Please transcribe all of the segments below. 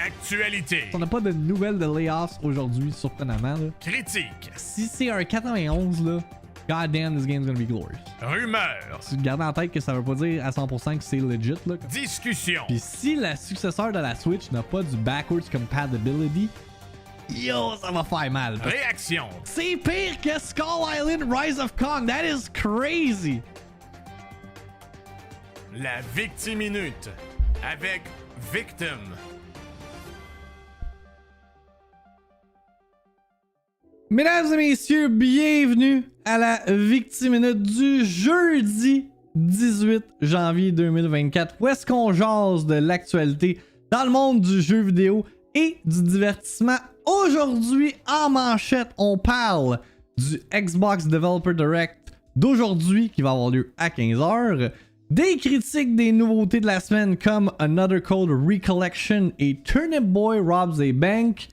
Actualité. On n'a pas de nouvelles de layoffs aujourd'hui, surprenamment. Là. Critique. Si c'est un 91, là, god damn, this game's gonna be glorious. Rumeur. Gardez en tête que ça veut pas dire à 100% que c'est legit. Là. Discussion. Puis si la successeur de la Switch n'a pas du backwards compatibility, yo, ça va faire mal. Réaction. C'est pire que Skull Island Rise of Kong. That is crazy. La VIICTIIMINUTE avec Victim. Mesdames et messieurs, bienvenue à la VIICTIIMINUTE du jeudi 18 janvier 2024. Où est-ce qu'on jase de l'actualité dans le monde du jeu vidéo et du divertissement? Aujourd'hui, en manchette, on parle du Xbox Developer Direct d'aujourd'hui qui va avoir lieu à 15h. Des critiques des nouveautés de la semaine comme Another Code Recollection et Turnip Boy Robs et Bank.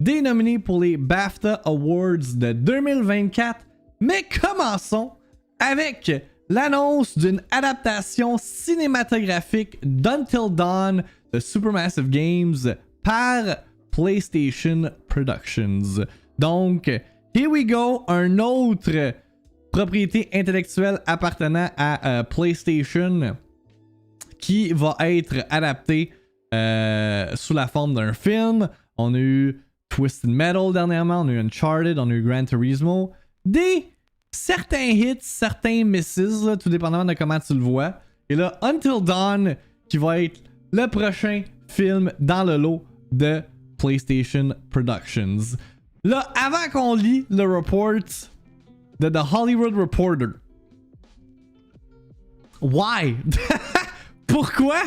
Des nominés pour les BAFTA Awards de 2024. Mais commençons avec l'annonce d'une adaptation cinématographique d'Until Dawn de Supermassive Games par PlayStation Productions. Donc, here we go, un autre propriété intellectuelle appartenant à PlayStation qui va être adapté sous la forme d'un film. On a eu Twisted Metal dernièrement, on a eu Uncharted, on a eu Gran Turismo. Certains hits, certains misses, là, tout dépendamment de comment tu le vois. Et là, Until Dawn qui va être le prochain film dans le lot de PlayStation Productions. Là, avant qu'on lit le report de The Hollywood Reporter. Why? Pourquoi?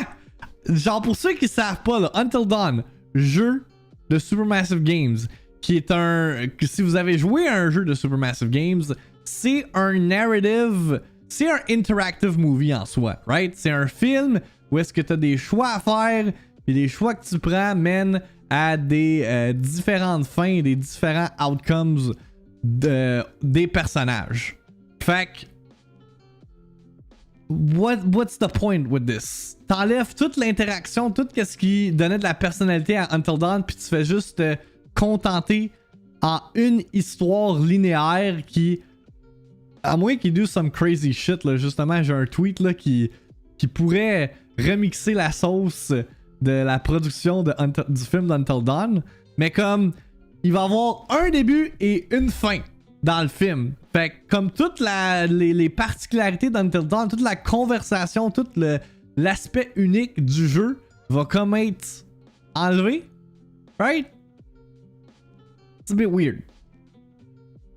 Genre, pour ceux qui savent pas, là, Until Dawn, jeu de Supermassive Games, qui est que si vous avez joué à un jeu de Supermassive Games, c'est un narrative, c'est un interactive movie en soi, right? C'est un film où est-ce que tu as des choix à faire, et les choix que tu prends mènent à des différentes fins, des différents outcomes des personnages. Fait que, what's the point with this? T'enlèves toute l'interaction, tout ce qui donnait de la personnalité à Until Dawn, puis tu fais juste te contenter en une histoire linéaire qui, à moins qu'il do some crazy shit, là, justement, j'ai un tweet là, qui pourrait remixer la sauce de la production du film d'Until Dawn, mais comme il va y avoir un début et une fin dans le film. Fait que comme toutes les particularités d'Until Dawn, toute la conversation, tout l'aspect unique du jeu va comme être enlevé. Right? It's a bit weird.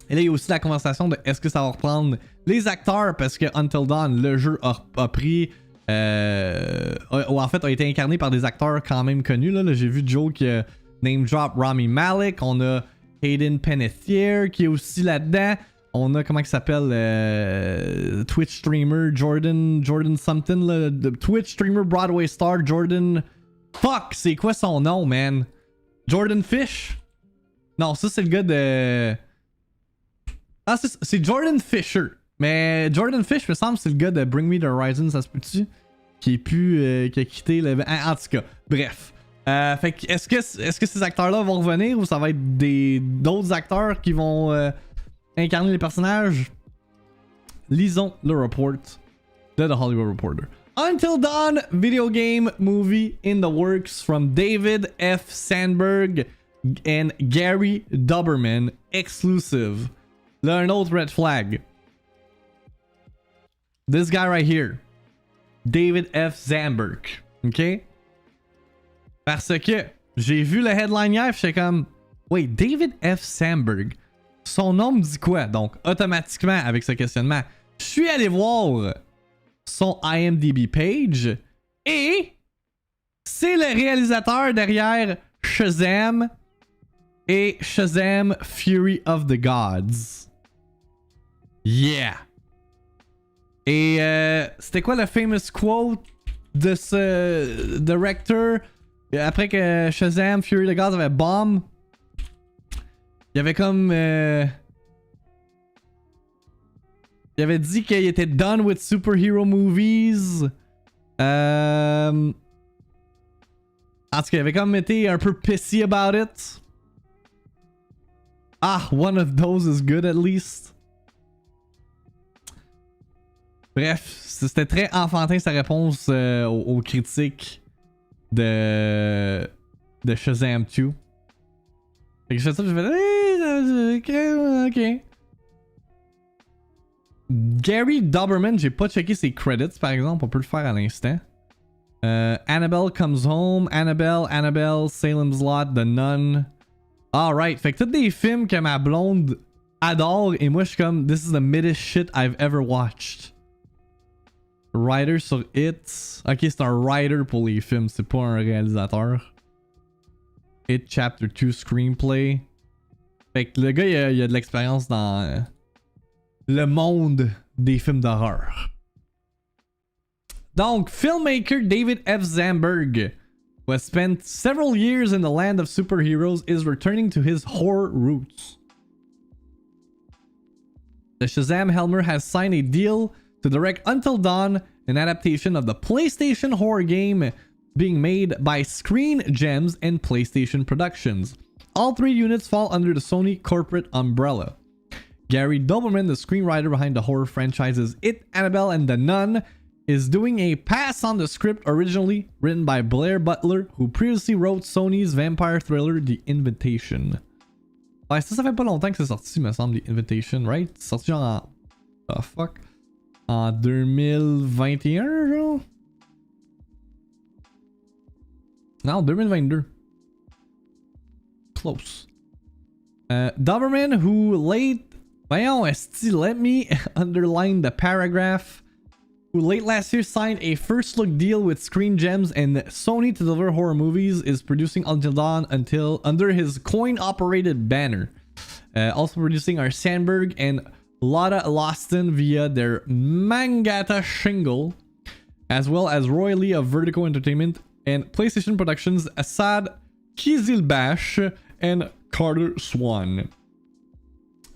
Et là, il y a aussi la conversation de est-ce que ça va reprendre les acteurs parce que Until Dawn, le jeu a pris... en fait, a été incarné par des acteurs quand même connus. Là, j'ai vu Joe qui a name drop Rami Malek. On a Hayden Panettiere qui est aussi là-dedans. On a, comment il s'appelle, Twitch streamer Jordan something, là, Twitch streamer Broadway star Jordan... Fuck, c'est quoi son nom, man? Jordan Fish? Non, ça c'est le gars de... Ah, c'est Jordan Fisher. Mais Jordan Fish, me semble, c'est le gars de Bring Me the Horizon, ça se peut-tu? Qui a quitté le... En tout cas, bref. Fait que, est-ce que ces acteurs-là vont revenir ou ça va être d'autres acteurs qui vont incarner les personnages? Lisons le report de The Hollywood Reporter. Until Dawn video game movie in the works from David F. Sandberg and Gary Duberman exclusive. Là, un autre red flag. This guy right here. David F. Sandberg. OK? Parce que j'ai vu le headline hier, j'étais comme, wait, David F. Sandberg, son nom me dit quoi? Donc, automatiquement, avec ce questionnement, je suis allé voir son IMDb page et c'est le réalisateur derrière Shazam et Shazam Fury of the Gods. Yeah! Et c'était quoi le famous quote de ce director après que Shazam Fury of the Gods avait bomb? Il y avait comme... il avait dit qu'il était done with superhero movies. En tout cas, il avait quand même été un peu pissy about it. Ah, one of those is good at least. Bref, c'était très enfantin sa réponse aux critiques de Shazam 2. Fait que je fais ça, je fais ok. Gary Doberman, j'ai pas checké ses credits par exemple, on peut le faire à l'instant. Annabelle Comes Home, Annabelle, Salem's Lot, The Nun. Alright, fait que tous des films que ma blonde adore et moi je suis comme, this is the middest shit I've ever watched. Writer sur It. Ok, c'est un writer pour les films, c'est pas un réalisateur. It Chapter 2 Screenplay. Fait que le gars il a de l'expérience dans le monde des films d'horreur. Donc, filmmaker David F. Zamberg, who has spent several years in the land of superheroes, is returning to his horror roots. The Shazam Helmer has signed a deal to direct Until Dawn, an adaptation of the PlayStation horror game being made by Screen Gems and PlayStation Productions. All 3 units fall under the Sony corporate umbrella. Gary Doberman, the screenwriter behind the horror franchises It, Annabelle, and The Nun, is doing a pass on the script originally written by Blair Butler, who previously wrote Sony's vampire thriller The Invitation. Ouais, ça fait pas longtemps que c'est sorti, me semble, The Invitation, right? C'est sorti genre en... Oh fuck. En 2021, genre? Non, 2022. Close. Doberman, who late... Voyons, esti, let me underline the paragraph. Who late last year signed a first look deal with Screen Gems and Sony to deliver horror movies, is producing Until Dawn under his coin-operated banner. Also producing are Sandberg and Lotta Lawson via their Mangata shingle, as well as Roy Lee of Vertigo Entertainment and PlayStation Productions Assad Kizilbash and Carter Swan.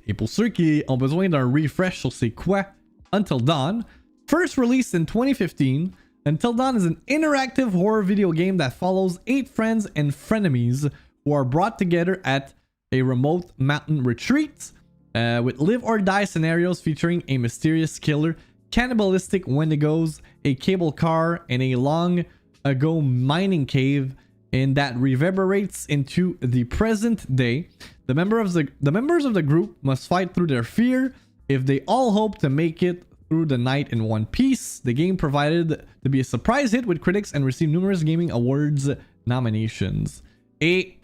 Et pour ceux qui ont besoin d'un refresh sur c'est quoi Until Dawn, first released in 2015, Until Dawn is an interactive horror video game that follows 8 friends and frenemies who are brought together at a remote mountain retreat with live or die scenarios featuring a mysterious killer, cannibalistic wendigos, a cable car, and a long ago mining cave, and that reverberates into the present day. The members of the group must fight through their fear if they all hope to make it through the night in one piece. The game provided to be a surprise hit with critics and received numerous gaming awards nominations. Et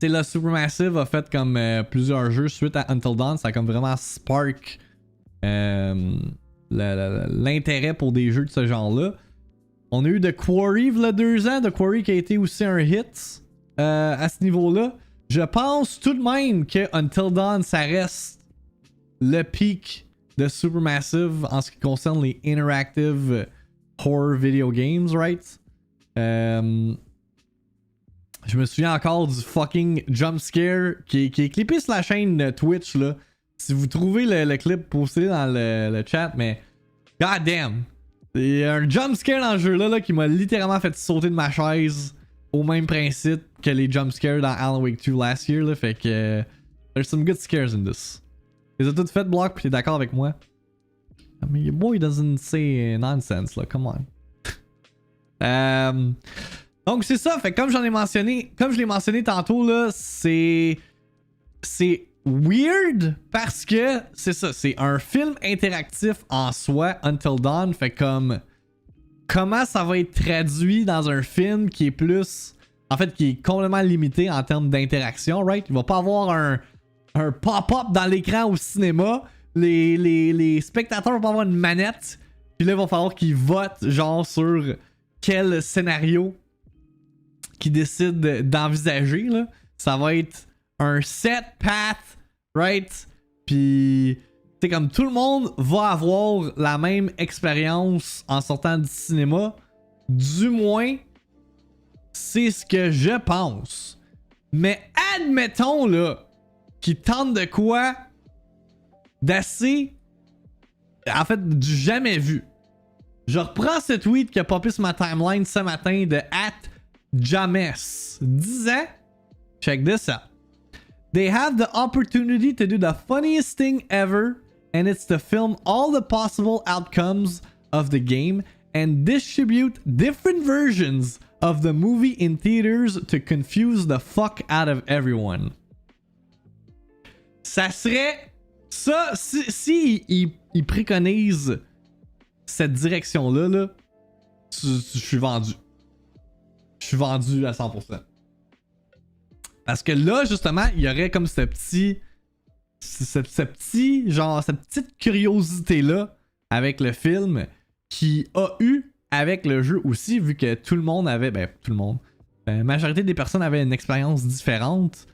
là, Supermassive a fait comme plusieurs jeux suite à Until Dawn, ça a comme vraiment spark l'intérêt pour des jeux de ce genre-là. On a eu The Quarry il y a 2 ans, The Quarry qui a été aussi un hit à ce niveau-là. Je pense tout de même que Until Dawn, ça reste le pic de Supermassive en ce qui concerne les interactive horror video games, right? Je me souviens encore du fucking jump scare qui est clippé sur la chaîne Twitch, là. Si vous trouvez le clip, postez dans le chat, mais god damn! Il y a un jump scare dans le jeu là qui m'a littéralement fait sauter de ma chaise au même principe que les jump scares dans Alan Wake 2 last year, là. Fait que there's some good scares in this. Ils ont tout fait block pis t'es d'accord avec moi? I mean, your boy doesn't say nonsense, là, come on. Donc c'est ça, fait que comme je l'ai mentionné tantôt, là, c'est weird parce que c'est ça, c'est un film interactif en soi, Until Dawn, fait comme comment ça va être traduit dans un film qui est plus, en fait, qui est complètement limité en termes d'interaction, right? Il va pas avoir un pop-up dans l'écran au cinéma, les spectateurs vont pas avoir une manette, puis là il va falloir qu'ils votent genre sur quel scénario qu'ils décident d'envisager, là. Ça va être un set path, right? Puis c'est comme tout le monde va avoir la même expérience en sortant du cinéma. Du moins, c'est ce que je pense. Mais admettons là qu'ils tentent de quoi d'assez, en fait, du jamais vu. Je reprends ce tweet qui a popé sur ma timeline ce matin de James. 10 ans. Check this out. They have the opportunity to do the funniest thing ever, and it's to film all the possible outcomes of the game and distribute different versions of the movie in theaters to confuse the fuck out of everyone. Ça serait... Ça, si il préconise cette direction-là, là, je suis vendu. Je suis vendu à 100%. Parce que là, justement, il y aurait comme ce petit... Ce petit... Genre, cette petite curiosité-là avec le film qui a eu avec le jeu aussi, vu que tout le monde avait... Ben, tout le monde. La majorité des personnes avaient une expérience différente.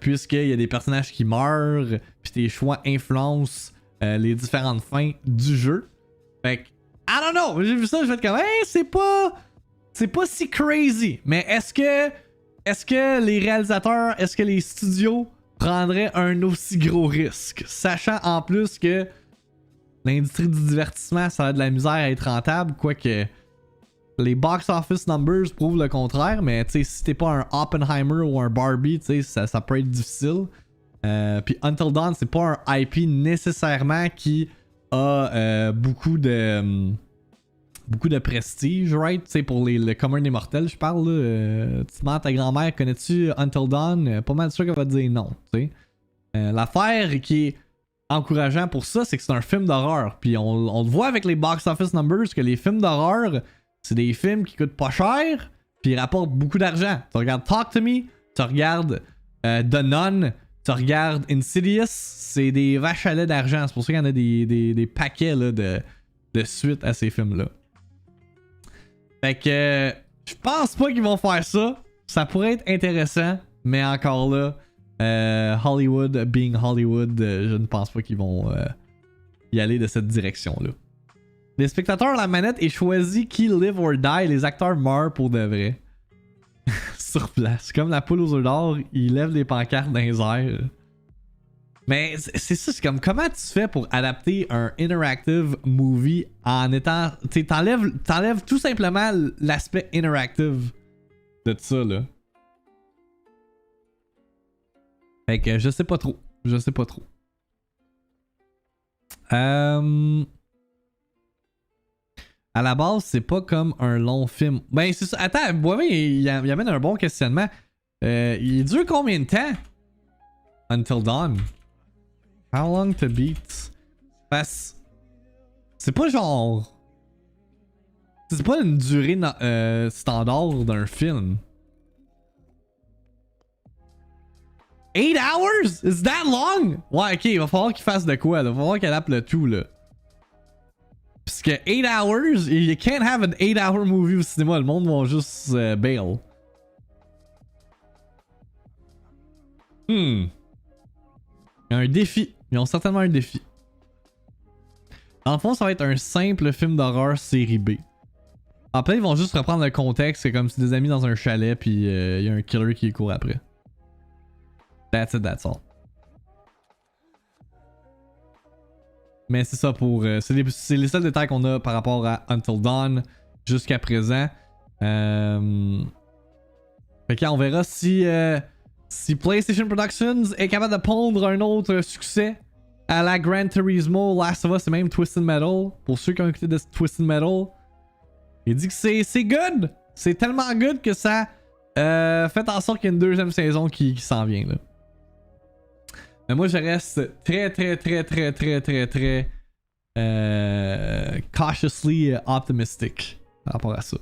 Puisqu'il y a des personnages qui meurent, puis tes choix influencent les différentes fins du jeu. Fait que, I don't know, j'ai vu ça, je vais être comme, hey, c'est pas si crazy. Mais est-ce que les réalisateurs, est-ce que les studios prendraient un aussi gros risque? Sachant en plus que l'industrie du divertissement, ça a de la misère à être rentable, quoique les box office numbers prouvent le contraire, mais tu sais, si t'es pas un Oppenheimer ou un Barbie, tu sais, ça peut être difficile. Puis Until Dawn, c'est pas un IP nécessairement qui a beaucoup de prestige, right? Tu sais, pour le commun des mortels, je parle, là. Tu demandes à ta grand-mère, connais-tu Until Dawn? Pas mal sûr qu'elle va te dire non, tu sais. L'affaire qui est encourageant pour ça, c'est que c'est un film d'horreur. Puis on le voit avec les box office numbers que les films d'horreur, c'est des films qui coûtent pas cher, puis ils rapportent beaucoup d'argent. Tu regardes Talk to Me, tu regardes The Nun, tu regardes Insidious, c'est des vaches à lait d'argent. C'est pour ça qu'il y en a des paquets là, de suites à ces films-là. Fait que je pense pas qu'ils vont faire ça. Ça pourrait être intéressant, mais encore là, Hollywood being Hollywood, je ne pense pas qu'ils vont y aller de cette direction-là. Les spectateurs à la manette aient choisi qui live or die, les acteurs meurent pour de vrai. Sur place. Comme la poule aux œufs d'or, ils lèvent les pancartes dans les airs. Mais c'est ça, c'est comme comment tu fais pour adapter un interactive movie en étant... Tu sais, t'enlèves tout simplement l'aspect interactive de ça, là. Fait que je sais pas trop. Je sais pas trop. À la base, c'est pas comme un long film. Ben, c'est ça. Attends, il amène un bon questionnement. Il dure combien de temps? Until Dawn. How long to beat? Parce... C'est pas genre... C'est pas une durée standard d'un film. 8 hours? Is that long? Ouais, ok, il va falloir qu'il fasse de quoi, là. Il va falloir qu'il adapte le tout, là. Parce que 8 hours, you can't have an 8-hour movie au cinéma, le monde va juste bail. Il y a un défi. Ils ont certainement un défi. Dans le fond, ça va être un simple film d'horreur série B. Après, ils vont juste reprendre le contexte, c'est comme si des amis dans un chalet, puis il y a un killer qui court après. That's it, that's all. Mais c'est ça pour... c'est les seuls détails qu'on a par rapport à Until Dawn jusqu'à présent. Fait que on verra si PlayStation Productions est capable de pondre un autre succès à la Gran Turismo, Last of Us et même Twisted Metal. Pour ceux qui ont écouté de Twisted Metal, il dit que c'est good. C'est tellement good que ça fait en sorte qu'il y a une deuxième saison qui s'en vient là. Mais moi, je reste très cautiously optimistic par rapport à ça.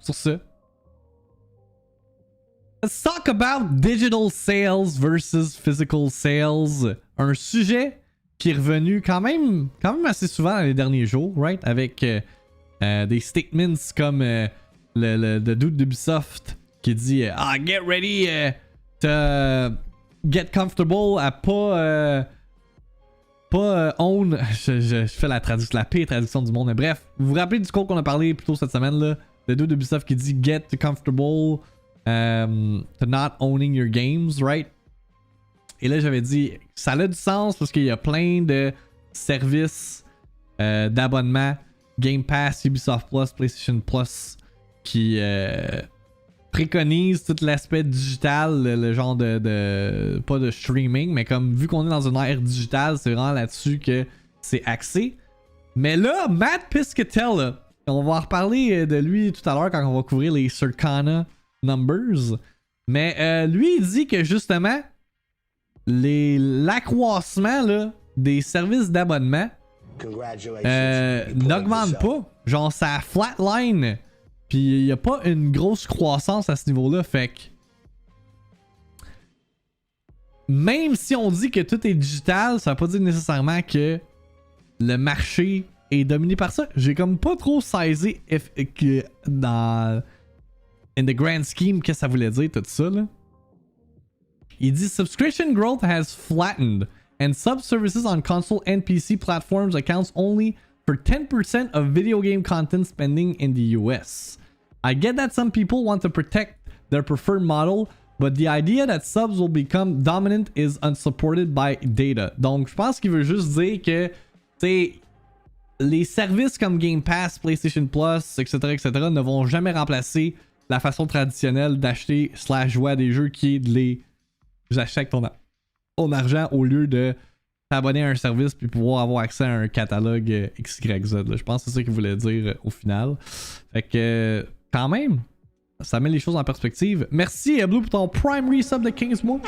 Sur ce, let's talk about digital sales versus physical sales. Un sujet qui est revenu quand même assez souvent dans les derniers jours, right? Avec des statements comme le dude d'Ubisoft qui dit get ready to get comfortable à pas own. Je fais la pire traduction du monde. Mais bref, vous vous rappelez du code qu'on a parlé plus tôt cette semaine là? Le dude d'Ubisoft qui dit get comfortable to not owning your games, right? Et là j'avais dit ça a du sens parce qu'il y a plein de services d'abonnement Game Pass, Ubisoft Plus, PlayStation Plus qui préconise tout l'aspect digital, le genre de pas de streaming, mais comme vu qu'on est dans une ère digitale, c'est vraiment là-dessus que c'est axé. Mais là, Matt Piscatella, on va en reparler de lui tout à l'heure quand on va couvrir les Circana numbers. Mais lui, il dit que justement, l'accroissement là, des services d'abonnement n'augmente pas. Genre, ça flatline. Puis il n'y a pas une grosse croissance à ce niveau-là. Fait que même si on dit que tout est digital, ça veut pas dire nécessairement que le marché est dominé par ça. J'ai comme pas trop saisi dans in the grand scheme qu'est-ce que ça voulait dire tout ça là. Il dit subscription growth has flattened and sub-services on console and PC platforms accounts only for 10% of video game content spending in the US. I get that some people want to protect their preferred model, but the idea that subs will become dominant is unsupported by data. Donc, je pense qu'il veut juste dire que, tu les services comme Game Pass, PlayStation Plus, etc., ne vont jamais remplacer la façon traditionnelle d'acheter / jouer à des jeux qui est de les acheter avec ton argent au lieu de t'abonner à un service puis pouvoir avoir accès à un catalogue XYZ. Là. Je pense que c'est ça qu'il voulait dire au final. Fait que, quand même, ça met les choses en perspective. Merci Blue pour ton Prime Resub de 15 mois.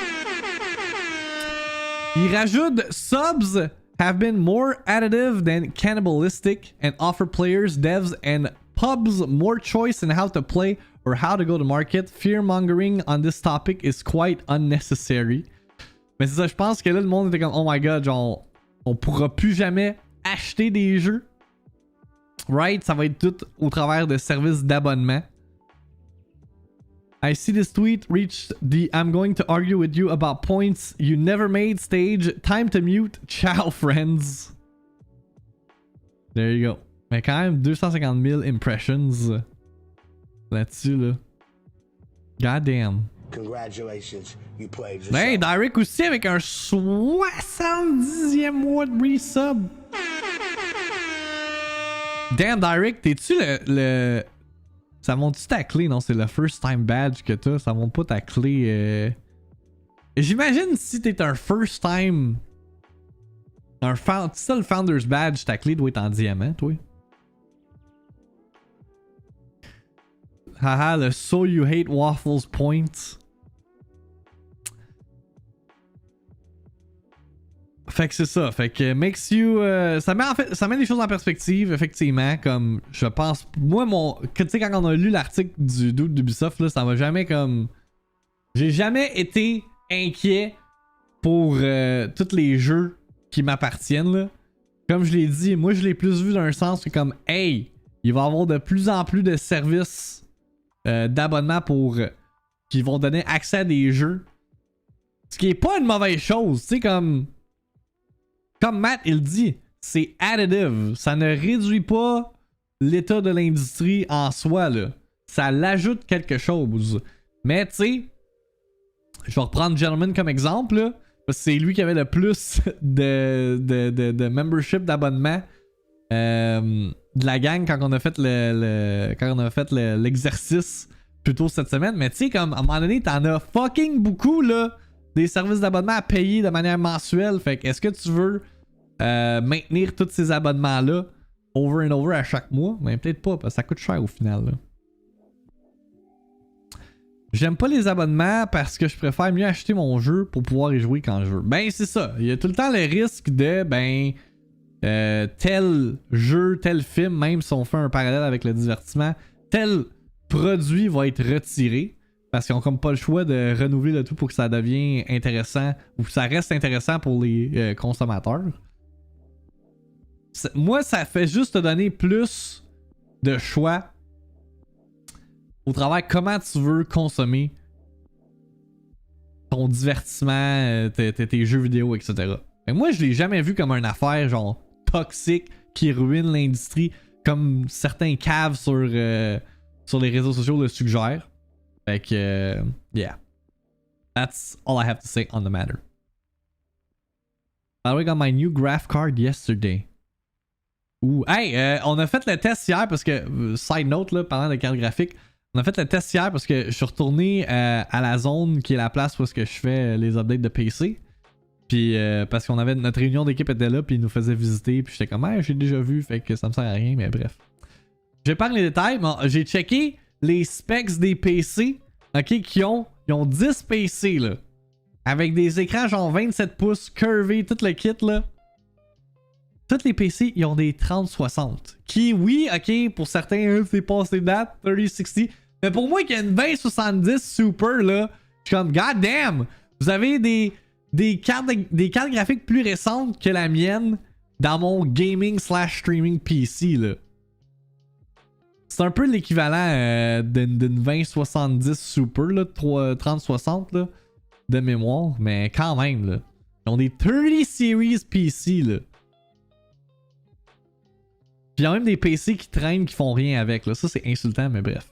Il rajoute subs have been more additive than cannibalistic and offer players, devs, and pubs more choice in how to play or how to go to market. Fear-mongering on this topic is quite unnecessary. Mais c'est ça, je pense que là, le monde était comme, oh my god, genre, on pourra plus jamais acheter des jeux. Right? Ça va être tout au travers de services d'abonnement. I see this tweet reached the I'm going to argue with you about points you never made stage. Time to mute. Ciao, friends. There you go. Mais quand même, 250 000 impressions là-dessus, là. God damn. Congratulations, you played yourself. Hey, Derek aussi avec un 70e mois de resub. Damn, Derek, t'es-tu le... Ça monte-tu ta clé? Non, c'est le first time badge que t'as. Ça monte pas ta clé. J'imagine si t'es un first time... C'est ça le founder's badge, ta clé doit être en diamant, toi. Haha, le So You Hate Waffles point. Fait que c'est ça. Fait que makes you. Ça met les choses en perspective, effectivement. Comme je pense. Moi, tu sais, quand on a lu l'article du dude d'Ubisoft, là, ça m'a jamais comme. J'ai jamais été inquiet pour tous les jeux qui m'appartiennent, là. Comme je l'ai dit, moi, je l'ai plus vu d'un sens que comme, hey, il va y avoir de plus en plus de services d'abonnement pour. Qui vont donner accès à des jeux. Ce qui est pas une mauvaise chose. Tu sais, comme Matt il dit, c'est additive. Ça ne réduit pas l'état de l'industrie en soi, là. Ça l'ajoute quelque chose. Mais tu sais, je vais reprendre Gentleman comme exemple, là, parce que c'est lui qui avait le plus de membership, d'abonnement de la gang quand on a fait l'exercice plus tôt cette semaine. Mais tu sais, comme à un moment donné, t'en as fucking beaucoup, là, des services d'abonnement à payer de manière mensuelle. Fait que est-ce que tu veux maintenir tous ces abonnements-là over and over à chaque mois? Mais peut-être pas, parce que ça coûte cher au final, là. J'aime pas les abonnements parce que je préfère mieux acheter mon jeu pour pouvoir y jouer quand je veux. Ben c'est ça, il y a tout le temps le risque de tel jeu, tel film, même si on fait un parallèle avec le divertissement, tel produit va être retiré parce qu'ils ont comme pas le choix de renouveler le tout pour que ça devienne intéressant ou que ça reste intéressant pour les consommateurs. Moi, ça fait juste te donner plus de choix au travers comment tu veux consommer ton divertissement, tes jeux vidéo, etc. Et moi, je l'ai jamais vu comme une affaire genre toxique qui ruine l'industrie comme certains caves sur les réseaux sociaux le suggèrent. Fait que, yeah. That's all I have to say on the matter. I got my new graph card yesterday. Hey, on a fait le test hier parce que, side note, là, parlant de carte graphique, on a fait le test hier parce que je suis retourné à la zone qui est la place où est-ce que je fais les updates de PC. Puis parce qu'on avait notre réunion d'équipe était là, puis ils nous faisaient visiter, puis j'étais comme, hey, j'ai déjà vu, fait que ça me sert à rien, mais bref. Je vais pas les détails, mais j'ai checké les specs des PC, ok, qui ont 10 PC, là. Avec des écrans genre 27 pouces, curvés, tout le kit, là. Tous les PC, ils ont des 3060. Qui, oui, ok, pour certains, c'est passé date, 3060. Mais pour moi, qui a une 2070 Super, là, je suis comme, god damn! Vous avez des cartes graphiques plus récentes que la mienne dans mon gaming/streaming PC, là. C'est un peu l'équivalent d'une 2070 Super, là, 3060, là, de mémoire, mais quand même, là. Ils ont des 30 Series PC, là. Puis il y a même des PC qui traînent qui font rien avec, là. Ça, c'est insultant, mais bref.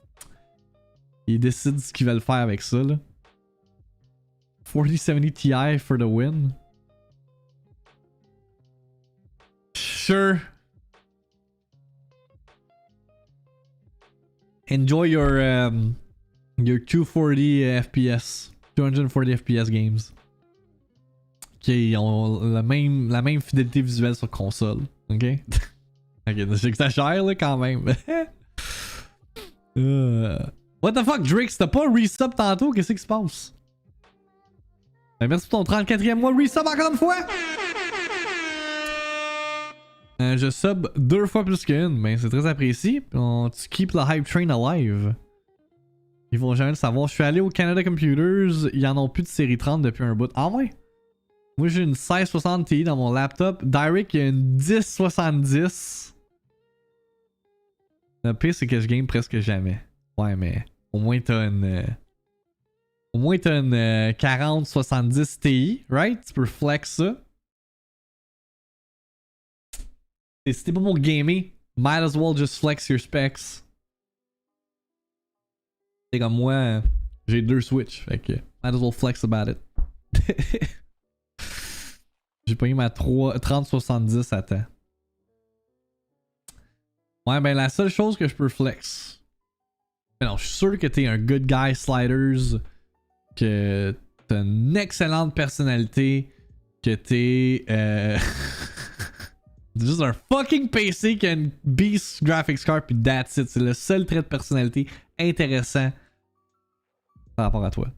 Ils décident ce qu'ils veulent faire avec ça, là. 4070 Ti for the win. Sure. Enjoy your 240 FPS. 240 FPS games. Qui ont la même fidélité visuelle sur console. Ok? Ok, j'exagère là quand même. What the fuck, Drake? T'as pas resub tantôt? Qu'est-ce qui se passe? Ben, merci pour ton 34e mois resub encore une fois! Je sub 2 fois plus qu'une, mais c'est très apprécié. Tu keep the hype train alive. Ils vont jamais le savoir. Je suis allé au Canada Computers, ils en ont plus de série 30 depuis un bout. Ah ouais? Moi j'ai une 1660 Ti dans mon laptop. Direct, il y a une 1070. Le pire, c'est que je game presque jamais. Ouais, mais au moins t'as une. Au moins t'as une 4070 Ti, right? Tu peux flex ça. Et si t'es pas pour gamer, might as well just flex your specs. C'est comme moi, j'ai 2 Switch, fait que might as well flex about it. J'ai pas eu ma 3070 à temps. Ouais, ben la seule chose que je peux flex. Mais non, je suis sûr que t'es un good guy sliders, que t'as une excellente personnalité, que t'es juste un fucking PC qui a une beast graphics card pis that's it. C'est le seul trait de personnalité intéressant par rapport à toi.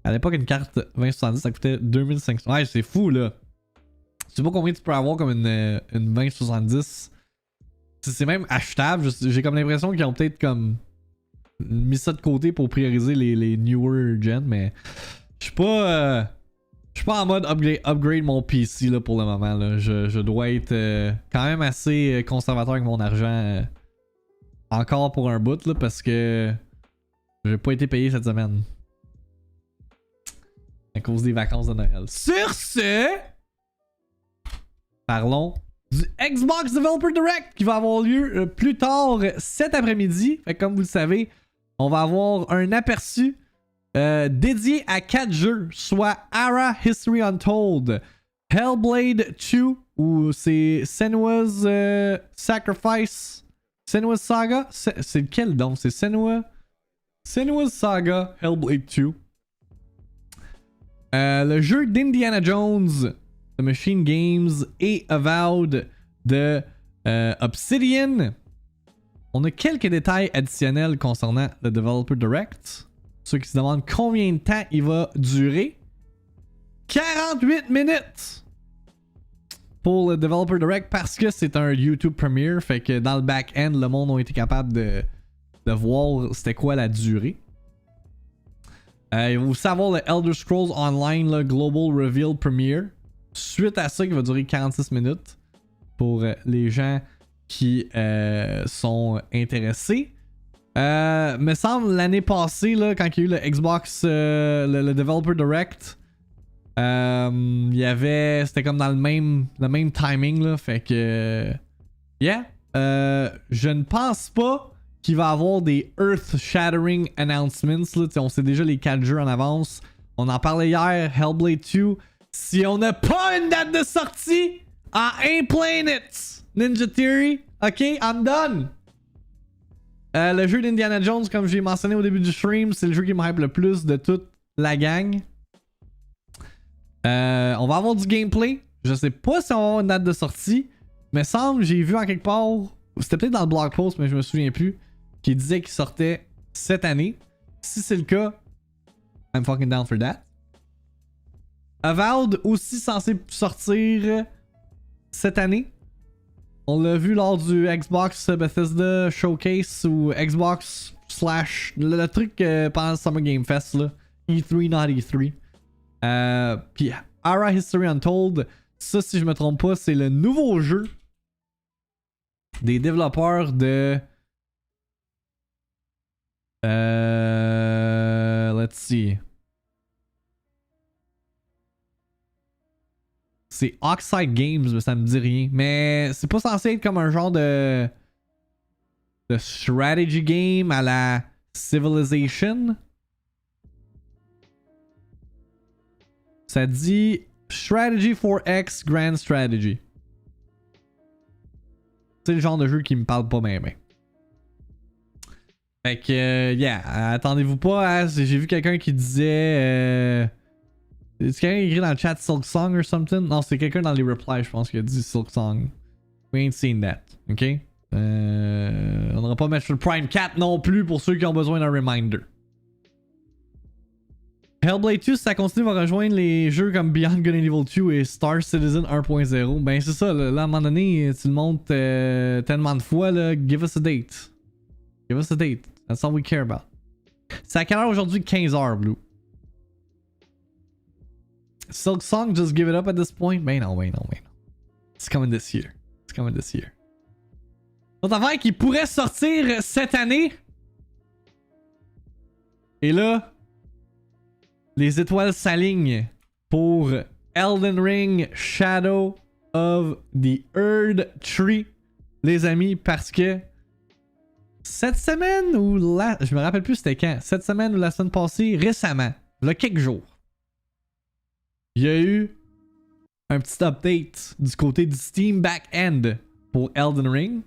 À l'époque, une carte 2070 ça coûtait 2500. Ouais, c'est fou là. Je sais pas combien tu peux avoir comme une 2070. C'est même achetable. J'ai comme l'impression qu'ils ont peut-être comme mis ça de côté pour prioriser les newer gens, mais je suis pas en mode upgrade mon PC là, pour le moment. Là. Je dois être quand même assez conservateur avec mon argent encore pour un bout là, parce que j'ai pas été payé cette semaine. À cause des vacances de Noël. Sur ce, parlons du Xbox Developer Direct qui va avoir lieu plus tard cet après-midi. Fait que comme vous le savez, on va avoir un aperçu dédié à 4 jeux, soit Ara History Untold, Hellblade 2 ou c'est Senua's Sacrifice, Senua's Saga, c'est lequel donc? C'est Senua's Saga, Hellblade 2. Le jeu d'Indiana Jones, The Machine Games et Avowed de Obsidian. On a quelques détails additionnels concernant le Developer Direct. Ceux qui se demandent combien de temps il va durer. 48 minutes pour le Developer Direct parce que c'est un YouTube Premiere. Fait que dans le back-end, le monde a été capable de voir c'était quoi la durée. Il va aussi avoir le Elder Scrolls Online le Global Reveal Premiere. Suite à ça, qui va durer 46 minutes pour les gens qui sont intéressés. Me semble l'année passée, là, quand il y a eu le Xbox, le Developer Direct, il y avait. C'était comme dans le même timing, là. Fait que. Yeah. Je ne pense pas qu'il va y avoir des earth-shattering announcements. Là. On sait déjà les 4 jeux en avance. On en parlait hier, Hellblade 2. Si on n'a pas une date de sortie, I ain't playing it! Ninja Theory. Ok, I'm done. Le jeu d'Indiana Jones, comme j'ai mentionné au début du stream, c'est le jeu qui me hype le plus de toute la gang. On va avoir du gameplay. Je sais pas si on va avoir une date de sortie. Mais semble, j'ai vu en quelque part, c'était peut-être dans le blog post, mais je me souviens plus, qui disait qu'il sortait cette année. Si c'est le cas, I'm fucking down for that. Avowed aussi censé sortir cette année. On l'a vu lors du Xbox Bethesda Showcase ou Xbox / le truc pendant le Summer Game Fest là. E3 not E3. Puis Ara History Untold, ça si je me trompe pas, c'est le nouveau jeu des développeurs de let's see. C'est Oxide Games, mais ça me dit rien. Mais c'est pas censé être comme un genre de strategy game à la Civilization. Ça dit Strategy 4X Grand Strategy. C'est le genre de jeu qui me parle pas même. Fait que, yeah, attendez-vous pas. Hein, j'ai vu quelqu'un qui disait. Est-ce quelqu'un qui écrit dans le chat Silk Song or something? Non, c'est quelqu'un dans les replies, je pense, qui a dit Silk Song. We ain't seen that. Ok? On n'aura pas mettre sur le Prime 4 non plus pour ceux qui ont besoin d'un reminder. Hellblade 2, si ça continue, va rejoindre les jeux comme Beyond Good and Evil 2 et Star Citizen 1.0. Ben, c'est ça, là, à un moment donné, tu le montes tellement de fois, là. Give us a date. Give us a date. That's all we care about. C'est à quelle heure aujourd'hui? 15h, Blue. Silk Song, just give it up at this point? Ben non. It's coming this year. It's coming this year. L'autre affaire qui pourrait sortir cette année. Et là, les étoiles s'alignent pour Elden Ring Shadow of the Erd Tree. Les amis, parce que cette semaine ou je me rappelle plus c'était quand. Cette semaine ou la semaine passée, récemment, il y a quelques jours. Il y a eu un petit update du côté du Steam Backend pour Elden Ring.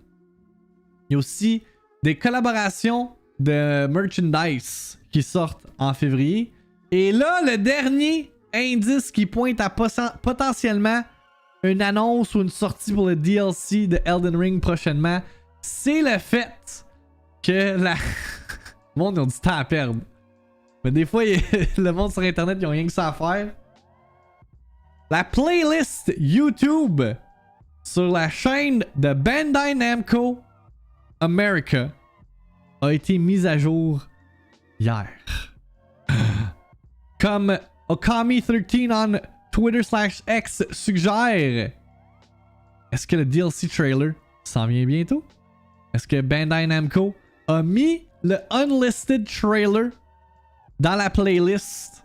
Il y a aussi des collaborations de merchandise qui sortent en février. Et là, le dernier indice qui pointe à potentiellement une annonce ou une sortie pour le DLC de Elden Ring prochainement, c'est le fait que le monde, ils ont du temps à perdre. Mais des fois, le monde sur Internet, ils ont rien que ça à faire. La playlist YouTube sur la chaîne de Bandai Namco America a été mise à jour hier. Comme Okami13 on Twitter /X suggère, est-ce que le DLC trailer s'en vient bientôt? Est-ce que Bandai Namco a mis le unlisted trailer dans la playlist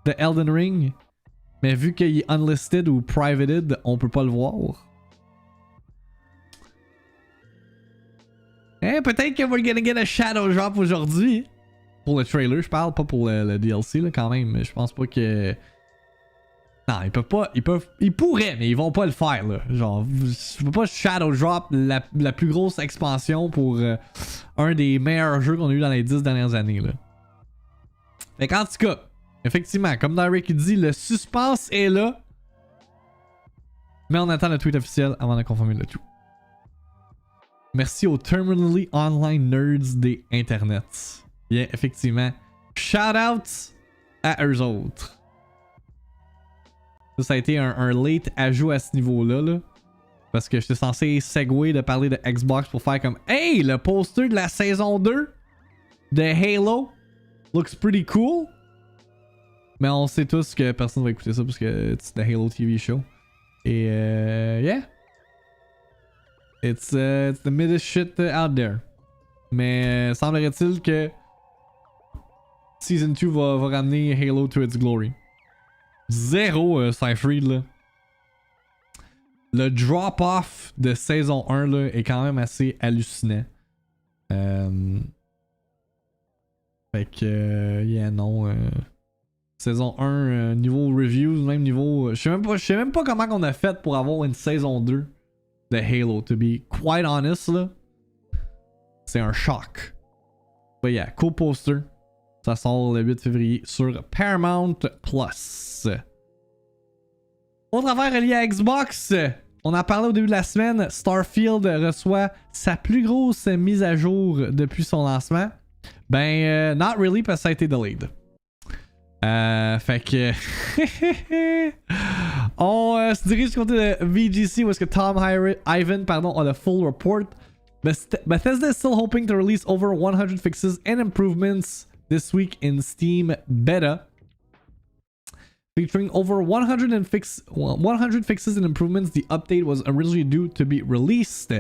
de Elden Ring? Mais vu qu'il est unlisted ou privated, on peut pas le voir. Peut-être que we're gonna get a shadow drop aujourd'hui. Pour le trailer, je parle, pas pour le DLC là, quand même. Je pense pas que. Non, ils peuvent pas. Ils pourraient, mais ils vont pas le faire là. Genre, je peux pas shadow drop la plus grosse expansion pour un des meilleurs jeux qu'on a eu dans les 10 dernières années là. Fait qu'en tout cas. Effectivement, comme Derek dit, le suspense est là. Mais on attend le tweet officiel avant de confirmer le tout. Merci aux Terminally Online Nerds des internets. Bien, effectivement. Shout out à eux autres. Ça a été un late ajout à ce niveau-là. Là, parce que j'étais censé segway de parler de Xbox pour faire comme hey, le poster de la saison 2 de Halo looks pretty cool. Mais on sait tous que personne va écouter ça parce que c'est the Halo TV show. Et yeah. It's the middest shit out there. Mais semblerait-il que Season 2 va ramener Halo to its glory. Zéro Cypher là. Le drop-off de saison 1 là, est quand même assez hallucinant. Fait que yeah, non. Saison 1, niveau reviews, même niveau. Je sais même pas comment on a fait pour avoir une saison 2 de Halo, to be quite honest, là. C'est un choc. But yeah, cool poster. Ça sort le 8 février sur Paramount Plus. Autre affaire reliée à Xbox, on en parlait au début de la semaine, Starfield reçoit sa plus grosse mise à jour depuis son lancement. Ben, not really, parce que ça a été delayed. Fait que... on se dirige du côté de VGC où est-ce que Tom Ivan a le full report. Bethesda is still hoping to release over 100 fixes and improvements this week in Steam Beta. Featuring over 100 fixes and improvements, the update was originally due to be released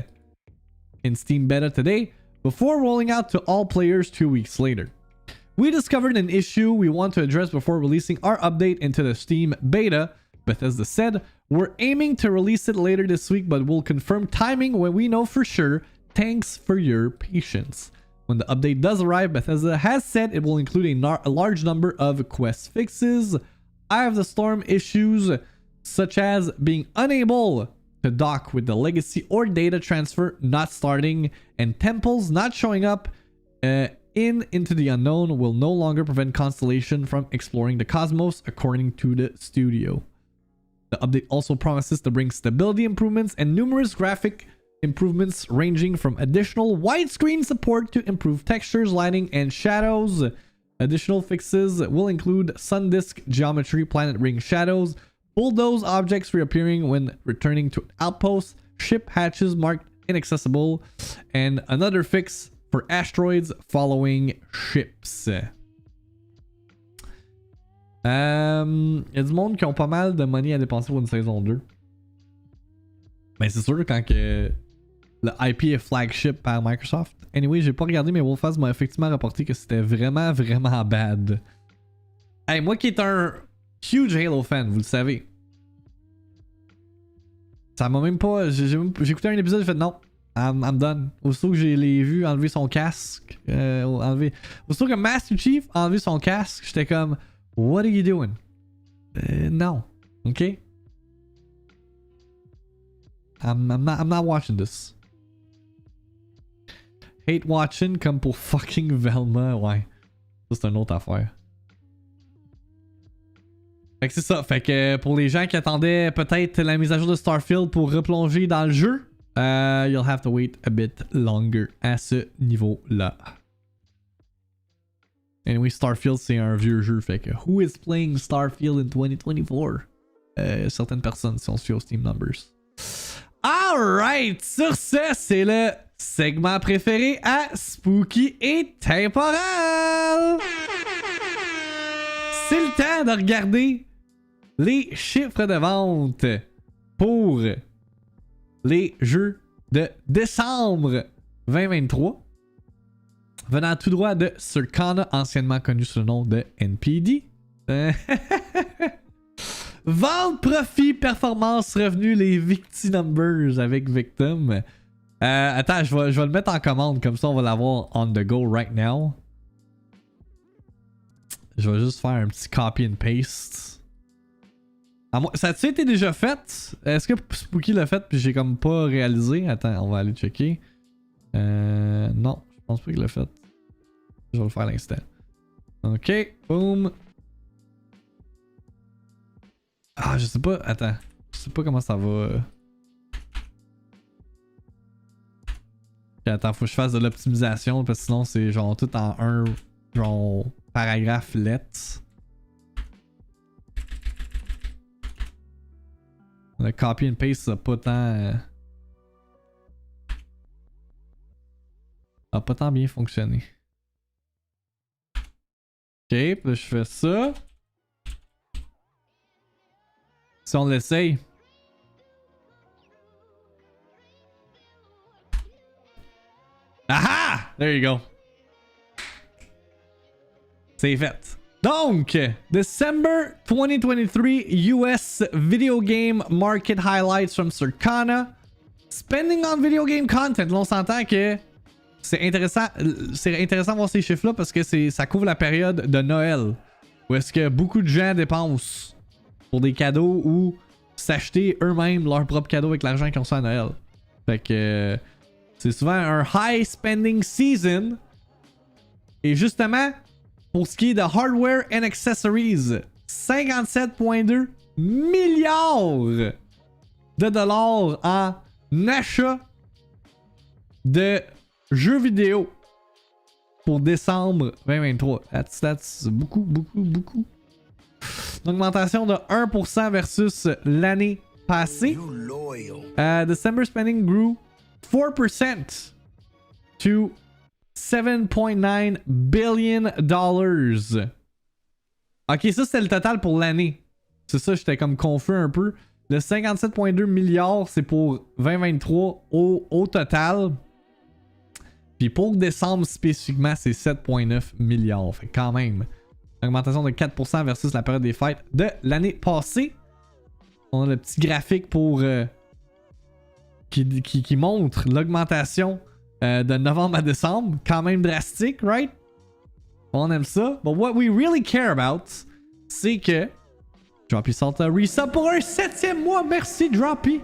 in Steam Beta today, before rolling out to all players 2 weeks later. We discovered an issue we want to address before releasing our update into the Steam Beta, Bethesda said. We're aiming to release it later this week, but we'll confirm timing when we know for sure. Thanks for your patience. When the update does arrive, Bethesda has said it will include a large number of quest fixes. Eye of the Storm issues, such as being unable to dock with the legacy or data transfer not starting, and temples not showing up into the unknown will no longer prevent Constellation from exploring the cosmos, according to the studio. The update also promises to bring stability improvements and numerous graphic improvements ranging from additional widescreen support to improved textures, lighting, and shadows. Additional fixes will include sun disk geometry, planet ring shadows, bulldoze objects reappearing when returning to outposts, ship hatches marked inaccessible, and another fix for asteroids following ships. Y a du monde qui ont pas mal de money à dépenser pour une saison 2. Ben c'est sûr quand que le IP est flagship par Microsoft. Anyway, j'ai pas regardé, mais Wolfaz m'a effectivement rapporté que c'était vraiment, vraiment bad. Hey, moi qui est un huge Halo fan, vous le savez. Ça m'a même pas... J'ai écouté un épisode, j'ai fait non, I'm done. Aussitôt que j'ai les vu enlever son casque, aussitôt que Master Chief a enlevé son casque, j'étais comme, what are you doing? Non. Ok? I'm not watching this. Hate watching comme pour fucking Velma, ouais. Ça c'est une autre affaire. Fait que c'est ça. Fait que pour les gens qui attendaient peut-être la mise à jour de Starfield pour replonger dans le jeu, you'll have to wait a bit longer à ce niveau-là. Anyway, Starfield c'est un vieux jeu. Fait que who is playing Starfield in 2024? Certaines personnes si on se fie aux Steam numbers. Alright! Sur ce, c'est le segment préféré à Spooky et temporel. C'est le temps de regarder les chiffres de vente pour les jeux de décembre 2023. Venant tout droit de Circana, anciennement connu sous le nom de NPD. Vente, profit, performance, revenu, les Victi Numbers avec Victim. Attends, je vais le mettre en commande, comme ça on va l'avoir on the go right now. Je vais juste faire un petit copy and paste. Ça a-tu été déjà fait? Est-ce que Spooky l'a fait puis j'ai comme pas réalisé? Attends, on va aller checker. Non, je pense pas qu'il l'a fait. Je vais le faire à l'instant. Ok, boom. Ah, je sais pas. Attends. Je sais pas comment ça va. Okay, attends, faut que je fasse de l'optimisation parce que sinon c'est genre tout en un genre paragraphe lettre. Le copy and paste ça a pas tant. A pas tant bien fonctionné. Ok, puis là je fais ça. Si on l'essaye. Aha! There you go. C'est fait. Donc, December 2023 US Video Game Market Highlights from Circana. Spending on video game content. Là, on s'entend que c'est intéressant de voir ces chiffres-là parce que ça couvre la période de Noël. Où est-ce que beaucoup de gens dépensent pour des cadeaux ou s'acheter eux-mêmes leur propre cadeau avec l'argent qu'ils ont reçu à Noël. Fait que c'est souvent un high spending season. Et justement, pour ce qui est de hardware and accessories, 57,2 milliards de dollars en achat de jeux vidéo pour décembre 2023. That's beaucoup. Une augmentation de 1% versus l'année passée. December spending grew 4% to $7.9 billion. Ok, ça c'était le total pour l'année. C'est ça, j'étais comme confus un peu. Le 57,2 milliards, c'est pour 2023 au total. Puis pour décembre spécifiquement, c'est 7,9 milliards. Fait quand même, une augmentation de 4% versus la période des fêtes de l'année passée. On a le petit graphique pour qui montre l'augmentation de novembre à décembre. Quand même drastique, right? On aime ça. But what we really care about, c'est que Droppy sort un resub pour un 7e mois. Merci Droppy.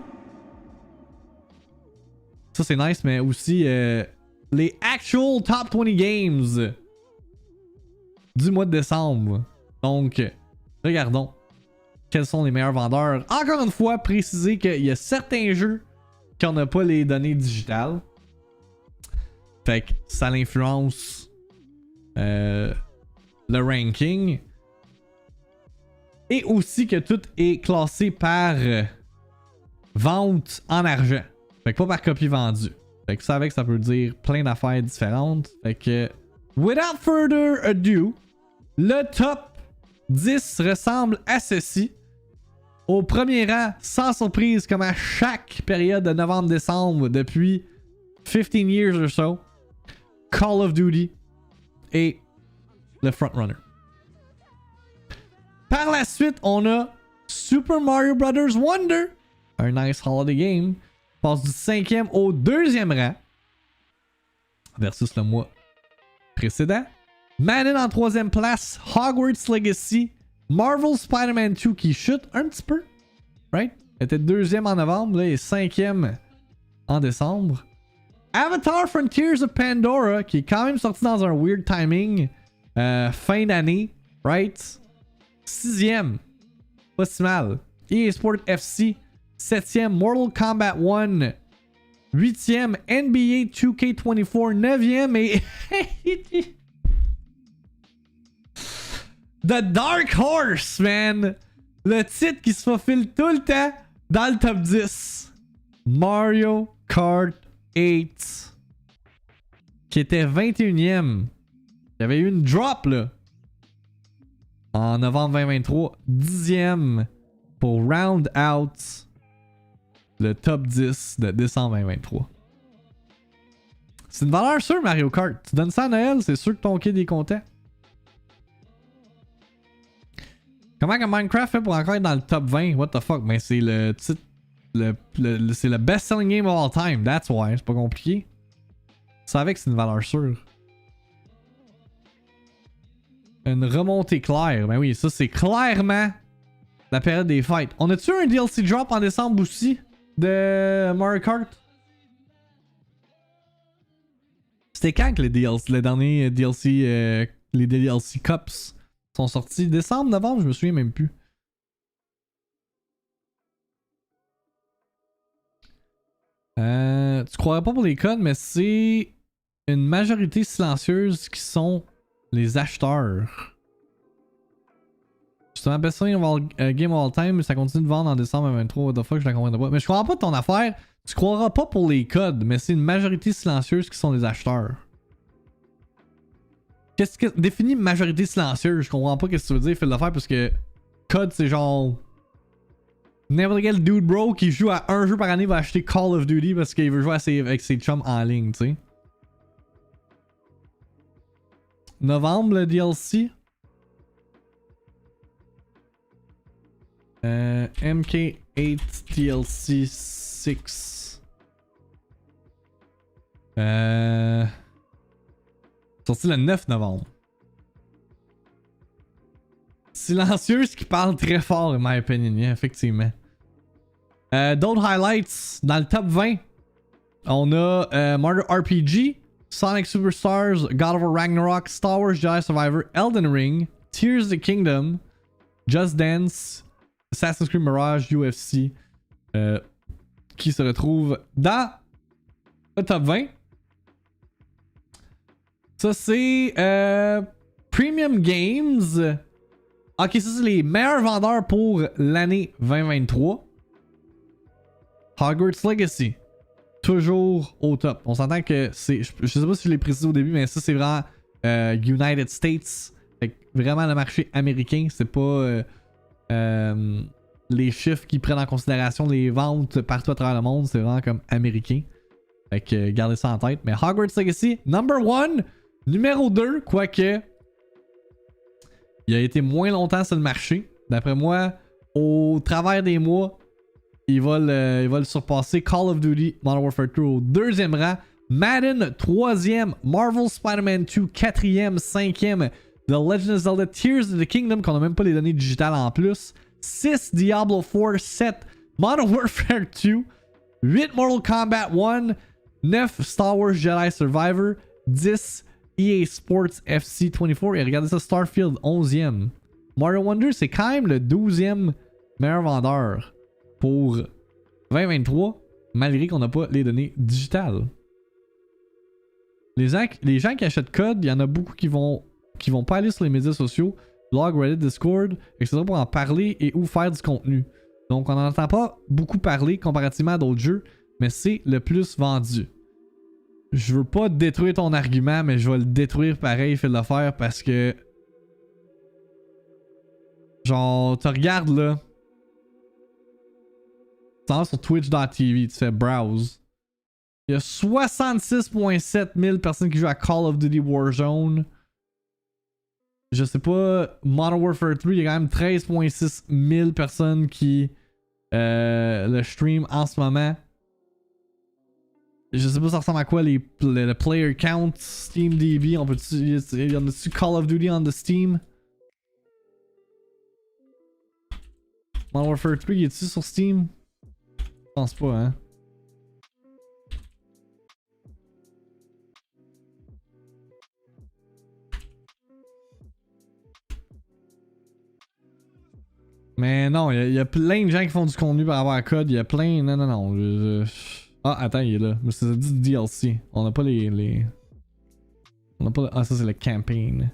Ça c'est nice, mais aussi les actual top 20 games du mois de décembre. Donc, regardons quels sont les meilleurs vendeurs. Encore une fois, préciser qu'il y a certains jeux qu'on n'a pas les données digitales. Fait que ça l'influence le ranking. Et aussi que tout est classé par vente en argent. Fait que pas par copie vendue. Fait que ça avec ça peut dire plein d'affaires différentes. Fait que without further ado, le top 10 ressemble à ceci. Au premier rang, sans surprise, comme à chaque période de novembre-décembre depuis 15 years or so, Call of Duty est le frontrunner. Par la suite, on a Super Mario Bros. Wonder, un nice holiday game, passe du 5e au 2e rang versus le mois précédent. Madden en 3e place, Hogwarts Legacy, Marvel Spider-Man 2 qui chute un petit peu, right? Était 2e en novembre, là, et 5e en décembre. Avatar Frontiers of Pandora qui est quand même sorti dans un weird timing, fin d'année, right? 6e, pas si mal. EA Sport FC, 7e. Mortal Kombat 1, 8e. NBA 2K24, 9e. Et The Dark Horse, man. Le titre qui se faufile tout le temps dans le top 10. Mario Kart 8. Qui était 21e. Il y avait eu une drop, là. En novembre 2023, 10e pour round out le top 10 de décembre 2023. C'est une valeur sûre, Mario Kart. Tu donnes ça à Noël, c'est sûr que ton kid est content. Comment que Minecraft fait pour encore être dans le top 20? What the fuck? Ben c'est le titre. C'est le best-selling game of all time. That's why. C'est pas compliqué. Tu savais que c'est une valeur sûre. Une remontée claire. Ben oui, ça c'est clairement la période des fêtes. On a-tu un DLC drop en décembre aussi de Mario Kart? C'était quand que les derniers DLC, les DLC Cups sont sortis? Décembre, novembre, je me souviens même plus. Tu croirais pas pour les codes, mais c'est une majorité silencieuse qui sont les acheteurs. Justement, best selling game of all time, ça continue de vendre en décembre 2023. What the fuck, je la comprends pas. Mais je crois pas de ton affaire. Tu croiras pas pour les codes, mais c'est une majorité silencieuse qui sont les acheteurs. Qu'est-ce que définit majorité silencieuse? Je comprends pas qu'est-ce que tu veux dire, fais l'affaire, parce que code c'est genre n'importe quel dude bro qui joue à un jeu par année va acheter Call of Duty parce qu'il veut jouer avec ses chums en ligne, tu sais. Novembre, le DLC. MK8 DLC 6. Sorti le 9 novembre. Silencieuse qui parle très fort, in my opinion, yeah, effectivement. D'autres highlights dans le top 20. On a Mario RPG, Sonic Superstars, God of War Ragnarok, Star Wars Jedi Survivor, Elden Ring, Tears of the Kingdom, Just Dance, Assassin's Creed Mirage, UFC, qui se retrouve dans le top 20. Ça, c'est Premium Games. Ok, ça, c'est les meilleurs vendeurs pour l'année 2023. Hogwarts Legacy. Toujours au top. On s'entend que c'est... Je sais pas si je l'ai précisé au début, mais ça, c'est vraiment United States. Fait que vraiment le marché américain. C'est pas les chiffres qui prennent en considération les ventes partout à travers le monde. C'est vraiment comme américain. Fait que gardez ça en tête. Mais Hogwarts Legacy, number 1. Numéro 2, quoique... Il a été moins longtemps sur le marché. D'après moi, au travers des mois, il va le surpasser. Call of Duty Modern Warfare 2 au 2e rang. Madden 3e. Marvel Spider-Man 2 4e, 5e. The Legend of Zelda Tears of the Kingdom, qu'on a même pas les données digitales en plus. 6 Diablo 4, 7 Modern Warfare 2, 8 Mortal Kombat 1, 9 Star Wars Jedi Survivor, 10 EA Sports FC 24. Et regardez ça, Starfield 11e. Mario Wonder, c'est quand même le 12e meilleur vendeur pour 2023, malgré qu'on n'a pas les données digitales. Les gens qui achètent code, il y en a beaucoup qui vont pas aller sur les médias sociaux, blog, Reddit, Discord, etc. pour en parler et ou faire du contenu. Donc on n'en entend pas beaucoup parler comparativement à d'autres jeux, mais c'est le plus vendu. Je veux pas détruire ton argument, mais je vais le détruire pareil, fais le faire, parce que... Genre, tu regardes là... Tu vas sur twitch.tv, tu fais browse. Il y a 66,7 000 personnes qui jouent à Call of Duty Warzone. Je sais pas, Modern Warfare 3, il y a quand même 13,6 000 personnes qui le stream en ce moment. Je sais pas ça ressemble à quoi le player count, Steam DB, on peut-tu, il y en a-tu Call of Duty on the Steam? Modern Warfare 3, il est-tu sur Steam? Je pense pas, hein. Mais non, il y a plein de gens qui font du contenu par rapport à code. Il y a plein... Non. Ah, attends, il est là. Mais c'est du DLC. On n'a pas les... On n'a pas... Ah, ça, c'est le campaign.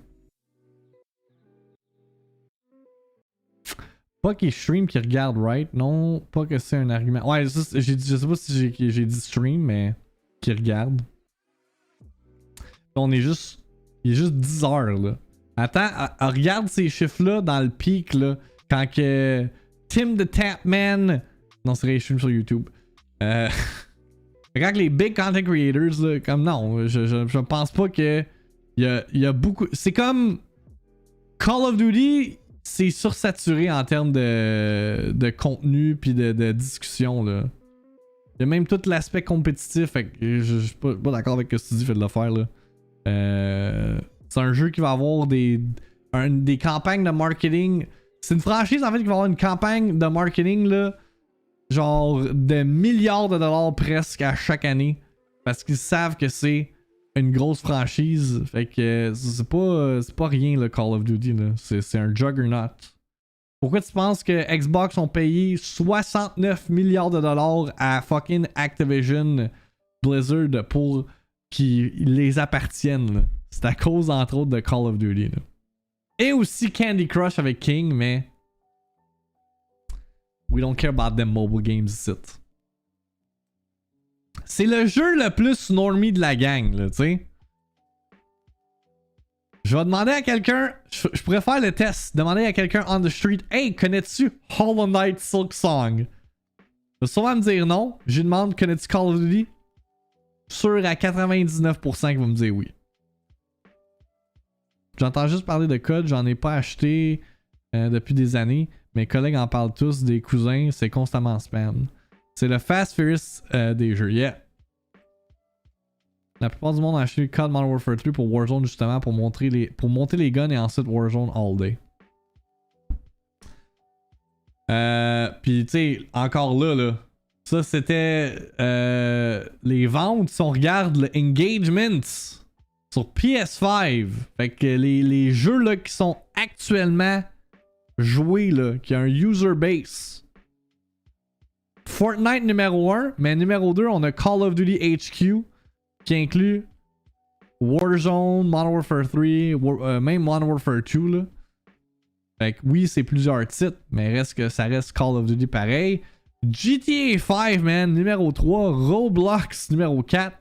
Pas qu'il stream, qu'il regarde, right? Non, pas que c'est un argument. Ouais, ça, je sais pas si j'ai dit stream, mais qu'il regarde. On est juste... Il est juste 10 heures, là. Attends, regarde ces chiffres-là dans le pic, là. Quand que Tim the Tapman... Non, c'est vrai, je stream sur YouTube. Quand que les big content creators, là, comme non, je pense pas que... Il y a beaucoup... C'est comme... Call of Duty, c'est sursaturé en termes de contenu puis de discussion, là. Il y a même tout l'aspect compétitif, fait que je suis pas d'accord avec ce que tu dis, fais de le faire, là. C'est un jeu qui va avoir des campagnes de marketing... C'est une franchise en fait qui va avoir une campagne de marketing là, genre de milliards de dollars presque à chaque année. Parce qu'ils savent que c'est une grosse franchise. Fait que c'est pas rien le Call of Duty là. C'est un juggernaut. Pourquoi tu penses que Xbox ont payé 69 milliards de dollars à fucking Activision Blizzard pour qu'ils les appartiennent là? C'est à cause entre autres de Call of Duty là. Et aussi Candy Crush avec King, mais... We don't care about them mobile games ici. C'est le jeu le plus normie de la gang, là, tu sais. Je vais demander à quelqu'un... Je pourrais faire le test. Demander à quelqu'un on the street, « Hey, connais-tu Hollow Knight Silk Song? » Il va sûrement me dire non. Je lui demande, « Connais-tu Call of Duty? » Sûr à 99% qu'il va me dire oui. J'entends juste parler de code, j'en ai pas acheté depuis des années. Mes collègues en parlent tous, des cousins, c'est constamment spam. C'est le Fast Furious des jeux, yeah. La plupart du monde a acheté le code Modern Warfare 3 pour Warzone justement pour monter les guns et ensuite Warzone all day. Puis tu sais, encore là, Ça, c'était les ventes. Si on regarde le engagement sur PS5, fait que les jeux là, qui sont actuellement joués, là, qui ont un user base. Fortnite numéro 1, mais numéro 2, on a Call of Duty HQ qui inclut Warzone, Modern Warfare 3, même Modern Warfare 2. Là. Fait que oui, c'est plusieurs titres, mais ça reste Call of Duty pareil. GTA 5, man, numéro 3. Roblox, numéro 4.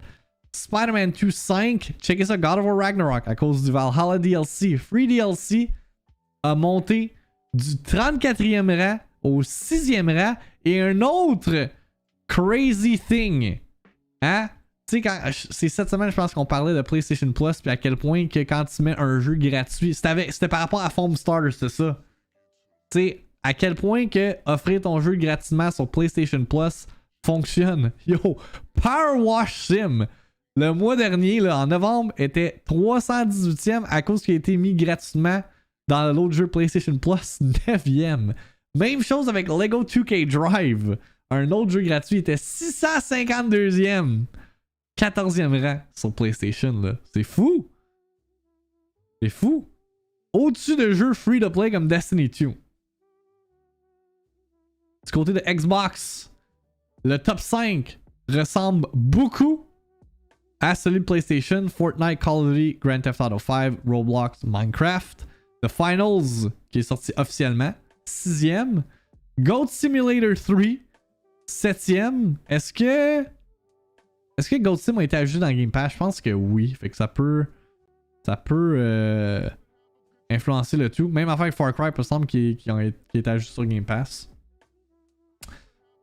Spider-Man 2, 5. Checkez ça, God of War Ragnarok, à cause du Valhalla DLC. Free DLC a monté du 34e rang au 6e rang. Et un autre crazy thing. Hein? Tu sais, c'est cette semaine, je pense qu'on parlait de PlayStation Plus, puis à quel point que quand tu mets un jeu gratuit, c'était par rapport à Foam Starter, c'était ça. Tu sais, à quel point que offrir ton jeu gratuitement sur PlayStation Plus fonctionne. Yo, Power Wash Sim, le mois dernier, là, en novembre, était 318e à cause qu'il a été mis gratuitement dans l'autre jeu PlayStation Plus, 9e. Même chose avec Lego 2K Drive. Un autre jeu gratuit était 652e. 14e rang sur PlayStation, là. C'est fou! C'est fou! Au-dessus de jeux free-to-play comme Destiny 2. Du côté de Xbox, le top 5 ressemble beaucoup à celui de PlayStation. Fortnite, Call of Duty, Grand Theft Auto 5, Roblox, Minecraft. The Finals, qui est sorti officiellement, 6e. Goat Simulator 3, 7e. Est-ce que Goat Sim a été ajouté dans Game Pass? Je pense que oui. Fait que ça peut influencer le tout. Même affaire avec Far Cry, il me semble qui est ajouté sur Game Pass.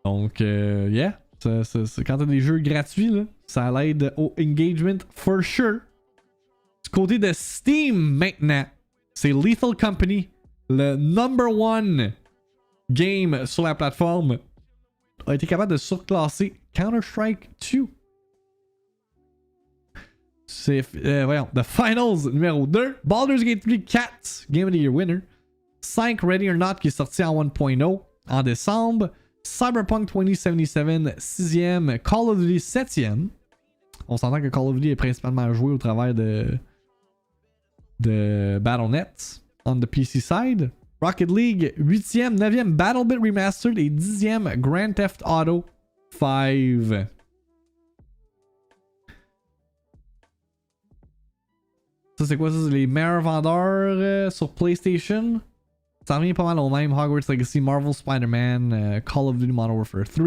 Donc, yeah. Quand t'as des jeux gratuits, là, ça l'aide au engagement for sure. Du côté de Steam maintenant, c'est Lethal Company, le number 1 game sur la plateforme, a été capable de surclasser Counter-Strike 2. C'est, voyons, The Finals numéro 2, Baldur's Gate 3 4, Game of the Year winner, 5 Ready or Not qui est sorti en 1.0 en décembre, Cyberpunk 2077 6e, Call of Duty 7e. On s'entend que Call of Duty est principalement joué au travers de Battle.net on the PC side. Rocket League 8e, 9e BattleBit Remastered et 10e Grand Theft Auto 5. Ça c'est quoi ça? C'est les meilleurs vendeurs sur PlayStation. Ça revient pas mal au même. Hogwarts Legacy, Marvel Spider-Man, Call of Duty Modern Warfare 3.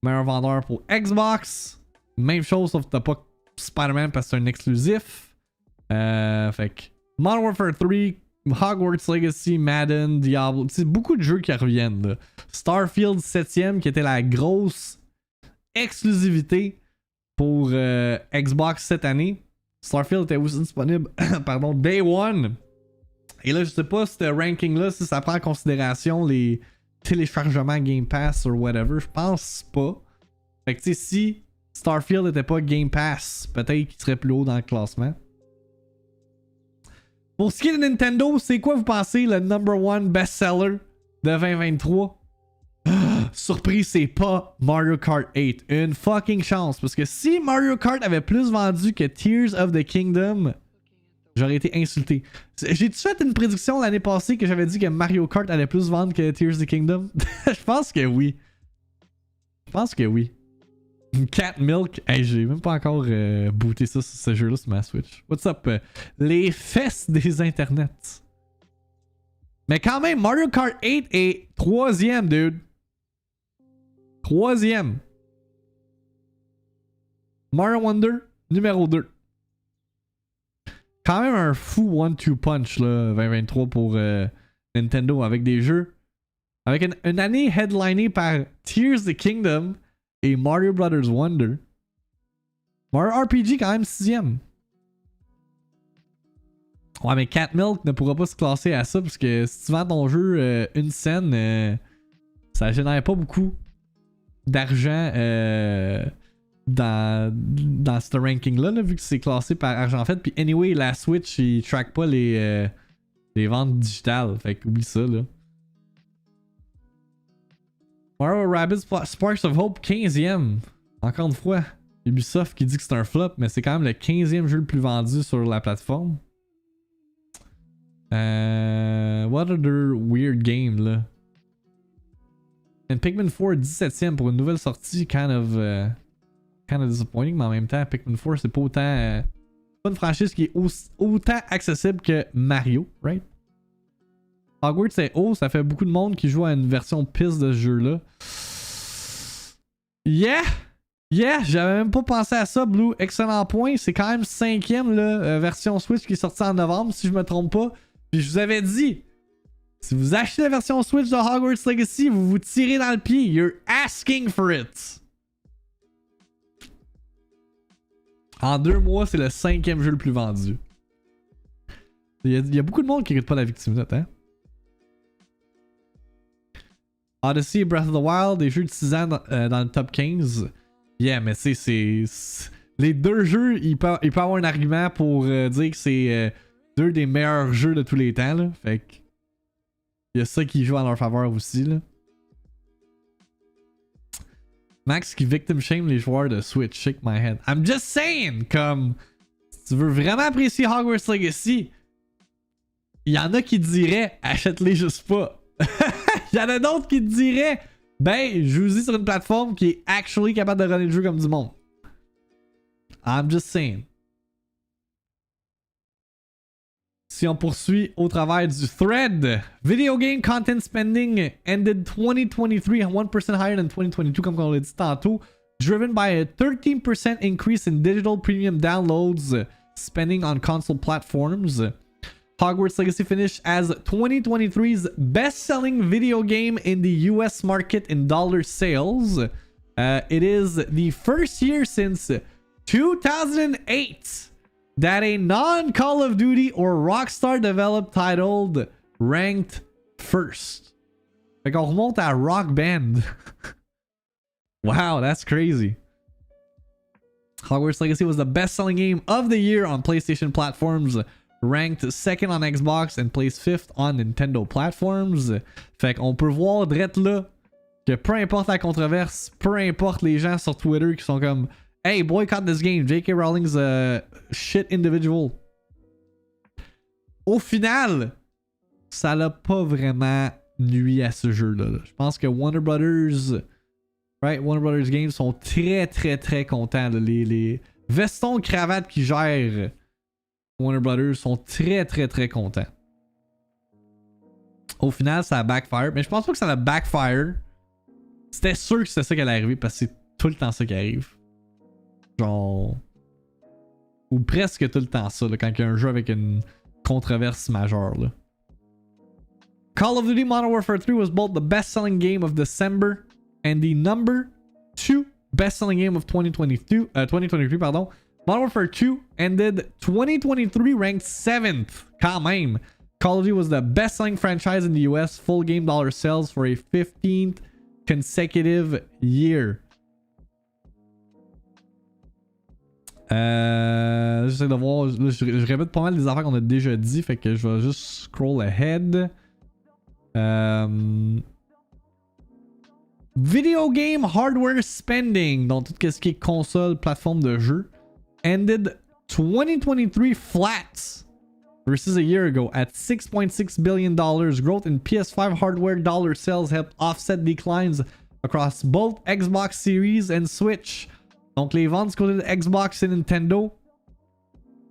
Meilleur vendeur pour Xbox. Même chose sauf que t'as pas Spider-Man parce que c'est un exclusif. Fait que Modern Warfare 3, Hogwarts Legacy, Madden, Diablo. C'est beaucoup de jeux qui reviennent. Là. Starfield 7e qui était la grosse exclusivité pour Xbox cette année. Starfield était aussi disponible pardon, Day 1. Et là, je sais pas si ce ranking-là, si ça prend en considération les téléchargements Game Pass ou whatever. Je pense pas. Fait que tu sais, si Starfield n'était pas Game Pass, peut-être qu'il serait plus haut dans le classement. Pour ce qui est de Nintendo, c'est quoi vous pensez le number 1 best-seller de 2023? Surprise, c'est pas Mario Kart 8. Une fucking chance. Parce que si Mario Kart avait plus vendu que Tears of the Kingdom, j'aurais été insulté. J'ai-tu fait une prédiction l'année passée que j'avais dit que Mario Kart allait plus vendre que Tears of the Kingdom? Je pense que oui. Je pense que oui. Cat Milk. Hey, j'ai même pas encore booté ça sur ce jeu-là sur ma Switch. What's up? Les fesses des internets. Mais quand même, Mario Kart 8 est 3e, dude. 3e. Mario Wonder, numéro 2. Quand même un fou 1-2 punch là, 2023 pour Nintendo avec des jeux. Avec une année headlinée par Tears of the Kingdom et Mario Brothers Wonder. Mario RPG quand même 6e. Ouais, mais Cat Milk ne pourra pas se classer à ça parce que si tu vends ton jeu une scène, ça génère pas beaucoup d'argent dans ce ranking-là, là, vu que c'est classé par argent fait. Puis anyway, la Switch, il track pas les ventes digitales. Fait qu'oublie ça, là. Mario Rabbids Sparks of Hope, 15e. Encore une fois, Ubisoft qui dit que c'est un flop, mais c'est quand même le 15e jeu le plus vendu sur la plateforme. What other weird game là? And Pikmin 4 17e pour une nouvelle sortie, kind of disappointing, mais en même temps, Pikmin 4 c'est pas autant. Pas une franchise qui est autant accessible que Mario, right? Hogwarts c'est haut, ça fait beaucoup de monde qui joue à une version piste de ce jeu-là. Yeah, j'avais même pas pensé à ça, Blue. Excellent point. C'est quand même 5e là, version Switch qui est sortie en novembre, si je me trompe pas. Puis je vous avais dit, si vous achetez la version Switch de Hogwarts Legacy, vous vous tirez dans le pied. You're asking for it. En 2 mois, c'est le 5e jeu le plus vendu. Il y a beaucoup de monde qui écoute pas la VIICTIIMINUTE, hein? Odyssey et Breath of the Wild, des jeux de 6 ans dans le top 15. Yeah, mais c'est... Les deux jeux, il peut avoir un argument pour dire que c'est 2 des meilleurs jeux de tous les temps, là. Fait que... Il y a ça qui joue en leur faveur aussi, là. Max qui victim shame les joueurs de Switch, shake my head. I'm just saying, comme... Si tu veux vraiment apprécier Hogwarts Legacy, il y en a qui diraient, achète-les juste pas. Il y en a d'autres qui te diraient, ben, joue-y sur une plateforme qui est actually capable de runner le jeu comme du monde. I'm just saying. Si on poursuit au travers du thread, video game content spending ended 2023 1% higher than 2022, comme on l'a dit tantôt, driven by a 13% increase in digital premium downloads spending on console platforms. Hogwarts Legacy finished as 2023's best-selling video game in the US market in dollar sales. It is the first year since 2008 that a non-Call of Duty or Rockstar developed title ranked first. Fait qu'on remonte à Rock Band. Wow, that's crazy. Hogwarts Legacy was the best-selling game of the year on PlayStation platforms, ranked 2nd on Xbox and placed 5th on Nintendo platforms. Fait qu'on peut voir drette là que peu importe la controverse, peu importe les gens sur Twitter qui sont comme hey, boycott this game, J.K. Rowling's a shit individual. Au final, ça l'a pas vraiment nuit à ce jeu-là. Je pense que Warner Brothers Games sont très contents. Les vestons cravates qui gèrent Warner Brothers sont très contents. Au final, ça a backfire. Mais je pense pas que ça a backfire. C'était sûr que c'était ça qui allait arriver parce que c'est tout le temps ça qui arrive. Genre... Ou presque tout le temps ça, là, quand il y a un jeu avec une controverse majeure. Là. Call of Duty Modern Warfare 3 was both the best-selling game of December and the number 2 best-selling game of 2023, pardon. Modern Warfare 2 ended 2023 ranked 7th. Quand même. Call of Duty was the best-selling franchise in the US, full game dollar sales for a 15th consecutive year. J'essaie de voir. Là, je répète pas mal des affaires qu'on a déjà dit, fait que je vais juste scroll ahead. Video game hardware spending, donc tout ce qui est console, plateforme de jeu, ended 2023 flat versus a year ago at $6.6 billion. Growth in PS5 hardware dollar sales helped offset declines across both Xbox Series and Switch. Donc les ventes du côté de Xbox et Nintendo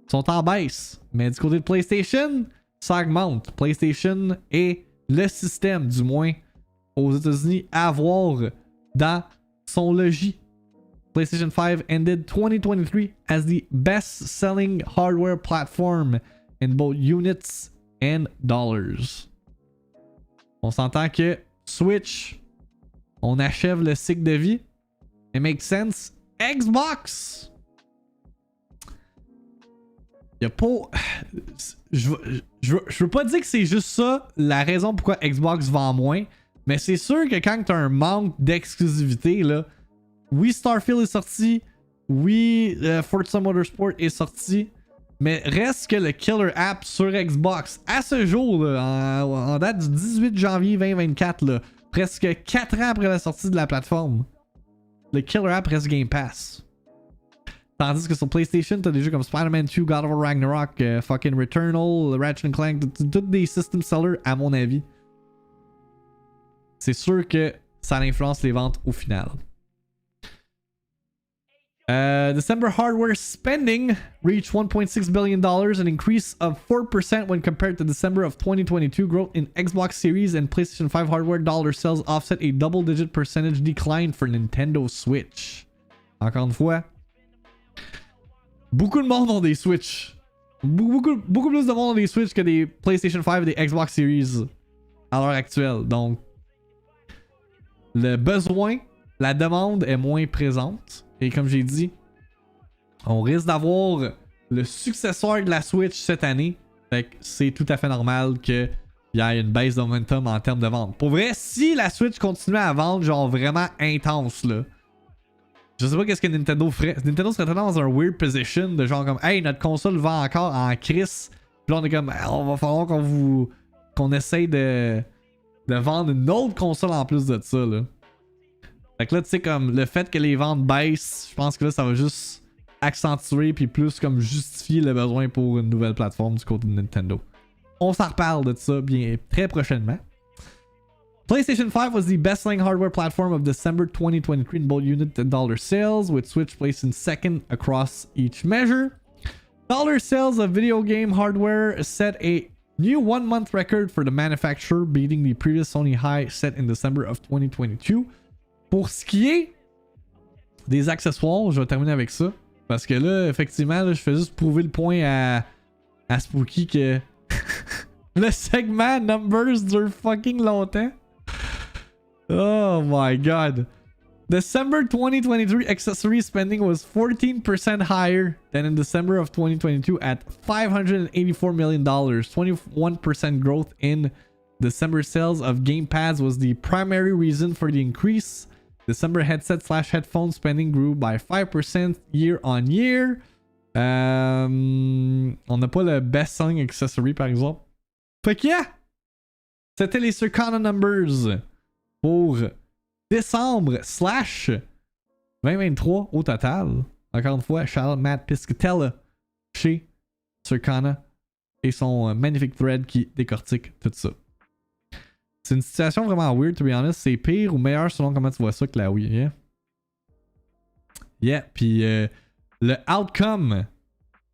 sont en baisse. Mais du côté de PlayStation, ça augmente. PlayStation est le système, du moins aux États-Unis, à voir dans son logis. PlayStation 5 ended 2023 as the best-selling hardware platform in both units and dollars. On s'entend que Switch, on achève le cycle de vie. It makes sense. Xbox! Y'a pas... Je veux pas dire que c'est juste ça la raison pourquoi Xbox vend moins, mais c'est sûr que quand t'as un manque d'exclusivité, là, oui, Starfield est sorti, oui, Forza Motorsport est sorti, mais reste que le killer app sur Xbox, à ce jour, là, en date du 18 janvier 2024, là, Presque 4 ans après la sortie de la plateforme. Le killer app reste Game Pass. Tandis que sur PlayStation, t'as des jeux comme Spider-Man 2, God of War Ragnarok, fucking Returnal, Ratchet Clank, tous des system sellers à mon avis. C'est sûr que ça influence les ventes au final. December hardware spending reached $1.6 billion, an increase of 4% when compared to December of 2022. Growth in Xbox Series and PlayStation 5 hardware dollar sales offset a double-digit percentage decline for Nintendo Switch. Encore une fois, beaucoup de monde ont des Switch. Beaucoup plus de monde ont des Switch que des PlayStation 5 et des Xbox Series à l'heure actuelle. Donc, le besoin, la demande est moins présente. Et comme j'ai dit, on risque d'avoir le successeur de la Switch cette année. Fait que c'est tout à fait normal qu'il y ait une baisse de momentum en termes de vente. Pour vrai, si la Switch continuait à vendre genre vraiment intense là, je sais pas qu'est-ce que Nintendo ferait. Nintendo serait dans un weird position de genre comme hey, notre console vend encore en crise. Puis là on est comme on va falloir qu'on essaye de vendre une autre console en plus de ça là. Fait que là, tu sais, comme le fait que les ventes baissent, je pense que là, ça va juste accentuer puis plus comme justifier le besoin pour une nouvelle plateforme du côté de Nintendo. On s'en reparle de ça bien très prochainement. PlayStation 5 was the best-selling hardware platform of December 2023 in both unit and dollar sales, with Switch placed in second across each measure. Dollar sales of video game hardware set a new one-month record for the manufacturer, beating the previous Sony high set in December of 2022. Pour ce qui est des accessoires, je vais terminer avec ça. Parce que là, effectivement, là, je fais juste prouver le point à Spooky que le segment Numbers dure fucking longtemps. Oh my god. December 2023 accessory spending was 14% higher than in December of 2022 at $584 million. 21% growth in December sales of gamepads was the primary reason for the increase. December headset/headphone spending grew by 5% year on year. On n'a pas le best selling accessory par exemple. Fait que yeah! C'était les Circana numbers pour décembre / 2023 au total. Encore une fois, shout out Matt Piscatella chez Circana et son magnifique thread qui décortique tout ça. C'est une situation vraiment weird, to be honest. C'est pire ou meilleur selon comment tu vois ça que la Wii. Yeah. Yeah. Puis le outcome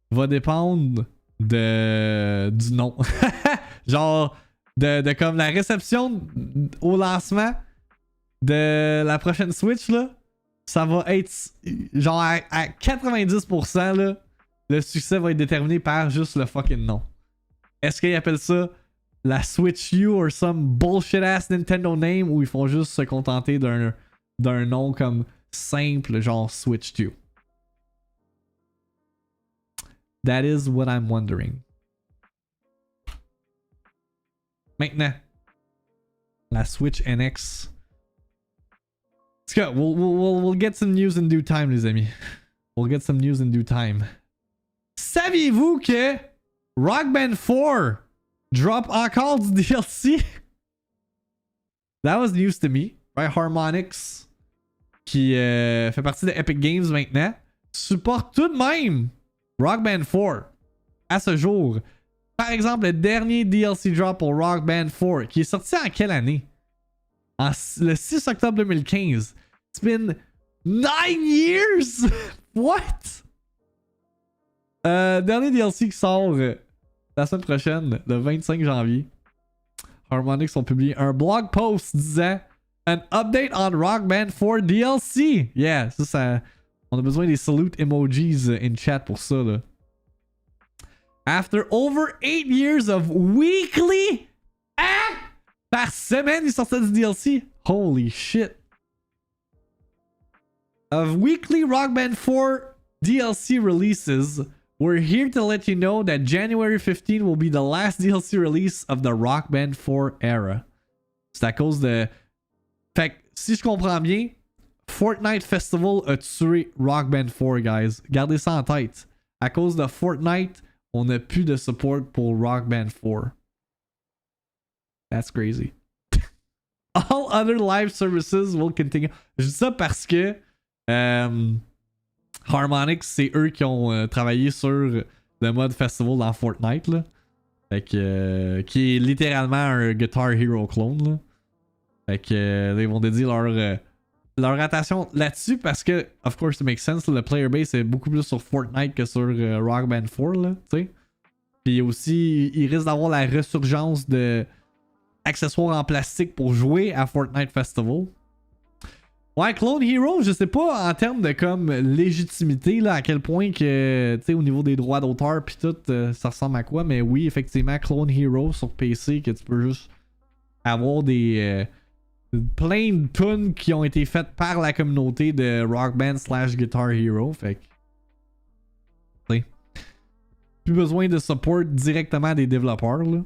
va dépendre du nom. Genre, de comme la réception au lancement de la prochaine Switch, là. Ça va être genre à 90%, là. Le succès va être déterminé par juste le fucking nom. Est-ce qu'ils appellent ça la Switch U or some bullshit ass Nintendo name ou ils font juste se contenter d'un nom comme simple genre Switch 2? That is what I'm wondering. Maintenant, la Switch NX. Let's go. We'll get some news in due time, les amis. We'll get some news in due time. Saviez-vous que Rock Band 4 drop encore du DLC? That was news to me. Right? Harmonix, qui fait partie de Epic Games maintenant, supporte tout de même Rock Band 4 à ce jour. Par exemple, le dernier DLC drop pour Rock Band 4, qui est sorti en quelle année? Le 6 octobre 2015. It's been 9 years! What? Dernier DLC qui sort la semaine prochaine, le 25 janvier. Harmonix ont publié un blog post disant An update on Rock Band 4 DLC. Yeah, ça, on a besoin des salute emojis in chat pour ça, là. After over 8 years of weekly par semaine, il sortait du DLC. Holy shit. Of weekly Rock Band 4 DLC releases, we're here to let you know that January 15 will be the last DLC release of the Rock Band 4 era. C'est à cause de... Fait que, si je comprends bien, Fortnite Festival a tué Rock Band 4, guys. Gardez ça en tête. À cause de Fortnite, on n'a plus de support pour Rock Band 4. That's crazy. All other live services will continue. Je dis ça parce que Harmonix, c'est eux qui ont travaillé sur le mode festival dans Fortnite, là. Fait que, qui est littéralement un Guitar Hero clone, là. Fait que, ils vont dédier leur attention là-dessus parce que, of course, it makes sense. Le player base est beaucoup plus sur Fortnite que sur Rock Band 4, là, tu sais. Puis aussi, il risque d'avoir la resurgence de accessoires en plastique pour jouer à Fortnite Festival. Ouais, Clone Hero, je sais pas en termes de comme légitimité, là, à quel point que, tu sais, au niveau des droits d'auteur pis tout, ça ressemble à quoi. Mais oui, effectivement, Clone Hero sur PC, que tu peux juste avoir des... plein de tunes qui ont été faites par la communauté de Rock Band / Guitar Hero. Fait que... t'sais, plus besoin de support directement des développeurs, là.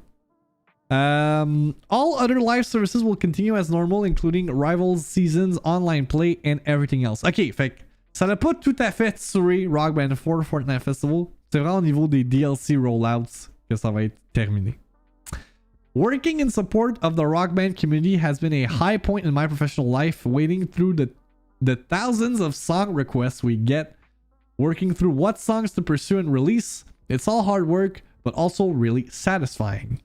All other live services will continue as normal, including Rivals, Seasons, Online Play, and everything else. Ok, fait que ça n'a pas tout à fait tué Rock Band 4 Fortnite Festival. C'est vraiment au niveau des DLC rollouts que ça va être terminé. Working in support of the Rock Band community has been a high point in my professional life, wading through the thousands of song requests we get, working through what songs to pursue and release. It's all hard work, but also really satisfying.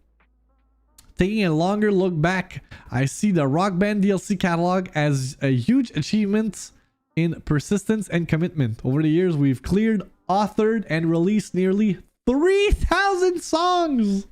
Taking a longer look back, I see the Rock Band DLC catalog as a huge achievement in persistence and commitment. Over the years, we've cleared, authored, and released nearly 3,000 songs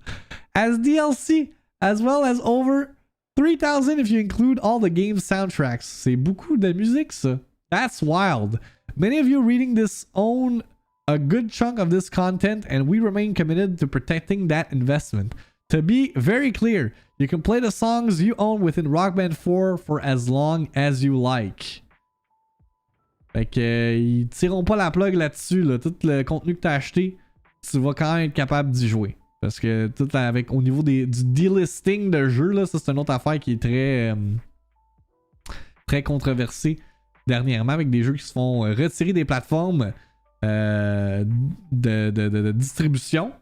as DLC, as well as over 3,000 if you include all the game's soundtracks. C'est beaucoup de musique, ça. That's wild. Many of you reading this own a good chunk of this content, and we remain committed to protecting that investment. To be very clear, you can play the songs you own within Rock Band 4 for as long as you like. Fait que ils tireront pas la plug là-dessus, là. Tout le contenu que t'as acheté, tu vas quand même être capable d'y jouer. Parce que tout avec au niveau du delisting de jeux, là, ça c'est une autre affaire qui est très controversée dernièrement, avec des jeux qui se font retirer des plateformes de distribution.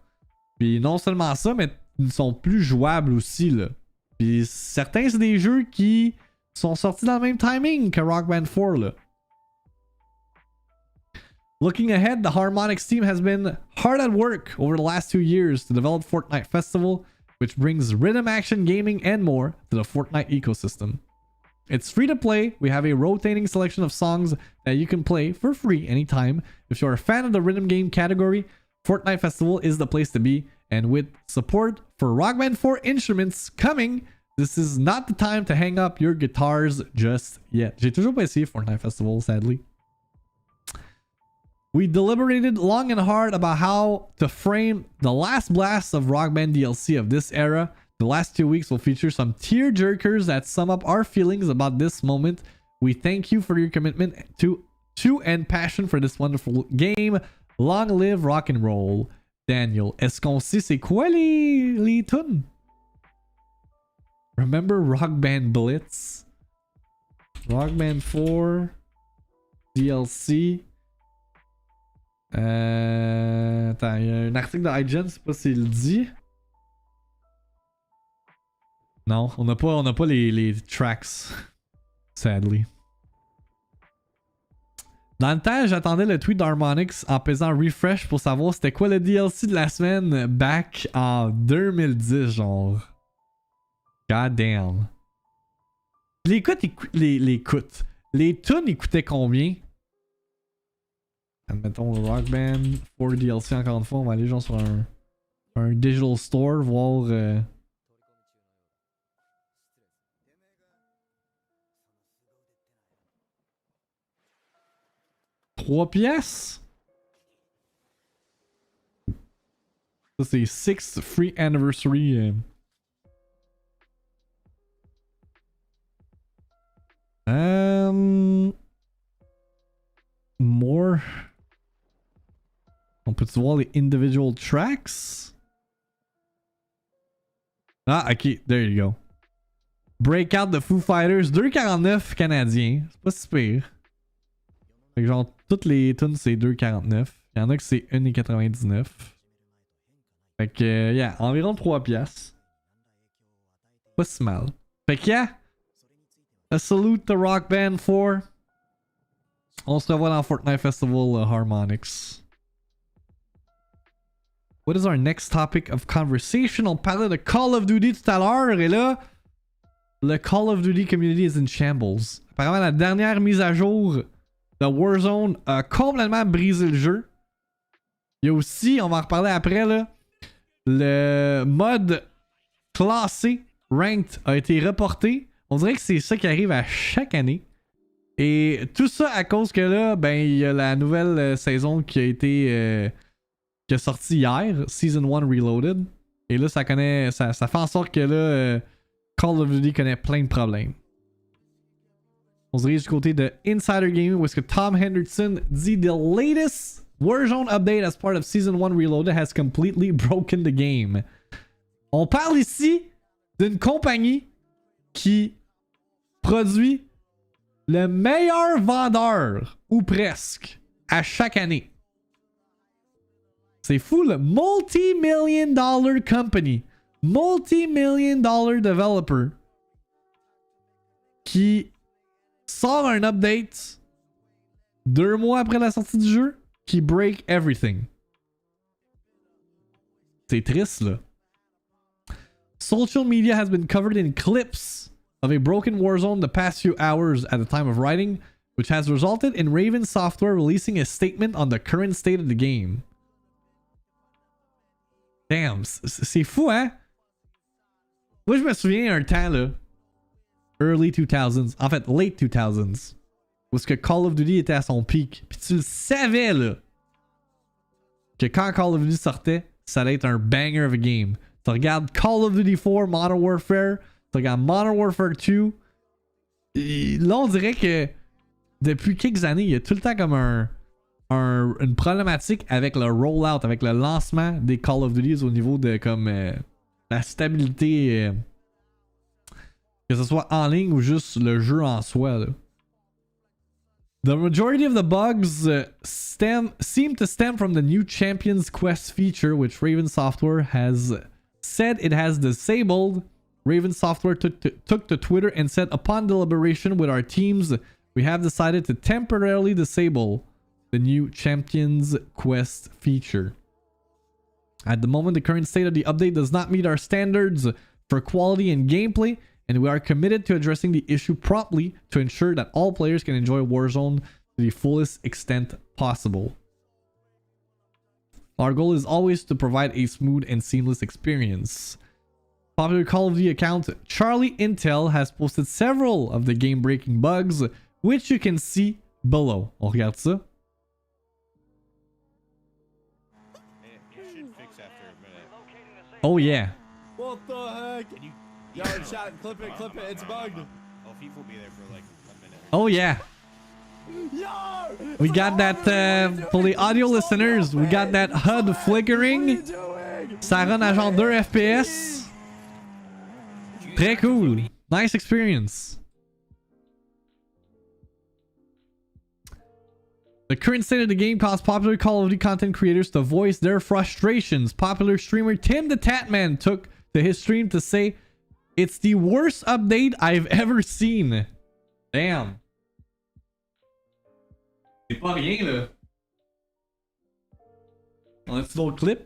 Puis non seulement ça, mais ils sont plus jouables aussi, là. Puis certains, c'est des jeux qui sont sortis dans le même timing que Rock Band 4, là. Looking ahead, the Harmonix team has been hard at work over the last 2 years to develop Fortnite Festival, which brings rhythm action gaming and more to the Fortnite ecosystem. It's free to play. We have a rotating selection of songs that you can play for free anytime. If you're a fan of the rhythm game category, Fortnite Festival is the place to be. And with support for Rock Band 4 instruments coming, this is not the time to hang up your guitars just yet. J'ai toujours pas essayé Fortnite Festival, sadly. We deliberated long and hard about how to frame the last blast of Rock Band DLC of this era. The last 2 weeks will feature some tear jerkers that sum up our feelings about this moment. We thank you for your commitment to and passion for this wonderful game. Long live rock and roll. Daniel, est-ce qu'on sait c'est quoi les tunes? Remember Rock Band Blitz? Rock Band 4 DLC. Attends, il y a un article de IGN, je sais pas s'il le dit. Non, on n'a pas les tracks. Sadly. Dans le temps, j'attendais le tweet d'Harmonix en pesant refresh pour savoir c'était quoi le DLC de la semaine back en 2010, genre. God damn. Les tunes, ils coûtaient combien? Admettons le Rock Band 4 DLC encore une fois. On va aller genre sur un digital store, voir... 3 pièces. Ça c'est 6th free anniversary. More. On peut-tu voir les individual tracks? Ah, ok, there you go. Breakout de Foo Fighters, 2,49 canadiens. C'est pas si pire. Fait que genre, toutes les tunes c'est 2,49. Il y en a que c'est 1,99. Fait que, yeah, environ 3 piastres. Pas si mal. Fait que, yeah. A salute to Rock Band 4. On se revoit dans Fortnite Festival Harmonix. What is our next topic of conversation? On parlait de Call of Duty tout à l'heure et là, le Call of Duty community is in shambles. Apparemment, la dernière mise à jour de Warzone a complètement brisé le jeu. Il y a aussi, on va en reparler après, là, le mode classé, ranked, a été reporté. On dirait que c'est ça qui arrive à chaque année. Et tout ça à cause que là, ben, il y a la nouvelle saison qui a été qui a sorti hier, Season 1 Reloaded. Et là, ça fait en sorte que là, Call of Duty connaît plein de problèmes. On se dirige du côté de Insider Gaming où est-ce que Tom Henderson dit the latest Warzone update as part of Season 1 Reloaded has completely broken the game. On parle ici d'une compagnie qui produit le meilleur vendeur, ou presque, à chaque année. C'est fou, le multi-million dollar company, multi-million dollar developer, qui sort un update 2 mois après la sortie du jeu, qui break everything. C'est triste, là. Social media has been covered in clips of a broken Warzone the past few hours at the time of writing, which has resulted in Raven Software releasing a statement on the current state of the game. Damn, c'est fou, hein? Moi, je me souviens un temps, là, early 2000s, en fait, late 2000s, où est-ce que Call of Duty était à son pic. Puis tu le savais, là, que quand Call of Duty sortait, ça allait être un banger of a game. Tu regardes Call of Duty 4, Modern Warfare, tu regardes Modern Warfare 2. Et là, on dirait que depuis quelques années, il y a tout le temps comme une problématique avec le rollout, avec le lancement des Call of Duty au niveau de comme la stabilité, que ce soit en ligne ou juste le jeu en soi, là. The majority of the bugs seem to stem from the new Champions Quest feature, which Raven Software has said it has disabled. Raven Software took to Twitter and said, upon deliberation with our teams, we have decided to temporarily disable the new Champions Quest feature. At the moment, the current state of the update does not meet our standards for quality and gameplay, and we are committed to addressing the issue promptly to ensure that all players can enjoy Warzone to the fullest extent possible. Our goal is always to provide a smooth and seamless experience. Popular Call of Duty account Charlie Intel has posted several of the game-breaking bugs, which you can see below. On regarde ça. Oh yeah. What the heck? Yo, chat, clip it, it's bugged. Oh, people will be there for like a minute. Oh yeah. Yo! We got that, for the audio listeners, we got that HUD flickering. Ça run à genre 2 FPS. Très cool. Nice experience. The current state of the game caused popular Call of Duty content creators to voice their frustrations. Popular streamer Tim the Tatman took to his stream to say, "It's the worst update I've ever seen." Damn. C'est pas rien, là. On a-tu d'autres clips?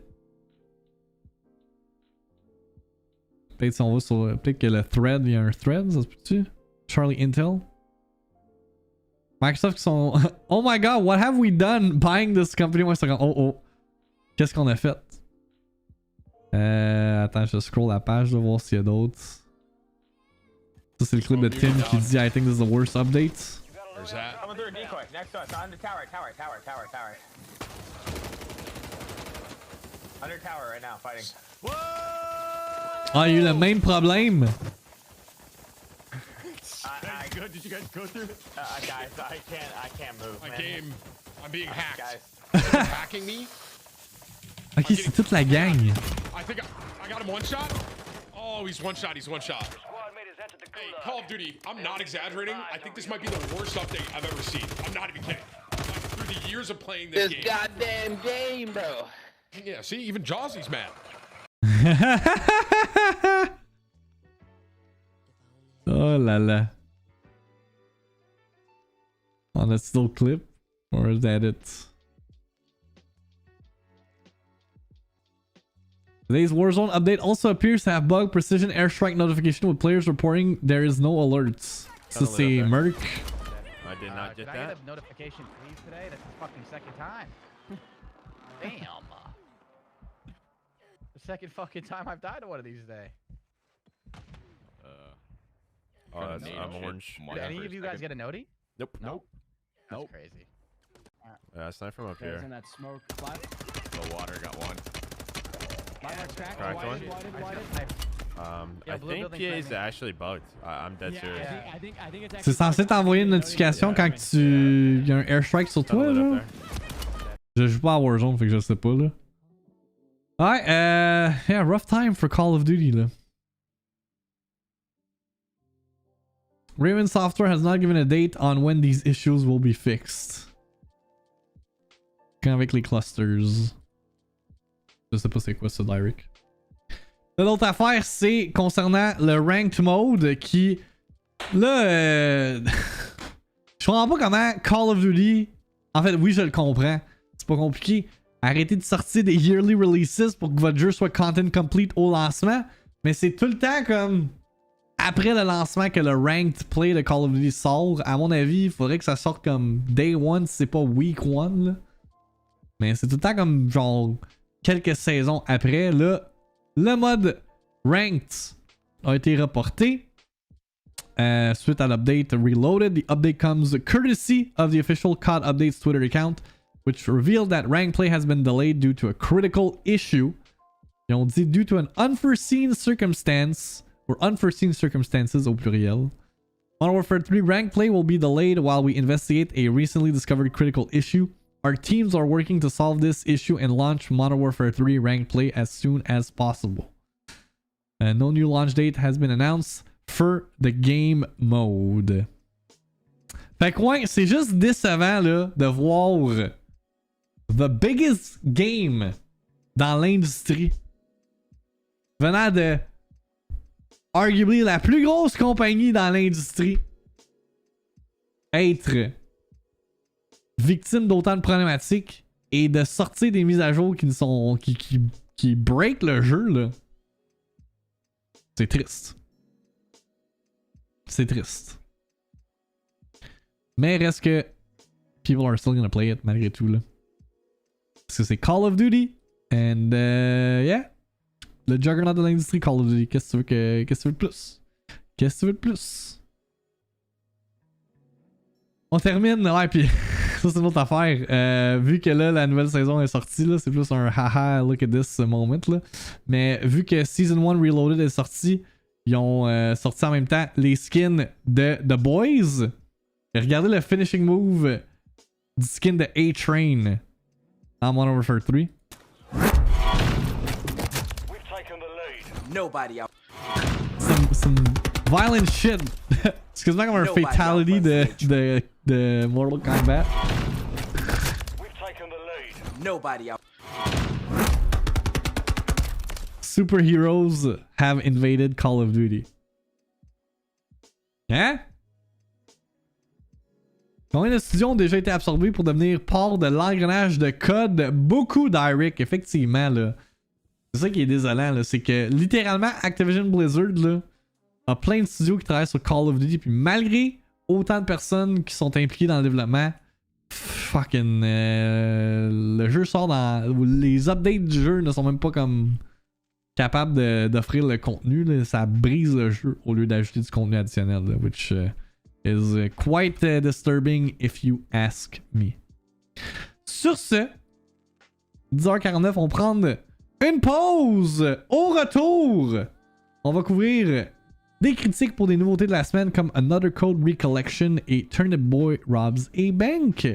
Peut-être si on va sur... Peut-être que le thread, il y a un thread, ça se peut-tu? Charlie Intel. Microsoft qui sont... Oh my god, what have we done buying this company? Moi, c'est comme... Oh. Qu'est-ce qu'on a fait? Attends, je scroll la page, de voir s'il y a d'autres. Ça, c'est le clip de Tim qui dit I think this is the worst update. Where's that? Coming through a decoy. Next to us. On the tower. Under tower right now, fighting. Ah, il y a eu le même problème. Good. Did you guys go through? Guys, I can't move. My Man. game. I'm being hacked. Guys. They're hacking me. Ok, c'est toute la gang. I think I got him one shot. Oh, he's one shot. Hey, Call of Duty, I'm not exaggerating. I think this might be the worst update I've ever seen. I'm not even kidding. Through the years of playing this game. Goddamn game, bro. Yeah, see, even Jawsy's mad. Oh là là. on a still clip? Or is that it? Today's Warzone update also appears to have bug precision airstrike notification with players reporting there is no alerts. So c'est Merc. I did not get Did I that. get a notification please today? That's the fucking second time. Damn. The second fucking time I've died to one of these today. Oh, that's I'm orange. Did any of you guys get a noti? Nope. Nope. That's crazy. It's not from up There's here. in that smoke. Flat. The water got one. Cracked one. Yeah, I blue think building PA is flaming. actually bugged. I'm dead serious. I think it's actually C'est censé t'envoyer une notification quand tu y a un airstrike sur toi, Tunnel genre. up there. Je joue pas à Warzone, fait que je sais pas, là. Ouais, yeah, rough time for Call of Duty, là. Raven Software has not given a date on when these issues will be fixed. Quand avec les clusters. Je sais pas c'est quoi ça, direct. L'autre affaire, c'est concernant le Ranked Mode qui... Là, je comprends pas comment Call of Duty... En fait, oui, je le comprends. C'est pas compliqué. Arrêtez de sortir des yearly releases pour que votre jeu soit content complete au lancement. Mais c'est tout le temps comme... Après le lancement que le Ranked Play de Call of Duty sort. À mon avis, il faudrait que ça sorte comme Day 1 si c'est pas Week 1. Là. Mais c'est tout le temps comme genre... Quelques saisons après, là... Le mode Ranked a été reporté suite à l'update Reloaded. The update comes courtesy of the official COD Updates Twitter account, which revealed that ranked play has been delayed due to a critical issue. Ils ont dit due to an unforeseen circumstance, or unforeseen circumstances au pluriel. Modern Warfare 3 ranked play will be delayed while we investigate a recently discovered critical issue. Our teams are working to solve this issue and launch Modern Warfare 3 ranked play as soon as possible. No new launch date has been announced for the game mode. Fait que ouais, c'est juste décevant là, de voir the biggest game dans l'industrie venant de arguably la plus grosse compagnie dans l'industrie être victime d'autant de problématiques et de sortir des mises à jour qui break le jeu là. C'est triste. C'est triste. Mais reste que people are still gonna play it malgré tout là. Parce que c'est Call of Duty and yeah. Le juggernaut de l'industrie Call of Duty. Qu'est-ce que tu veux de plus? Qu'est-ce que tu veux de plus? On termine, ouais, puis ça c'est une autre affaire. Vu que là, la nouvelle saison est sortie, là, c'est plus un haha, look at this moment. Là. Mais vu que Season 1 Reloaded est sorti, ils ont sorti en même temps les skins de The Boys. Et regardez le finishing move du skin de A-Train en Modern Warfare 3. Nobody out. Some violent shit. Excuse-moi comme un fatality de Mortal Kombat. Nobody out. Superheroes have invaded Call of Duty. Hein? Combien de studios ont déjà été absorbés pour devenir part de l'engrenage de code? Beaucoup, Direct, effectivement, là. C'est ça qui est désolant, là. C'est que, littéralement, Activision Blizzard, là, a plein de studios qui travaillent sur Call of Duty, puis malgré autant de personnes qui sont impliquées dans le développement, fucking... le jeu sort dans... Les updates du jeu ne sont même pas comme... capables d'offrir le contenu, là. Ça brise le jeu au lieu d'ajouter du contenu additionnel, là, which is quite disturbing if you ask me. Sur ce, 10h49, on va prendre une pause. Au retour, on va couvrir des critiques pour des nouveautés de la semaine comme Another Code Recollection et Turnip Boy Robs et Bank.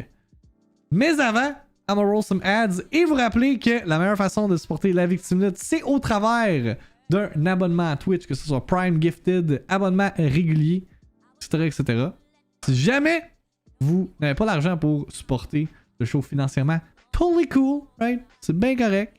Mais avant, I'm gonna roll some ads et vous rappeler que la meilleure façon de supporter la VIICTIIMINUTE, c'est au travers d'un abonnement à Twitch, que ce soit Prime, Gifted, abonnement régulier, etc. Si jamais vous n'avez pas l'argent pour supporter le show financièrement, totally cool, right? C'est bien correct.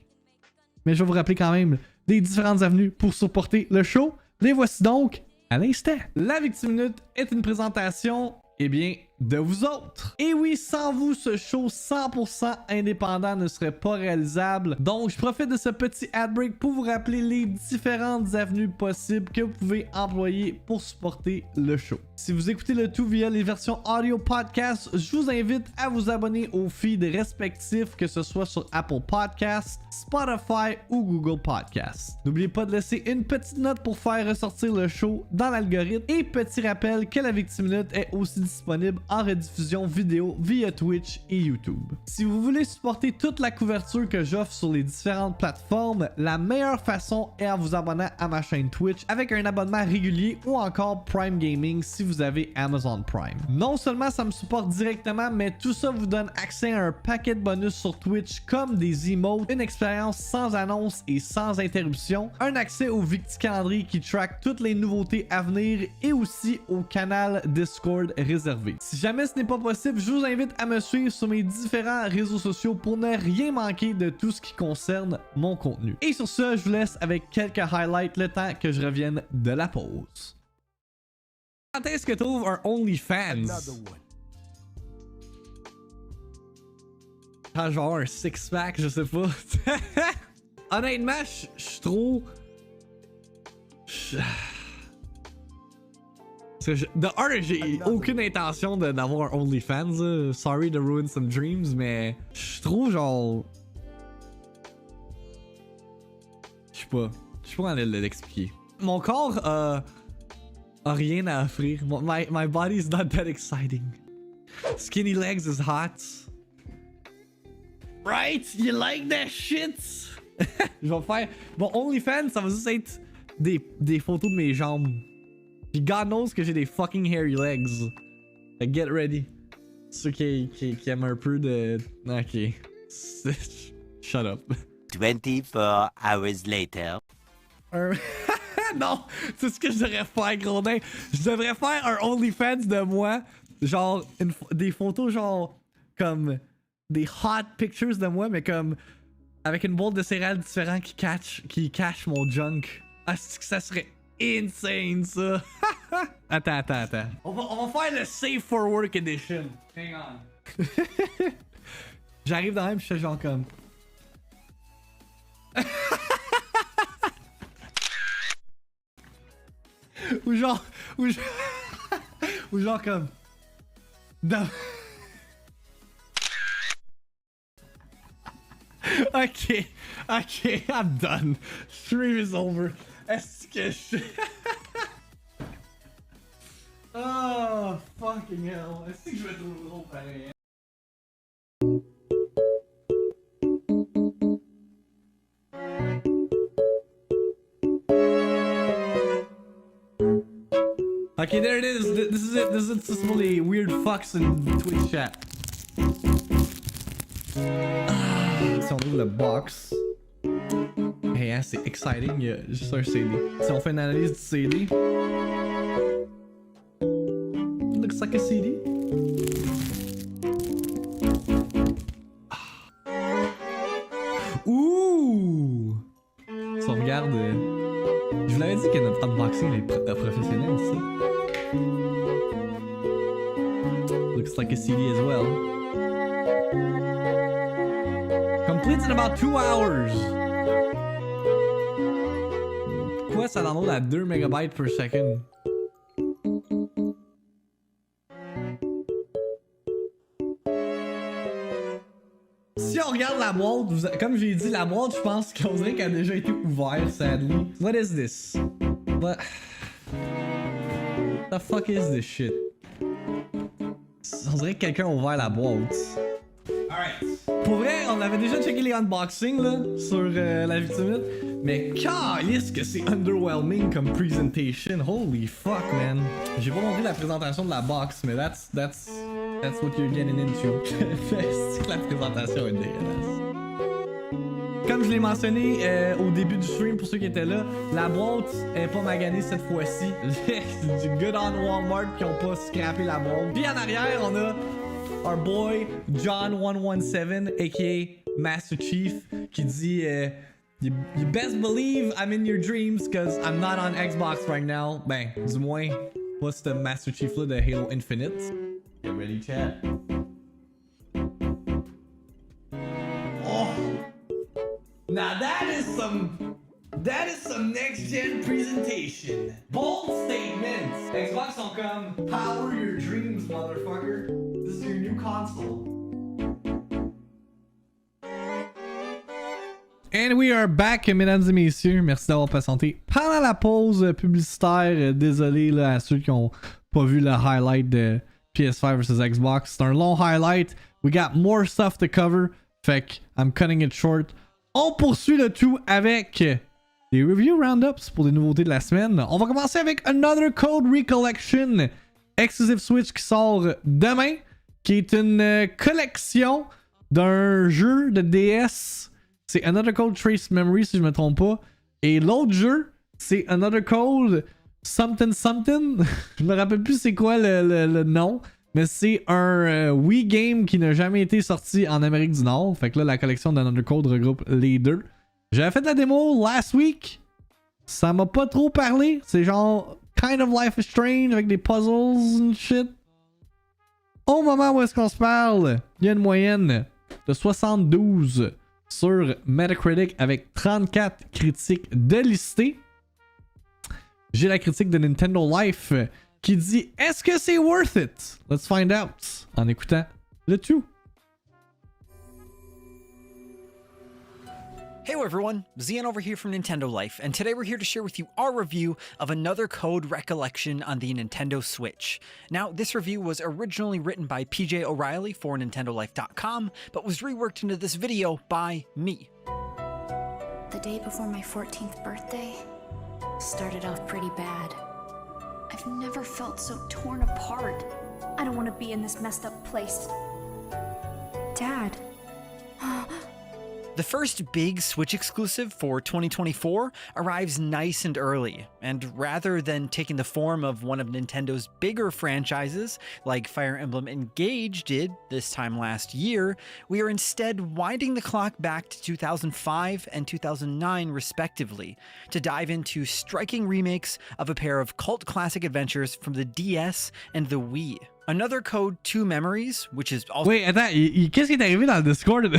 Mais je vais vous rappeler quand même des différentes avenues pour supporter le show. Les voici donc à l'instant. La VIICTIIMINUTE est une présentation, eh bien, de vous autres. Et oui, sans vous, ce show 100% indépendant ne serait pas réalisable. Donc, je profite de ce petit ad break pour vous rappeler les différentes avenues possibles que vous pouvez employer pour supporter le show. Si vous écoutez le tout via les versions audio podcast, je vous invite à vous abonner aux feeds respectifs, que ce soit sur Apple Podcasts, Spotify ou Google Podcasts. N'oubliez pas de laisser une petite note pour faire ressortir le show dans l'algorithme. Et petit rappel que la VIICTIIMINUTE est aussi disponible en rediffusion vidéo via Twitch et YouTube. Si vous voulez supporter toute la couverture que j'offre sur les différentes plateformes, la meilleure façon est en vous abonnant à ma chaîne Twitch avec un abonnement régulier ou encore Prime Gaming si vous avez Amazon Prime. Non seulement ça me supporte directement, mais tout ça vous donne accès à un paquet de bonus sur Twitch comme des emotes, une expérience sans annonce et sans interruption, un accès au VIICTIIMINUTE calendrier qui track toutes les nouveautés à venir et aussi au canal Discord réservé. Si jamais ce n'est pas possible, je vous invite à me suivre sur mes différents réseaux sociaux pour ne rien manquer de tout ce qui concerne mon contenu. Et sur ce, je vous laisse avec quelques highlights le temps que je revienne de la pause. Quand est-ce que tu trouves un OnlyFans? Ah, genre un six-pack, je sais pas. Honnêtement, je suis trop... De un, j'ai aucune intention d'avoir un OnlyFans. Sorry to ruin some dreams, mais je trouve genre... Je sais pas comment l'expliquer. Mon corps a rien à offrir. My body is not that exciting. Skinny legs is hot. Right? You like that shit? Je vais faire... Bon, OnlyFans, ça va juste être des photos de mes jambes. Puis God knows que j'ai des fucking hairy legs. Like, get ready. Ceux qui aiment un peu de... Ok. Shut up. 24 hours later. Non! C'est ce que je devrais faire, gros nain. Je devrais faire un OnlyFans de moi. Genre, des photos genre... Comme... Des hot pictures de moi, mais comme... Avec une boîte de céréales différente qui cache mon junk. Ah, c'est que ça serait insane, ça. Attends. On va faire le Save for Work Edition. Hang on. J'arrive dans même, je fais genre comme... ou genre comme... Ok, I'm done. Stream is over. Est-ce que je... Oh, fucking hell. Est-ce que je vais trouver drôle pareil? Okay, there it is. This is it. This is some of the weird fucks in Twitch chat. Si on ouvre le box. Hey, hein, c'est exciting. Il y a juste un CD. Si on fait une analyse du CD. Looks like a CD. Ouh! Si on regarde. Je vous l'avais dit que notre unboxing est professionnel, ça. Looks like a CD as well. Complete in about 2 hours. Pourquoi ça download à 2 MB per second? Si on regarde la boîte, comme j'ai dit, la boîte, je pense qu'on dirait qu'elle a déjà été ouverte, sadly. What is this? What the fuck is this shit? On dirait que quelqu'un a ouvert la boîte. Alright. Pour vrai, on avait déjà checké les unboxings là, sur la VIICTIIMINUTE, mais calisse que c'est underwhelming comme presentation. Holy fuck, man. J'ai pas montré la présentation de la box, mais that's what you're getting into. C'est que la présentation est dégueulasse. Comme je l'ai mentionné au début du stream pour ceux qui étaient là, la boîte est pas maganée cette fois-ci. Du good on Walmart qui ont pas scrappé la boîte. Puis en arrière, on a our boy John117 aka Master Chief qui dit you best believe I'm in your dreams cause I'm not on Xbox right now. Ben, du moins, pas ce Master Chief là de Halo Infinite. ready, chat? Oh! Now that is some next-gen presentation. Bold statements. Xbox sont comme, power your dreams, motherfucker. This is your new console. And we are back, mesdames et messieurs. Merci d'avoir patienté pendant la pause publicitaire. Désolé là, à ceux qui ont pas vu le highlight de PS5 vs Xbox. C'est un long highlight. We got more stuff to cover. Fait que I'm cutting it short. On poursuit le tout avec des review roundups pour des nouveautés de la semaine. On va commencer avec Another Code Recollection, exclusive Switch qui sort demain, qui est une collection d'un jeu de DS. C'est Another Code Trace Memory si je me trompe pas. Et l'autre jeu, c'est Another Code Something Something. Je me rappelle plus c'est quoi le nom. Mais c'est un Wii game qui n'a jamais été sorti en Amérique du Nord. Fait que là, la collection d'Another Code regroupe les deux. J'avais fait la démo last week. Ça m'a pas trop parlé. C'est genre kind of Life is Strange avec des puzzles and shit. Au moment où est-ce qu'on se parle, il y a une moyenne de 72 sur Metacritic avec 34 critiques de listées. J'ai la critique de Nintendo Life qui dit « Est-ce que c'est worth it? » Let's find out en écoutant le tout. Hey everyone, Zian over here from Nintendo Life, and today we're here to share with you our review of Another Code Recollection on the Nintendo Switch. Now, this review was originally written by PJ O'Reilly for NintendoLife.com, but was reworked into this video by me. The day before my 14th birthday started off pretty bad. I've never felt so torn apart. I don't want to be in this messed up place. Dad. The first big Switch exclusive for 2024 arrives nice and early, and rather than taking the form of one of Nintendo's bigger franchises, like Fire Emblem Engage did this time last year, we are instead winding the clock back to 2005 and 2009 respectively, to dive into striking remakes of a pair of cult classic adventures from the DS and the Wii. Another Code 2 Memories, which is also... Wait, attends, qu'est-ce qui est arrivé dans le Discord?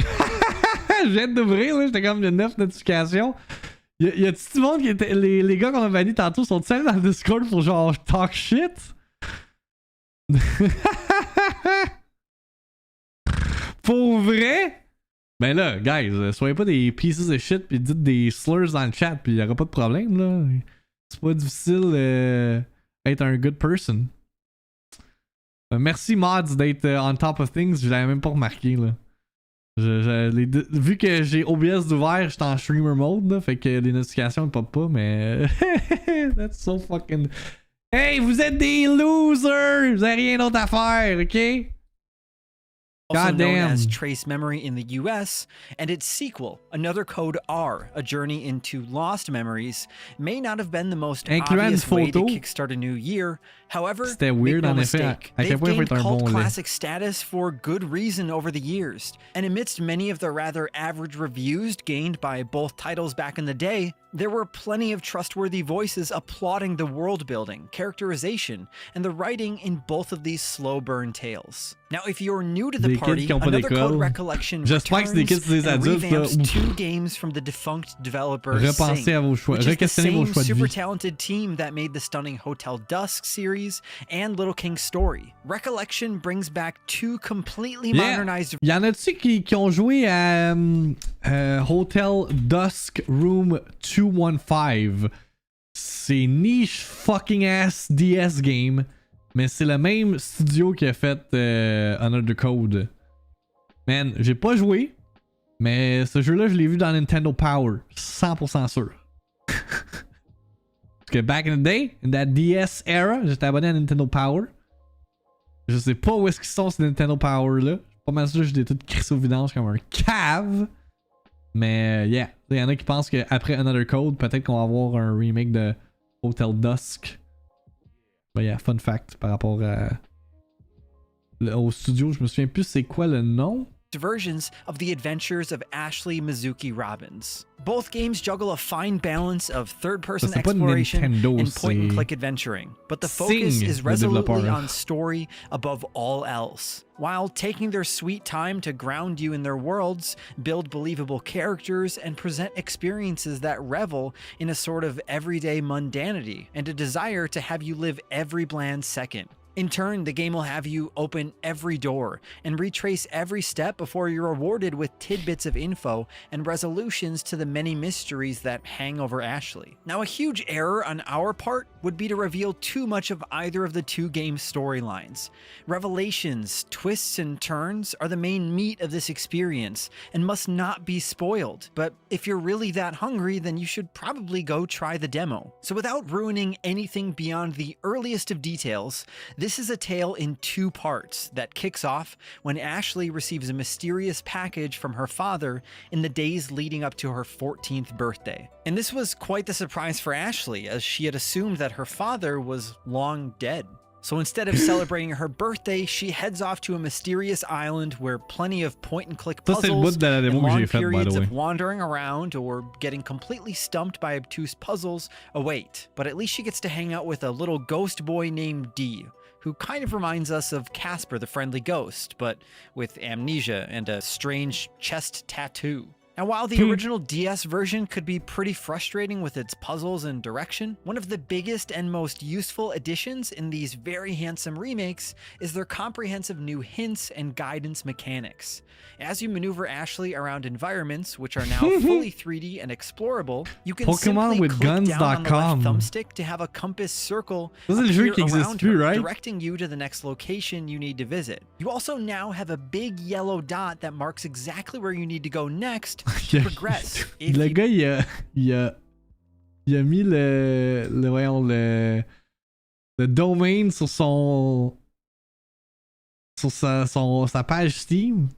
Je viens d'ouvrir, là, j'étais comme de 9 notifications. Y a-tu du monde qui était. Les gars qu'on a bannis tantôt sont seuls dans le Discord pour genre talk shit? Pour vrai? Ben là, guys, soyez pas des pieces of shit pis dites des slurs dans le chat pis y'aura pas de problème là. C'est pas difficile être un good person. Merci Mods d'être on top of things, je l'avais même pas remarqué là. Vu que j'ai OBS d'ouvert, j'étais en streamer mode, là, fait que les notifications ne pop pas, mais... That's so fucking... Hey, vous êtes des losers! Vous avez rien d'autre à faire, ok? Also known as Trace Memory in the US, and its sequel, Another Code R, A Journey into Lost Memories, may not have been the most obvious way to kickstart a new year. However, make no mistake, they've gained cult classic status for good reason over the years, and amidst many of the rather average reviews gained by both titles back in the day, there were plenty of trustworthy voices applauding the world building, characterization, and the writing in both of these slow burn tales. Now, if you're new to the party, Another Code Recollection returns and revamps two games from the defunct developer Sing, which is the same super talented team that made the stunning Hotel Dusk series and Little King's Story. Recollection brings back two completely modernized... Y'en a-tu qui ont joué à Hotel Dusk Room 215? C'est niche fucking ass DS game, mais c'est le même studio qui a fait Another Code. Man, j'ai pas joué, mais ce jeu-là, je l'ai vu dans Nintendo Power. 100% sûr. Parce que back in the day, in that DS era, j'étais abonné à Nintendo Power. Je sais pas où est-ce qu'ils sont ces Nintendo Power-là. Pas mal sûr que j'ai tout crissé au vidange comme un cave. Mais yeah, il y en a qui pensent qu'après Another Code, peut-être qu'on va avoir un remake de Hotel Dusk. Ben yeah, fun fact par rapport au studio, je me souviens plus c'est quoi le nom. versions of the adventures of Ashley Mizuki Robbins. Both games juggle a fine balance of third-person exploration and point-and-click adventuring, but the focus is resolutely on story above all else. While taking their sweet time to ground you in their worlds, build believable characters, and present experiences that revel in a sort of everyday mundanity and a desire to have you live every bland second. In turn, the game will have you open every door and retrace every step before you're rewarded with tidbits of info and resolutions to the many mysteries that hang over Ashley. Now, a huge error on our part would be to reveal too much of either of the two games' storylines. Revelations, twists, and turns are the main meat of this experience and must not be spoiled. But if you're really that hungry, then you should probably go try the demo. So without ruining anything beyond the earliest of details, this is a tale in two parts that kicks off when Ashley receives a mysterious package from her father in the days leading up to her 14th birthday. And this was quite the surprise for Ashley, as she had assumed that her father was long dead. So instead of celebrating her birthday, she heads off to a mysterious island where plenty of point-and-click puzzles and long periods of wandering around or getting completely stumped by obtuse puzzles await. But at least she gets to hang out with a little ghost boy named D, who kind of reminds us of Casper the Friendly Ghost, but with amnesia and a strange chest tattoo. Now, while the original DS version could be pretty frustrating with its puzzles and direction, one of the biggest and most useful additions in these very handsome remakes is their comprehensive new hints and guidance mechanics. As you maneuver Ashley around environments, which are now fully 3D and explorable, you can simply click down on the left thumbstick to have a compass circle appear around her, directing you to the next location you need to visit. You also now have a big yellow dot that marks exactly where you need to go next to progress. Le gars, il a mis le domain sur sa page Steam.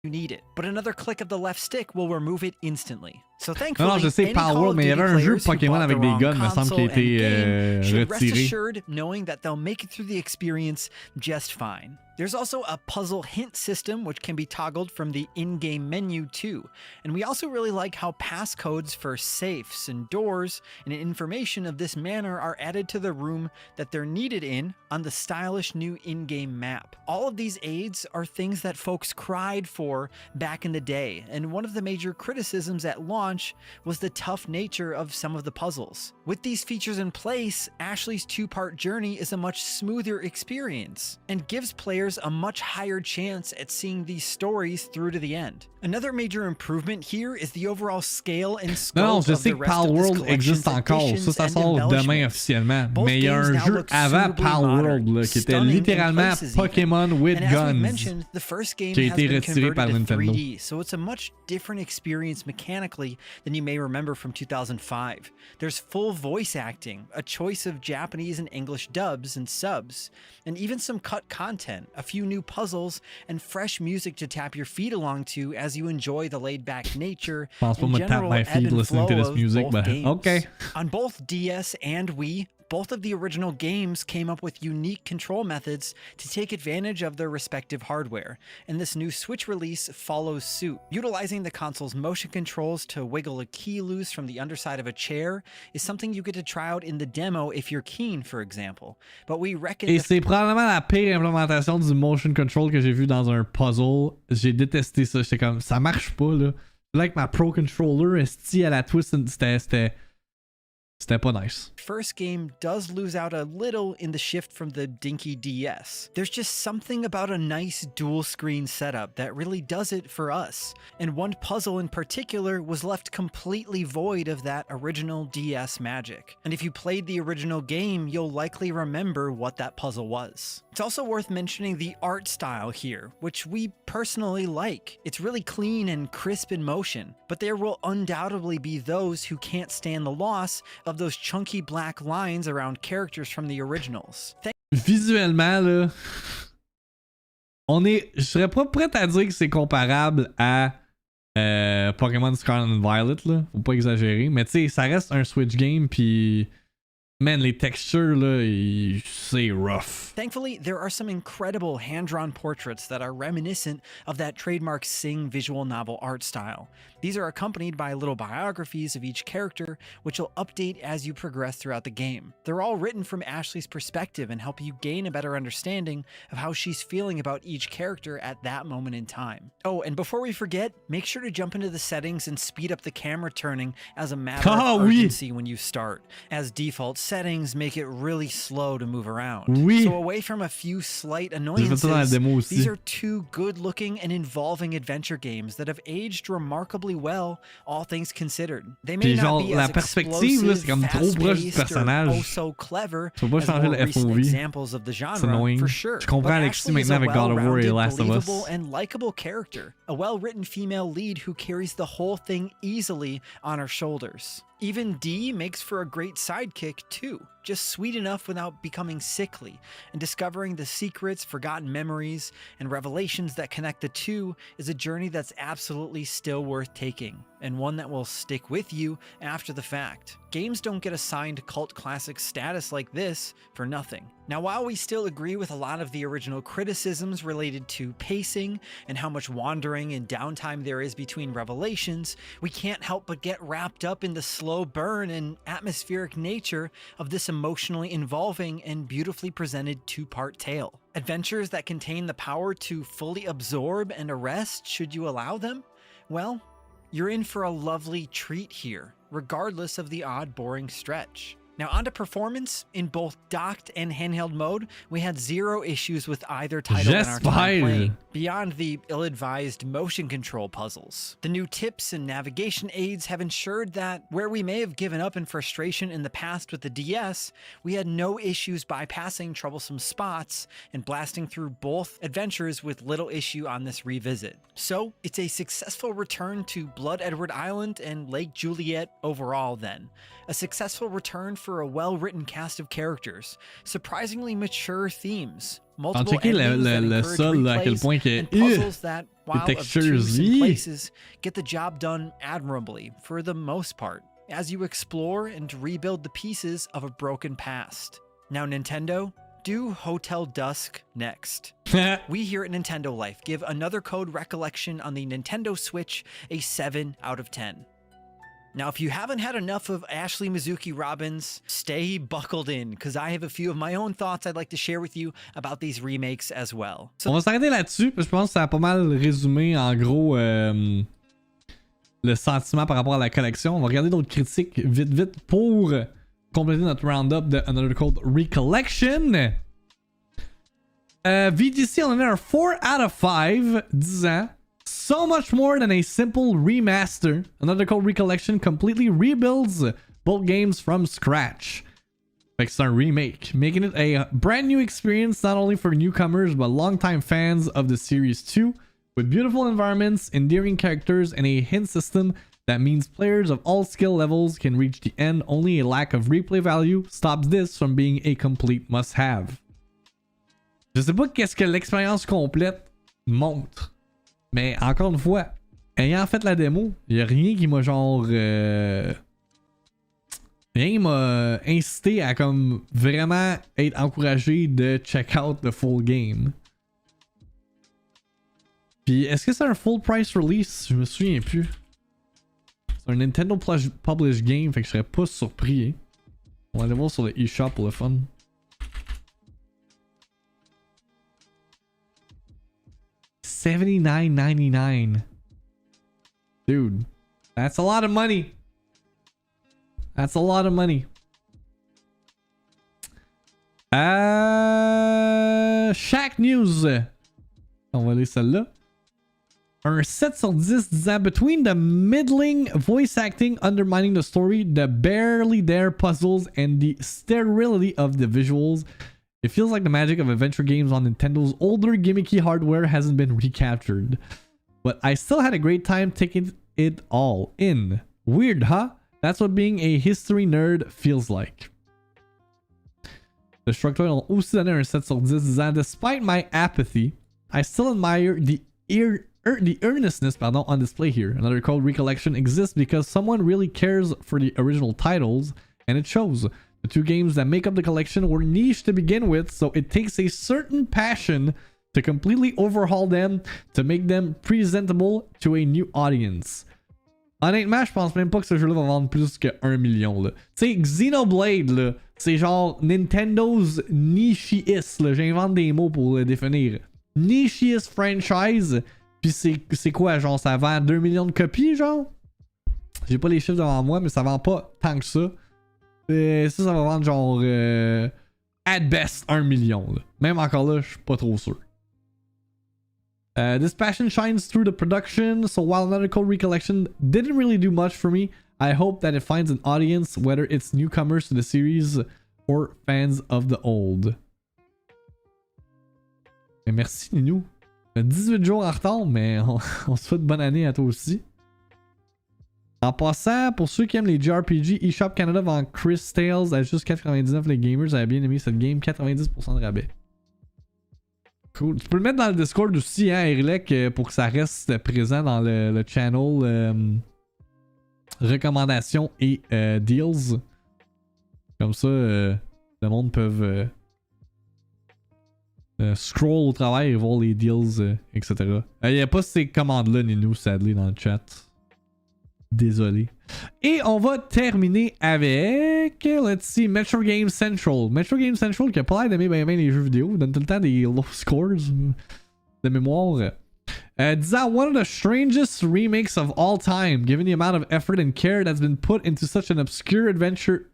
You need it, but another click of the left stick will remove it instantly. So thankfully, non, je sais, Power, mais il y avait un jeu Pokémon avec des guns, me semble, qui a été retiré. Rest retiré. assured, knowing that they'll make it through the experience just fine. There's also a puzzle hint system which can be toggled from the in-game menu too. And we also really like how passcodes for safes and doors and information of this manner are added to the room that they're needed in on the stylish new in-game map. All of these aids are things that folks cried for back in the day, and one of the major criticisms at launch was the tough nature of some of the puzzles. With these features in place, Ashley's two-part journey is a much smoother experience and gives players a much higher chance at seeing these stories through to the end. Another major improvement here is the overall scale and scope of the rest of this collection's additions and embellishments. Both Mais il y a un jeu avant Palworld là, qui était littéralement Pokémon with guns, mentioned, the first game qui a has été been retiré par converted to Nintendo. 3D, so it's a much different experience mechanically than you may remember from 2005. There's full voice acting, a choice of Japanese and English dubs and subs, and even some cut content, a few new puzzles, and fresh music to tap your feet along to as you enjoy the laid-back nature and general ebb and flow of both games. Okay. On both DS and Wii, both of the original games came up with unique control methods to take advantage of their respective hardware, and this new Switch release follows suit. Utilizing the console's motion controls to wiggle a key loose from the underside of a chair is something you get to try out in the demo if you're keen, for example. But we reckon Et c'est probablement la pire implémentation du motion control que j'ai vu dans un puzzle. J'ai détesté ça. J'étais comme, ça marche pas là. Like ma Pro Controller, esti à la twist, c'était pas nice. First game does lose out a little in the shift from the dinky DS. There's just something about a nice dual screen setup that really does it for us. And one puzzle in particular was left completely void of that original DS magic. And if you played the original game, you'll likely remember what that puzzle was. It's also worth mentioning the art style here, which we personally like. It's really clean and crisp in motion, but there will undoubtedly be those who can't stand the loss of those chunky black lines around characters from the originals. Visuellement, là, je serais pas prêt à dire que c'est comparable à Pokémon Scarlet and Violet, là. Faut pas exagérer, mais tu sais, ça reste un Switch game, puis Man, les textures, là, c'est rough. Thankfully, there are some incredible hand-drawn portraits that are reminiscent of that trademark Sing visual novel art style. These are accompanied by little biographies of each character, which will update as you progress throughout the game. They're all written from Ashley's perspective and help you gain a better understanding of how she's feeling about each character at that moment in time. Oh, and before we forget, make sure to jump into the settings and speed up the camera turning as a matter of urgency when you start, as default settings make it really slow to move around. So away from a few slight annoyances, these are two good-looking and involving adventure games that have aged remarkably well, all things considered. They may not be as explosive, fast-paced, or oh so clever as more recent examples of the genre, for sure. But Ashley is a well-rounded, believable, and likable character. A well-written female lead who carries the whole thing easily on her shoulders. Even Dee makes for a great sidekick too, just sweet enough without becoming sickly, and discovering the secrets, forgotten memories, and revelations that connect the two is a journey that's absolutely still worth taking, and one that will stick with you after the fact. Games don't get assigned cult classic status like this for nothing. Now, while we still agree with a lot of the original criticisms related to pacing and how much wandering and downtime there is between revelations, we can't help but get wrapped up in the slow burn and atmospheric nature of this emotionally involving and beautifully presented two-part tale. Adventures that contain the power to fully absorb and arrest should you allow them? Well, you're in for a lovely treat here, regardless of the odd boring stretch. Now onto performance. In both docked and handheld mode, we had zero issues with either title in our time playing, beyond the ill-advised motion control puzzles. The new tips and navigation aids have ensured that where we may have given up in frustration in the past with the DS, we had no issues bypassing troublesome spots and blasting through both adventures with little issue on this revisit. So it's a successful return to Blood Edward Island and Lake Juliet overall then. A successful return for a well-written cast of characters, surprisingly mature themes, multiple endings that encourage replays, and puzzles that, while obtuse in places, get the job done admirably for the most part, as you explore and rebuild the pieces of a broken past. Now Nintendo, do Hotel Dusk next. We here at Nintendo Life give Another Code Recollection on the Nintendo Switch a 7 out of 10. Now, if you haven't had enough of Ashley Mizuki Robbins, stay buckled in, because I have a few of my own thoughts I'd like to share with you about these remakes as well. On va s'arrêter là-dessus, parce que je pense que ça a pas mal résumé, en gros, le sentiment par rapport à la collection. On va regarder d'autres critiques vite pour compléter notre round-up de Another Code Recollection. VGC, on en a un 4 out of 5, 10 ans. So much more than a simple remaster. Another Code Recollection completely rebuilds both games from scratch. Like it's a remake, making it a brand new experience not only for newcomers but longtime fans of the series too, with beautiful environments, endearing characters, and a hint system that means players of all skill levels can reach the end. Only a lack of replay value stops this from being a complete must-have. Je sais pas qu'est-ce que l'expérience complète montre. Mais encore une fois, ayant fait la démo, il n'y a rien qui m'a genre... rien qui m'a incité à comme vraiment être encouragé de check out the full game. Puis est-ce que c'est un full price release? Je me souviens plus. C'est un Nintendo Published game, fait que je serais pas surpris. Hein. On va aller voir sur le eShop pour le fun. $79.99. Dude, that's a lot of money. That's a lot of money. Shaq News. On va aller celle-là. Un 7 sur 10 disant between the middling voice acting undermining the story, the barely there puzzles, and the sterility of the visuals, it feels like the magic of adventure games on Nintendo's older gimmicky hardware hasn't been recaptured. But I still had a great time taking it all in. Weird, huh? That's what being a history nerd feels like. Destructoid ont aussi donné un 7 sur 10 disant despite my apathy, I still admire the earnestness on display here. Another Code Recollection exists because someone really cares for the original titles, and it shows. The 2 games that make up the collection were niche to begin with, so it takes a certain passion to completely overhaul them to make them presentable to a new audience. Honnêtement, je pense même pas que ce jeu-là va vendre plus que 1 million. Tu sais, Xenoblade, là, c'est genre Nintendo's nichiest. J'invente des mots pour le définir. Nichiest franchise. Puis c'est quoi, genre, ça vend 2 millions de copies, genre? J'ai pas les chiffres devant moi, mais ça vend pas tant que ça. Ça va vendre genre, at best, 1 million. Là. Même encore là, je suis pas trop sûr. This passion shines through the production, so while Another Code Recollection didn't really do much for me, I hope that it finds an audience, whether it's newcomers to the series or fans of the old. Et merci Ninou. 18 jours en retard, mais on se souhaite bonne année à toi aussi. En passant, pour ceux qui aiment les JRPG, eShop Canada vend Chris Tales à juste 99. Les gamers avaient bien aimé cette game, 90% de rabais. Cool. Tu peux le mettre dans le Discord aussi, hein, Erilek, pour que ça reste présent dans le channel recommandations et deals. Comme ça, le monde peut scroll au travail et voir les deals, etc. Il n'y a pas ces commandes-là, Ninou, sadly, dans le chat. Désolé. Et on va terminer avec, let's see, Metro Game Central. Metro Game Central qui a pas l'air d'aimer bien les jeux vidéo, donne tout le temps des low scores de mémoire. Disant one of the strangest remakes of all time, given the amount of effort and care that's been put into such obscure adventure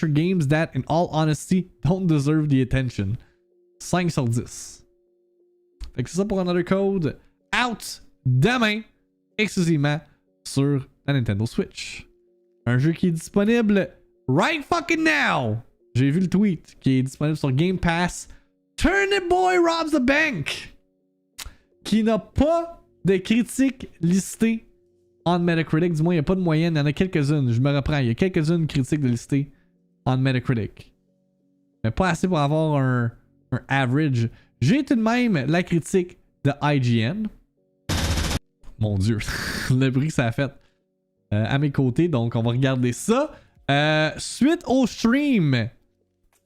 games that, in all honesty, don't deserve the attention. 5 sur 10. Fait que c'est ça pour Another Code. Out demain, exclusivement sur la Nintendo Switch. Un jeu qui est disponible right fucking now. J'ai vu le tweet qui est disponible sur Game Pass. Turnip Boy Robs the Bank. Qui n'a pas de critiques listées en Metacritic. Du moins, il n'y a pas de moyenne. Il y en a quelques-unes. Je me reprends. Il y a quelques-unes critiques de listées en Metacritic. Mais pas assez pour avoir un average. J'ai tout de même la critique de IGN. Mon Dieu, le bruit que ça a fait à mes côtés. Donc, on va regarder ça. Suite au stream,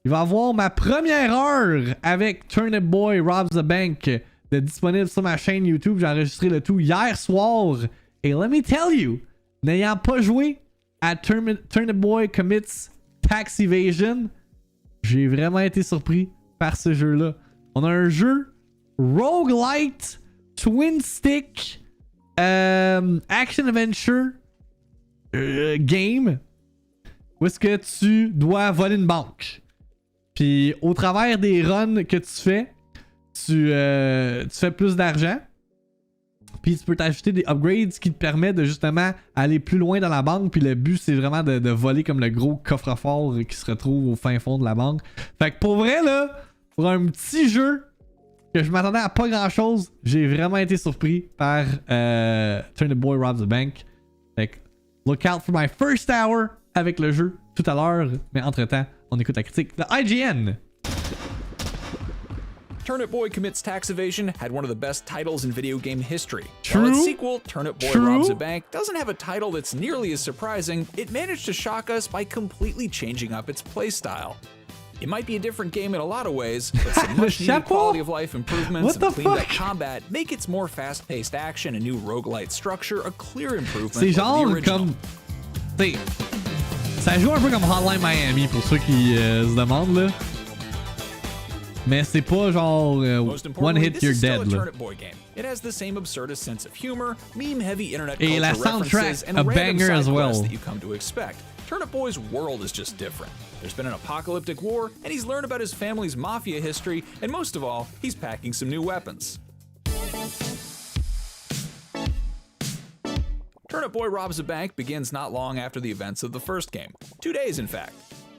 il va y avoir ma première heure avec Turnip Boy Robs the Bank de disponible sur ma chaîne YouTube. J'ai enregistré le tout hier soir. Et let me tell you, n'ayant pas joué à Turnip Boy Commits Tax Evasion, j'ai vraiment été surpris par ce jeu-là. On a un jeu roguelite, twin stick, action adventure game où est-ce que tu dois voler une banque. Puis au travers des runs que tu fais, tu fais plus d'argent. Puis tu peux t'ajouter des upgrades qui te permettent de justement aller plus loin dans la banque. Puis le but c'est vraiment de voler comme le gros coffre-fort qui se retrouve au fin fond de la banque. Fait que pour vrai là, pour un petit jeu que je m'attendais à pas grand chose, j'ai vraiment été surpris par Turnip Boy Robs the Bank. Fait que look out for my first hour avec le jeu tout à l'heure. Mais entre temps, on écoute la critique de IGN. Turnip Boy Commits Tax Evasion had one of the best titles in video game history. True. While its sequel, Turnip Boy Robs a Bank, doesn't have a title that's nearly as surprising, it managed to shock us by completely changing up its playstyle. It might be a different game in a lot of ways, but some much needed quality of life improvements and cleaned up combat make its more fast-paced action and new roguelite structure a clear improvement C'est genre over the original. comme... T'sais, ça joue un peu comme Hotline Miami pour ceux qui se demandent là. Mais c'est pas genre one hit you're dead là. It has the same absurdist sense of humor, meme-heavy internet Et la culture references, soundtrack, and a random banger side as well. quests that you come to expect. Turnip Boy's world is just different. There's been an apocalyptic war, and he's learned about his family's mafia history, and most of all, he's packing some new weapons. Turnip Boy Robs a Bank begins not long after the events of the first game. 2 days, in fact.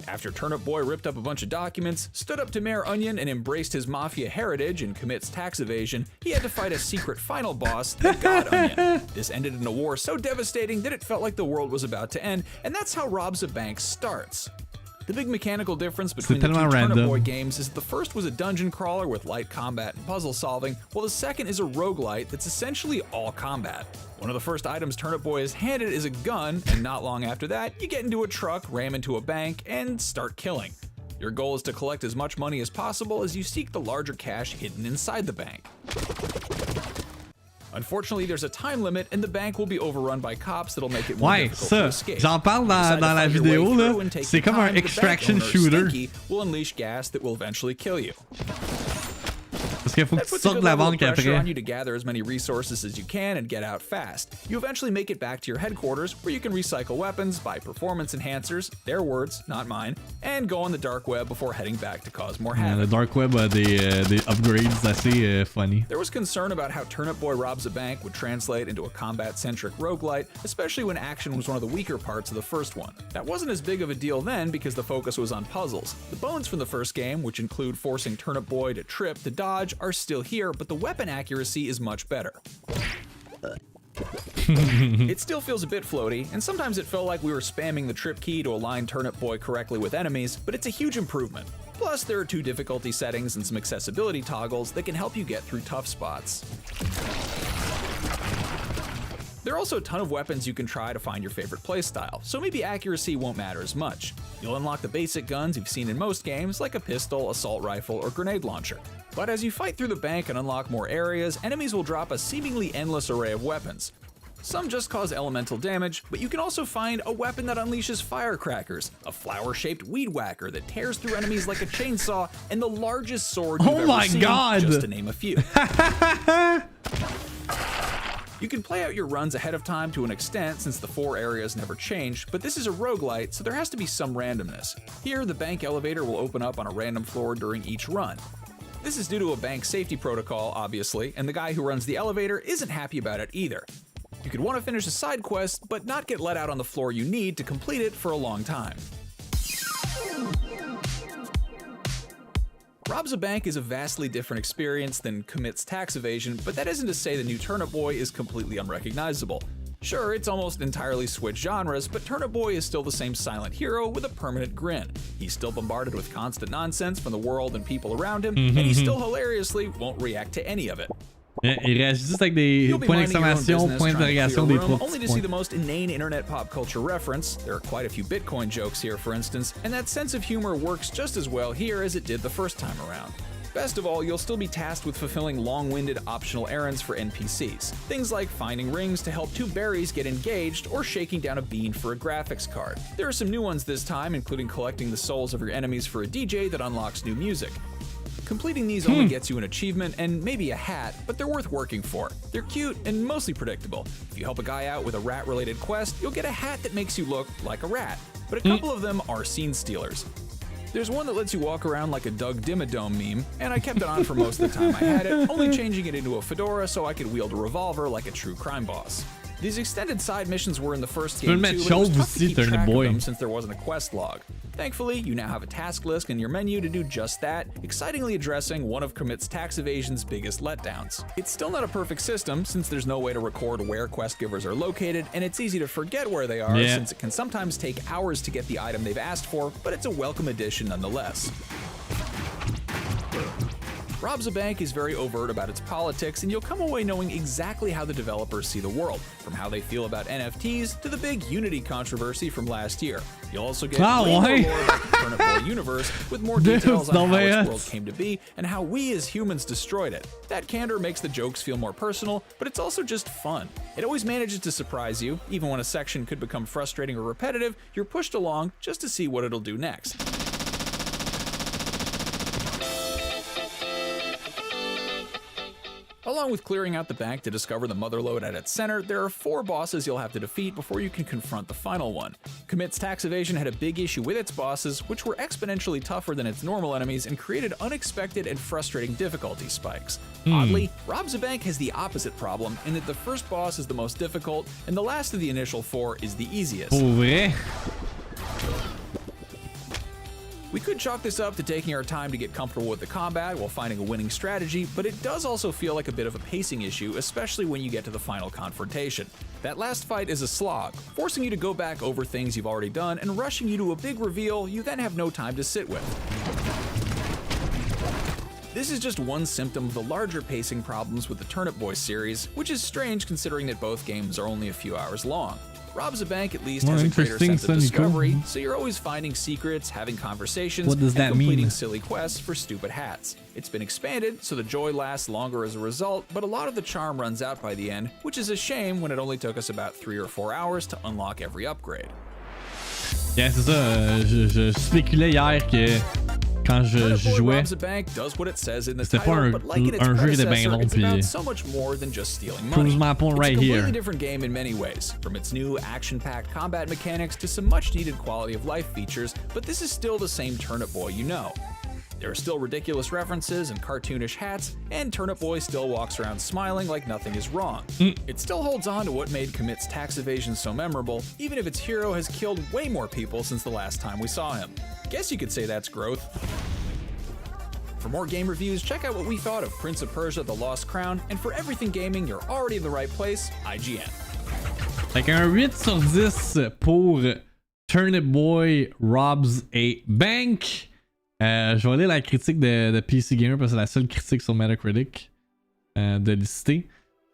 After Turnip Boy ripped up a bunch of documents, stood up to Mayor Onion, and embraced his mafia heritage and commits tax evasion, he had to fight a secret final boss, the God Onion. This ended in a war so devastating that it felt like the world was about to end, and that's how Robs a Bank starts. The big mechanical difference between the two Turnip Boy games is that the first was a dungeon crawler with light combat and puzzle solving, while the second is a roguelite that's essentially all combat. One of the first items Turnip Boy is handed is a gun, and not long after that, you get into a truck, ram into a bank, and start killing. Your goal is to collect as much money as possible as you seek the larger cash hidden inside the bank. Unfortunately, there's a time limit and the bank will be overrun by cops that'll make it more difficult to escape. J'en parle dans la vidéo là. C'est comme un extraction shooter. Will unleash gas that will eventually kill you. Parce qu'il faut que tu sortes de la banque après. On you to gather as many resources as you can and get out fast. You eventually make it back to your headquarters where you can recycle weapons, buy performance enhancers, their words, not mine, and go on the dark web before heading back to cause more havoc. The dark web a des upgrades assez funny. There was concern about how Turnip Boy Robs a Bank would translate into a combat-centric roguelite, especially when action was one of the weaker parts of the first one. That wasn't as big of a deal then because the focus was on puzzles. The bones from the first game, which include forcing Turnip Boy to trip to dodge, are still here, but the weapon accuracy is much better. It still feels a bit floaty, and sometimes it felt like we were spamming the trip key to align Turnip Boy correctly with enemies, but it's a huge improvement. Plus, there are 2 difficulty settings and some accessibility toggles that can help you get through tough spots. There are also a ton of weapons you can try to find your favorite playstyle, so maybe accuracy won't matter as much. You'll unlock the basic guns you've seen in most games, like a pistol, assault rifle, or grenade launcher. But as you fight through the bank and unlock more areas, enemies will drop a seemingly endless array of weapons. Some just cause elemental damage, but you can also find a weapon that unleashes firecrackers, a flower-shaped weed whacker that tears through enemies like a chainsaw, and the largest sword you've ever seen, just to name a few. You can play out your runs ahead of time to an extent since the 4 areas never change, but this is a roguelite, so there has to be some randomness. Here, the bank elevator will open up on a random floor during each run. This is due to a bank safety protocol, obviously, and the guy who runs the elevator isn't happy about it either. You could want to finish a side quest, but not get let out on the floor you need to complete it for a long time. Robs a Bank is a vastly different experience than Commits Tax Evasion, but that isn't to say the new Turnip Boy is completely unrecognizable. Sure, it's almost entirely switched genres, but Turnip Boy is still the same silent hero with a permanent grin. He's still bombarded with constant nonsense from the world and people around him, and he still hilariously won't react to any of it. Il réagit juste avec des points d'exclamation, points d'interrogation, des 3 only to see the most inane internet pop culture reference. There are quite a few Bitcoin jokes here, for instance, and that sense of humor works just as well here as it did the first time around. Best of all, you'll still be tasked with fulfilling long-winded optional errands for NPCs. Things like finding rings to help 2 berries get engaged or shaking down a bean for a graphics card. There are some new ones this time, including collecting the souls of your enemies for a DJ that unlocks new music. Completing these only gets you an achievement and maybe a hat, but they're worth working for. They're cute and mostly predictable. If you help a guy out with a rat-related quest, you'll get a hat that makes you look like a rat. But a couple of them are scene stealers. There's one that lets you walk around like a Doug Dimmadome meme, and I kept it on for most of the time I had it, only changing it into a fedora so I could wield a revolver like a true crime boss. These extended side missions were in the first game too, but it was tough to keep track of them since there wasn't a quest log. Thankfully, you now have a task list in your menu to do just that, excitingly addressing one of Commits Tax Evasion's biggest letdowns. It's still not a perfect system since there's no way to record where quest givers are located, and it's easy to forget where they are since it can sometimes take hours to get the item they've asked for, but it's a welcome addition nonetheless. Robs a Bank is very overt about its politics, and you'll come away knowing exactly how the developers see the world, from how they feel about NFTs to the big Unity controversy from last year. You'll also get way more lore about the Turnip Boy universe, with more details on how its world came to be and how we as humans destroyed it. That candor makes the jokes feel more personal, but it's also just fun. It always manages to surprise you. Even when a section could become frustrating or repetitive, you're pushed along just to see what it'll do next. Along with clearing out the bank to discover the motherlode at its center, there are 4 bosses you'll have to defeat before you can confront the final one. Commits Tax Evasion had a big issue with its bosses, which were exponentially tougher than its normal enemies and created unexpected and frustrating difficulty spikes. Oddly, Robs a Bank has the opposite problem in that the first boss is the most difficult and the last of the initial 4 is the easiest. We could chalk this up to taking our time to get comfortable with the combat while finding a winning strategy, but it does also feel like a bit of a pacing issue, especially when you get to the final confrontation. That last fight is a slog, forcing you to go back over things you've already done and rushing you to a big reveal you then have no time to sit with. This is just one symptom of the larger pacing problems with the Turnip Boy series, which is strange considering that both games are only a few hours long. Robs a Bank at least has a greater sense of discovery, so you're always finding secrets, having conversations, and completing silly quests for stupid hats. It's been expanded, so the joy lasts longer as a result, but a lot of the charm runs out by the end, which is a shame when it only took us about 3 or 4 hours to unlock every upgrade. Yeah, c'est ça, je spéculais hier que quand je jouais, c'était pas un jeu qui était bien long, puis proves my point right here. It's a completely different game in many ways, from its new action-packed combat mechanics to some much-needed quality-of-life features, but this is still the same Turnip Boy you know. There are still ridiculous references and cartoonish hats, and Turnip Boy still walks around smiling like nothing is wrong. It still holds on to what made Commit's tax evasion so memorable, even if its hero has killed way more people since the last time we saw him. Guess you could say that's growth. For more game reviews, check out what we thought of Prince of Persia: The Lost Crown, and for everything gaming, you're already in the right place, IGN. Fait qu'un 8 sur 10 pour Turnip Boy Robs a Bank. Je vais lire la critique de PC Gamer parce que c'est la seule critique sur Metacritic de lister.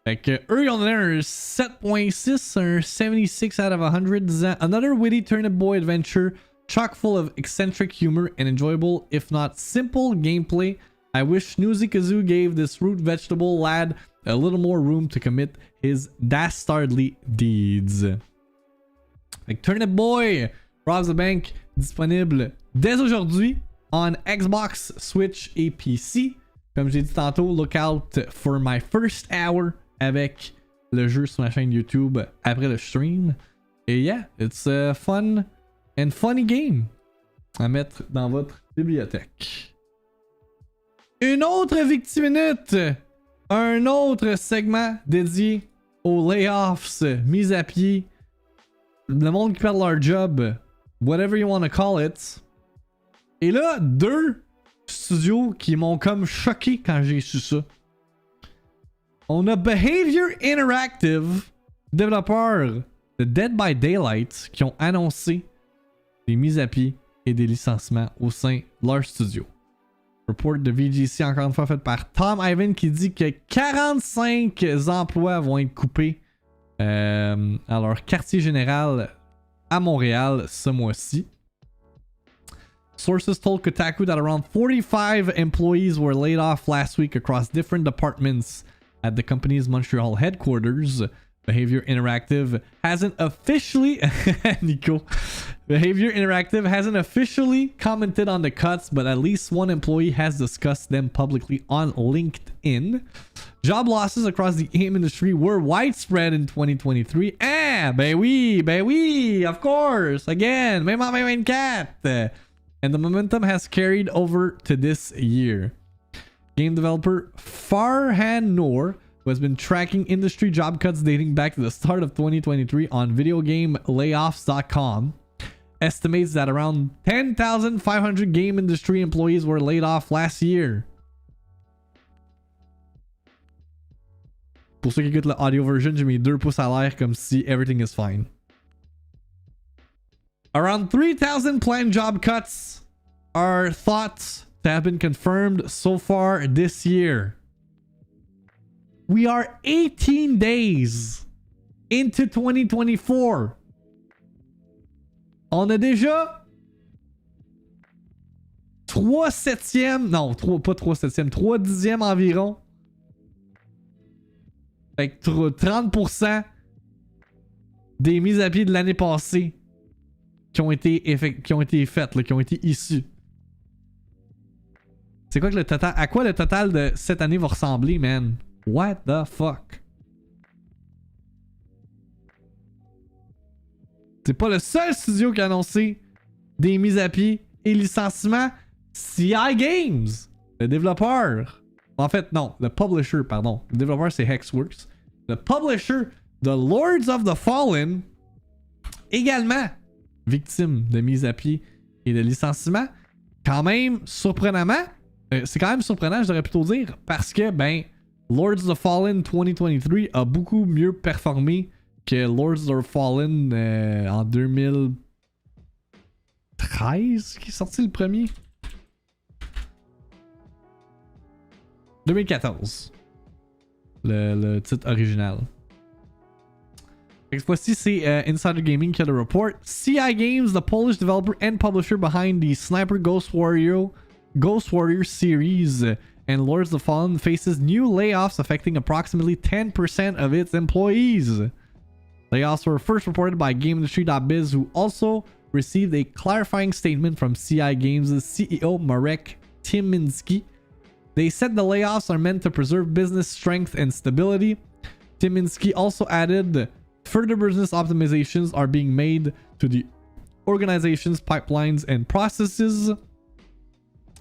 Fait que eux, ils ont donné un 7.6, un 76 out of 100, disant Another witty Turnip Boy adventure, chock full of eccentric humor and enjoyable, if not simple, gameplay. I wish Snoozy Kazoo gave this root vegetable lad a little more room to commit his dastardly deeds. Fait que Turnip Boy Robs the Bank, disponible dès aujourd'hui on Xbox, Switch et PC. Comme j'ai dit tantôt, look out for my first hour avec le jeu sur ma chaîne YouTube après le stream. Et yeah, it's a fun and funny game à mettre dans votre bibliothèque. Une autre VIICTIIMINUTE! Un autre segment dédié aux layoffs, mise à pied, le monde qui perd leur job, whatever you want to call it. Et là, 2 studios qui m'ont comme choqué quand j'ai su ça. On a Behaviour Interactive, développeur de Dead by Daylight, qui ont annoncé des mises à pied et des licenciements au sein de leur studio. Report de VGC, encore une fois, fait par Tom Ivan, qui dit que 45 emplois vont être coupés à leur quartier général à Montréal ce mois-ci. Sources told Kotaku that around 45 employees were laid off last week across different departments at the company's Montreal headquarters. Behaviour Interactive hasn't officially Behaviour Interactive hasn't officially commented on the cuts, but at least one employee has discussed them publicly on LinkedIn. Job losses across the game industry were widespread in 2023. Ben oui, of course. Again, même en 2024. And the momentum has carried over to this year. Game developer Farhan Noor, who has been tracking industry job cuts dating back to the start of 2023 on videogamelayoffs.com, estimates that around 10,500 game industry employees were laid off last year. Pour ceux qui écoutent le audio version, j'ai mis 2 pouces à l'air comme si everything is fine. Around 3,000 planned job cuts are thought to have been confirmed so far this year. We are 18 days into 2024. On a déjà 3 septièmes, non, pas 3 septièmes, 3 dixièmes environ. Fait que 30% des mises à pied de l'année passée qui ont été faites, là, qui ont été issues. C'est quoi que le total? À quoi le total de cette année va ressembler, man? What the fuck? C'est pas le seul studio qui a annoncé des mises à pied et licenciements. CI Games, le développeur. En fait, non, le publisher, pardon. Le développeur, c'est Hexworks. Le publisher, The Lords of the Fallen, également victime de mise à pied et de licenciement. quand même, surprenamment, c'est quand même surprenant, je devrais plutôt dire, parce que, ben, Lords of the Fallen 2023 a beaucoup mieux performé que Lords of the Fallen en 2013, qui est sorti le premier. 2014. Le titre original. Cette fois-ci, c'est Insider Gaming qui a le report. CI Games, the Polish developer and publisher behind the Sniper Ghost Warrior series and Lords of the Fallen, faces new layoffs affecting approximately 10% of its employees. Layoffs were first reported by GameIndustry.biz, who also received a clarifying statement from CI Games' CEO Marek Tyminski. They said the layoffs are meant to preserve business strength and stability. Tyminski also added further business optimizations are being made to the organization's pipelines and processes.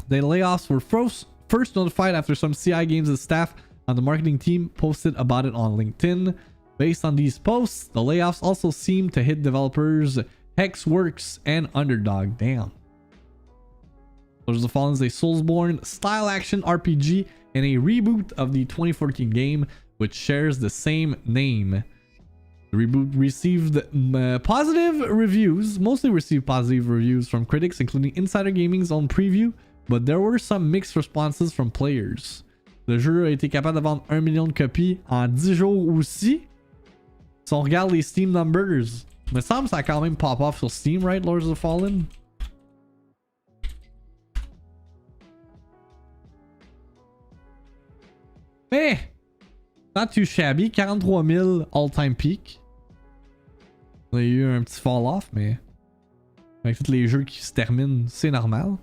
The layoffs were first notified after some CI Games' staff on the marketing team posted about it on LinkedIn. Based on these posts, the layoffs also seem to hit developers Hexworks and Underdog. Damn. Lords of the Fallen is a Soulsborne style action RPG and a reboot of the 2014 game, which shares the same name. The reboot received positive reviews, mostly received positive reviews from critics, including Insider Gaming's own preview, but there were some mixed responses from players. Le jeu a été capable de vendre 1 million de copies en 10 jours aussi. Si on regarde les Steam numbers, il me semble que ça a quand même pop off sur Steam, right, Lords of the Fallen? Mais, not too shabby, 43 000 all-time peak. Il y a eu un petit fall-off, mais avec tous les jeux qui se terminent, c'est normal.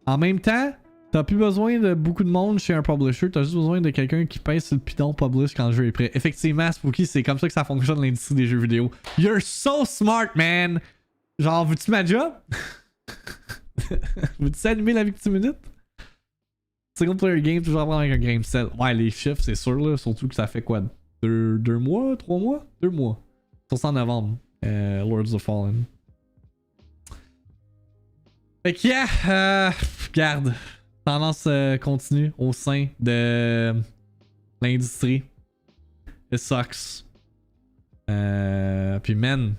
En même temps, t'as plus besoin de beaucoup de monde chez un publisher, t'as juste besoin de quelqu'un qui pèse sur le piton publish quand le jeu est prêt. Effectivement, Spooky, c'est comme ça que ça fonctionne l'industrie des jeux vidéo. You're so smart, man! Genre, veux-tu ma job? Veux-tu animer la VIICTIIMINUTE? Single player game, toujours apprendre avec un game set. Ouais, les chiffres, c'est sûr, là. Surtout que ça fait quoi? 2 mois? 3 mois? 2 mois. Sur novembre. Lords of Fallen. Fait que, yeah, garde. Tendance continue au sein de l'industrie. It sucks. Puis, man,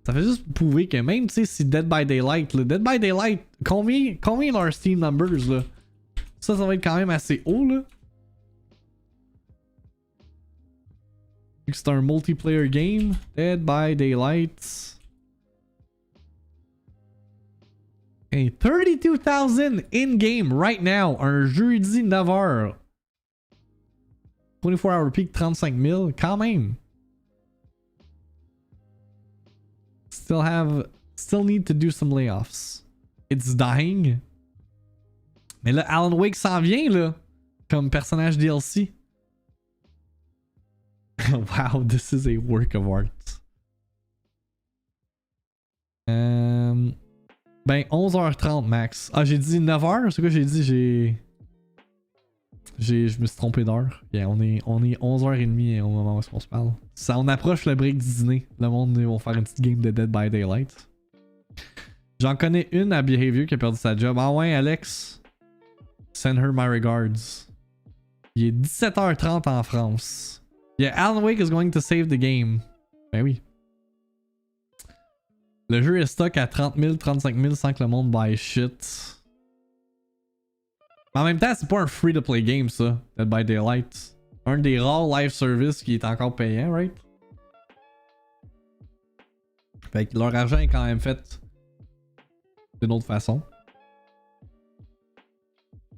ça fait juste prouver que même, tu sais, si Dead by Daylight, là, Dead by Daylight, combien leurs Steam numbers, là? Ça va être quand même assez haut, là. C'est un multiplayer game. Dead by Daylight. Hey, 32,000 in-game right now. Un jeudi 9h. 24-hour peak, 35 000. Quand même. Still need to do some layoffs. It's dying. Mais là, Alan Wake s'en vient, là. Comme personnage DLC. Wow, this is a work of art. Ben, 11h30 max. Ah, j'ai dit 9h? C'est quoi j'ai dit? Je me suis trompé d'heure. Yeah, on est 11h30 au moment où on se parle. Ça, on approche le break du dîner. Le monde va faire une petite game de Dead by Daylight. J'en connais une à Behaviour qui a perdu sa job. Ah ouais, Alex? Send her my regards. Il est 17h30 en France. Yeah, Alan Wake is going to save the game. Ben oui. Le jeu est stock à 30 000, 35 000 sans que le monde buy shit. Mais en même temps, c'est pas un free-to-play game, ça. Dead by Daylight. Un des rares live services qui est encore payant, right? Fait que leur argent est quand même fait d'une autre façon.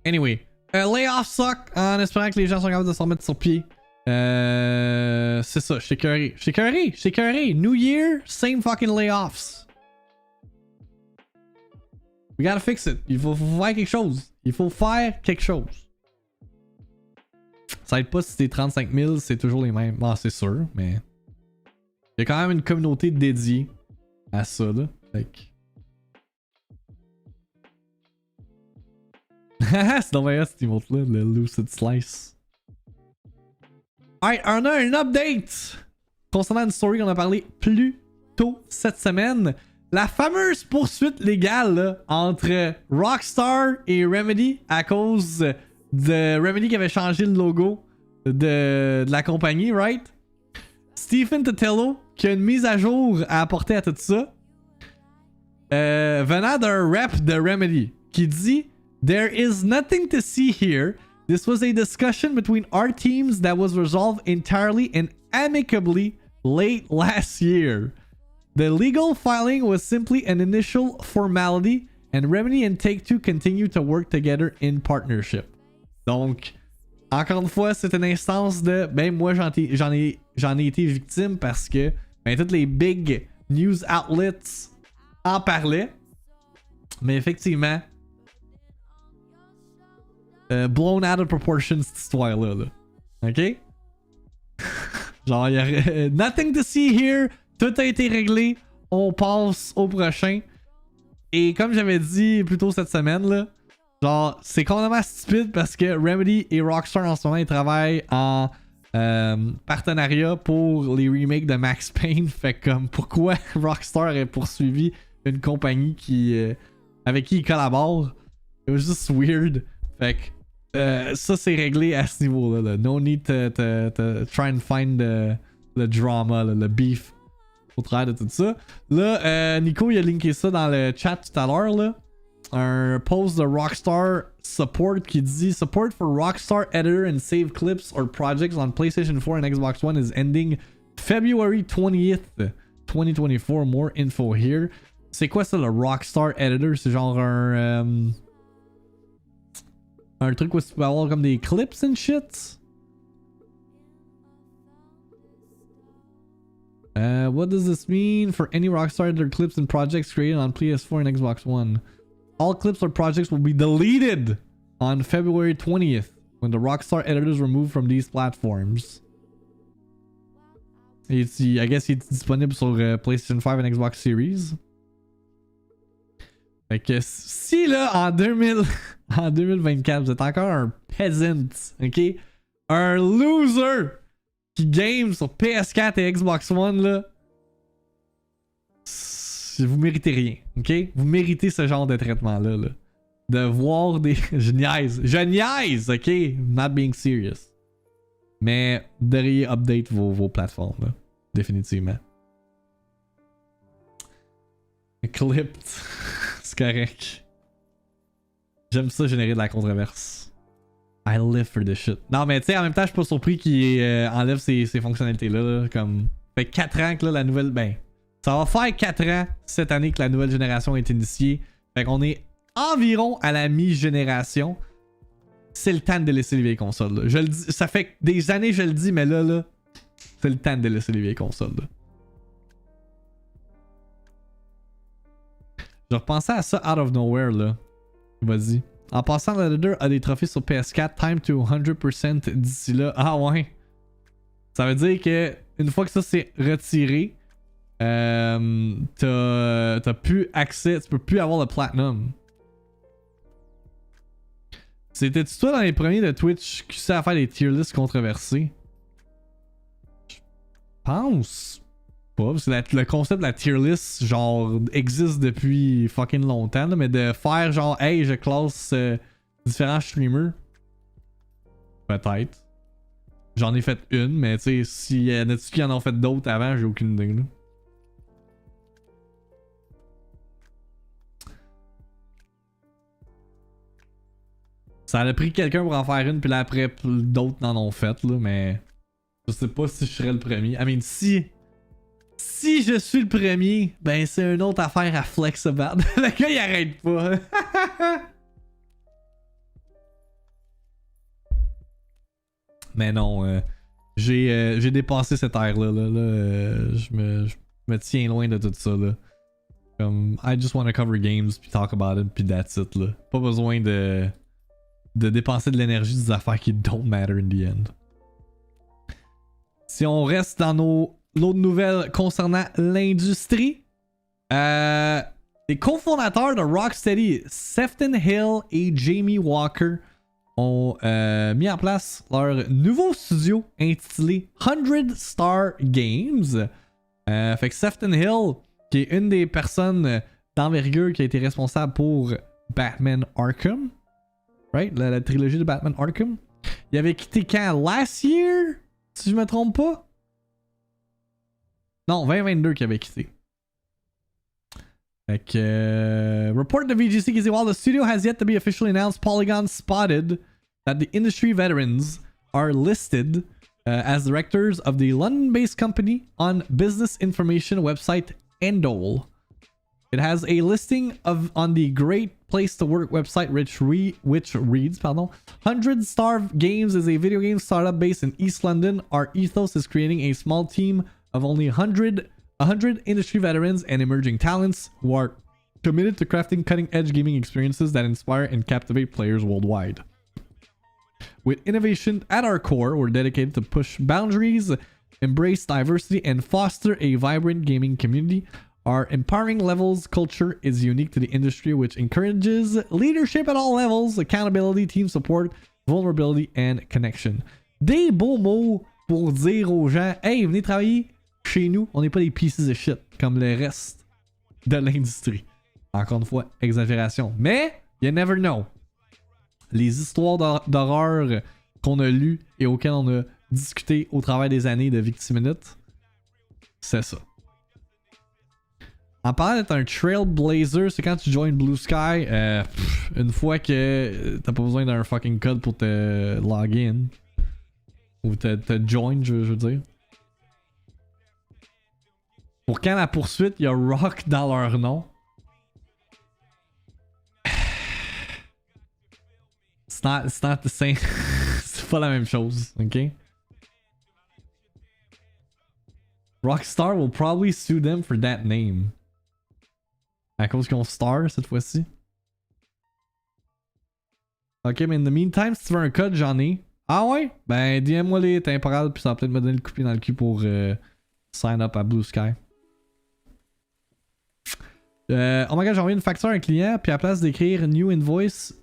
Anyway, layoffs suck en espérant que les gens sont capables de se remettre sur pied. C'est ça, j'étais écœuré. New Year, same fucking layoffs. We gotta fix it. Il faut faire quelque chose. Ça aide pas si c'est 35 000, c'est toujours les mêmes. Ah, c'est sûr, mais il y a quand même une communauté dédiée à ça, là. Fait que... c'est dans ma cette emote-là, le Lucid Slice. Alright, on a un update concernant une story qu'on a parlé plus tôt cette semaine. la fameuse poursuite légale là, entre Rockstar et Remedy à cause de Remedy qui avait changé le logo de la compagnie, right? Stephen Totello qui a une mise à jour à apporter à tout ça. Venant d'un rap de Remedy qui dit There is nothing to see here. This was a discussion between our teams that was resolved entirely and amicably late last year. The legal filing was simply an initial formality, and Remedy and Take-Two continue to work together in partnership. Donc, encore une fois, c'est une instance de ben moi j'en ai été victime parce que ben toutes les big news outlets en parlaient. Mais effectivement, blown out of proportion cette histoire-là. Là. OK? Genre, il y a nothing to see here. Tout a été réglé. On passe au prochain. Et comme j'avais dit plus tôt cette semaine, là, genre, c'est complètement stupide parce que Remedy et Rockstar en ce moment, ils travaillent en partenariat pour les remakes de Max Payne. Fait comme, pourquoi Rockstar ait poursuivi une compagnie avec qui ils collaborent? It was just weird. Fait que ça, c'est réglé à ce niveau-là. Là. No need to try and find the drama, là, le beef au travers de tout ça. Là, Nico, il a linké ça dans le chat tout à l'heure. Là. Un post de Rockstar Support qui dit Support for Rockstar editor and save clips or projects on PlayStation 4 and Xbox One is ending February 20th, 2024. More info here. C'est quoi ça, le Rockstar editor? C'est genre un truc où tu peux avoir comme des clips and shit. What does this mean for any Rockstar editor clips and projects created on PS4 and Xbox One? All clips or projects will be deleted on February 20th when the Rockstar editor is removed from these platforms. I guess il est disponible sur PlayStation 5 and Xbox Series. Fait que si là en 2024 vous êtes encore un peasant, ok? Un loser qui game sur PS4 et Xbox One là, vous méritez rien, ok? Vous méritez ce genre de traitement là. De voir des... Je niaise, ok? Not being serious. Mais vous devriez update vos plateformes là, définitivement. Clipped. C'est correct. J'aime ça générer de la controverse. I live for this shit. Non, mais tu sais, en même temps, je suis pas surpris qu'il enlève ces fonctionnalités-là. Là, comme... Fait 4 ans que là, la nouvelle... Ben, ça va faire 4 ans cette année que la nouvelle génération est initiée. Fait qu'on est environ à la mi-génération. C'est le temps de délaisser les vieilles consoles. Là. Je le dis, ça fait des années que je le dis, mais là, c'est le temps de délaisser les vieilles consoles. Là. Je repensais à ça out of nowhere là. Vas-y. En passant, l'editor a des trophées sur PS4. Time to 100% d'ici là. Ah ouais. Ça veut dire que une fois que ça c'est retiré, t'as plus accès. Tu peux plus avoir le platinum. C'était-tu toi dans les premiers de Twitch qui sait à faire des tier lists controversés? Je pense. Parce que le concept de la tier list genre existe depuis fucking longtemps là, mais de faire genre hey je classe différents streamers, peut-être j'en ai fait une, mais tu sais s'il y en a qui en ont fait d'autres avant, j'ai aucune idée là. Ça a pris quelqu'un pour en faire une, puis là après d'autres n'en ont fait là, mais je sais pas si je serais le premier. I mean, si je suis le premier, ben c'est une autre affaire à flex about. Le gars il arrête pas. Mais non, j'ai dépassé cette ère-là. Je me tiens loin de tout ça. Là. Comme, I just want to cover games, puis talk about it, puis that's it. Là. Pas besoin de dépenser de l'énergie des affaires qui don't matter in the end. Si on reste dans l'autre nouvelle concernant l'industrie, les cofondateurs de Rocksteady, Sefton Hill et Jamie Walker, ont mis en place leur nouveau studio intitulé 100 Star Games. Fait que Sefton Hill, qui est une des personnes d'envergure qui a été responsable pour Batman Arkham. Right? La trilogie de Batman Arkham. Il avait quitté quand? Last year? Si je me trompe pas? Non, 2022 qu'il avait quitté. Fait que... report de VGC qui dit, while the studio has yet to be officially announced, Polygon spotted that the industry veterans are listed as directors of the London-based company on business information website Endole. It has a listing on the Great Place to Work website which reads, 100 Star Games is a video game startup based in East London. Our ethos is creating a small team of only 100 industry veterans and emerging talents who are committed to crafting cutting-edge gaming experiences that inspire and captivate players worldwide. With innovation at our core, we're dedicated to push boundaries, embrace diversity, and foster a vibrant gaming community. Our empowering levels culture is unique to the industry, which encourages leadership at all levels, accountability, team support, vulnerability, and connection. Des beaux mots pour dire aux gens, hey, venez travailler chez nous, on n'est pas des pieces of shit comme le reste de l'industrie. Encore une fois, exagération. Mais, you never know. Les histoires d'horreur qu'on a lues et auxquelles on a discuté au travers des années de VIICTIIMINUTE, c'est ça. En parlant d'être un trailblazer, c'est quand tu joins Blue Sky, une fois que t'as pas besoin d'un fucking code pour te login. Ou te join, je veux dire. Pour quand la poursuite, il y a Rock dans leur nom. It's not the same. C'est pas la même chose, ok? Rockstar will probably sue them for that name. À cause qu'ils ont Star cette fois-ci. Ok, mais in the meantime, si tu veux un code, j'en ai. Ah ouais? Ben, DM-moi les temporales, puis ça va peut-être me donner le coup de pied dans le cul pour sign up à Blue Sky. Oh my god, j'ai envoyé une facture à un client, puis à la place d'écrire New Invoice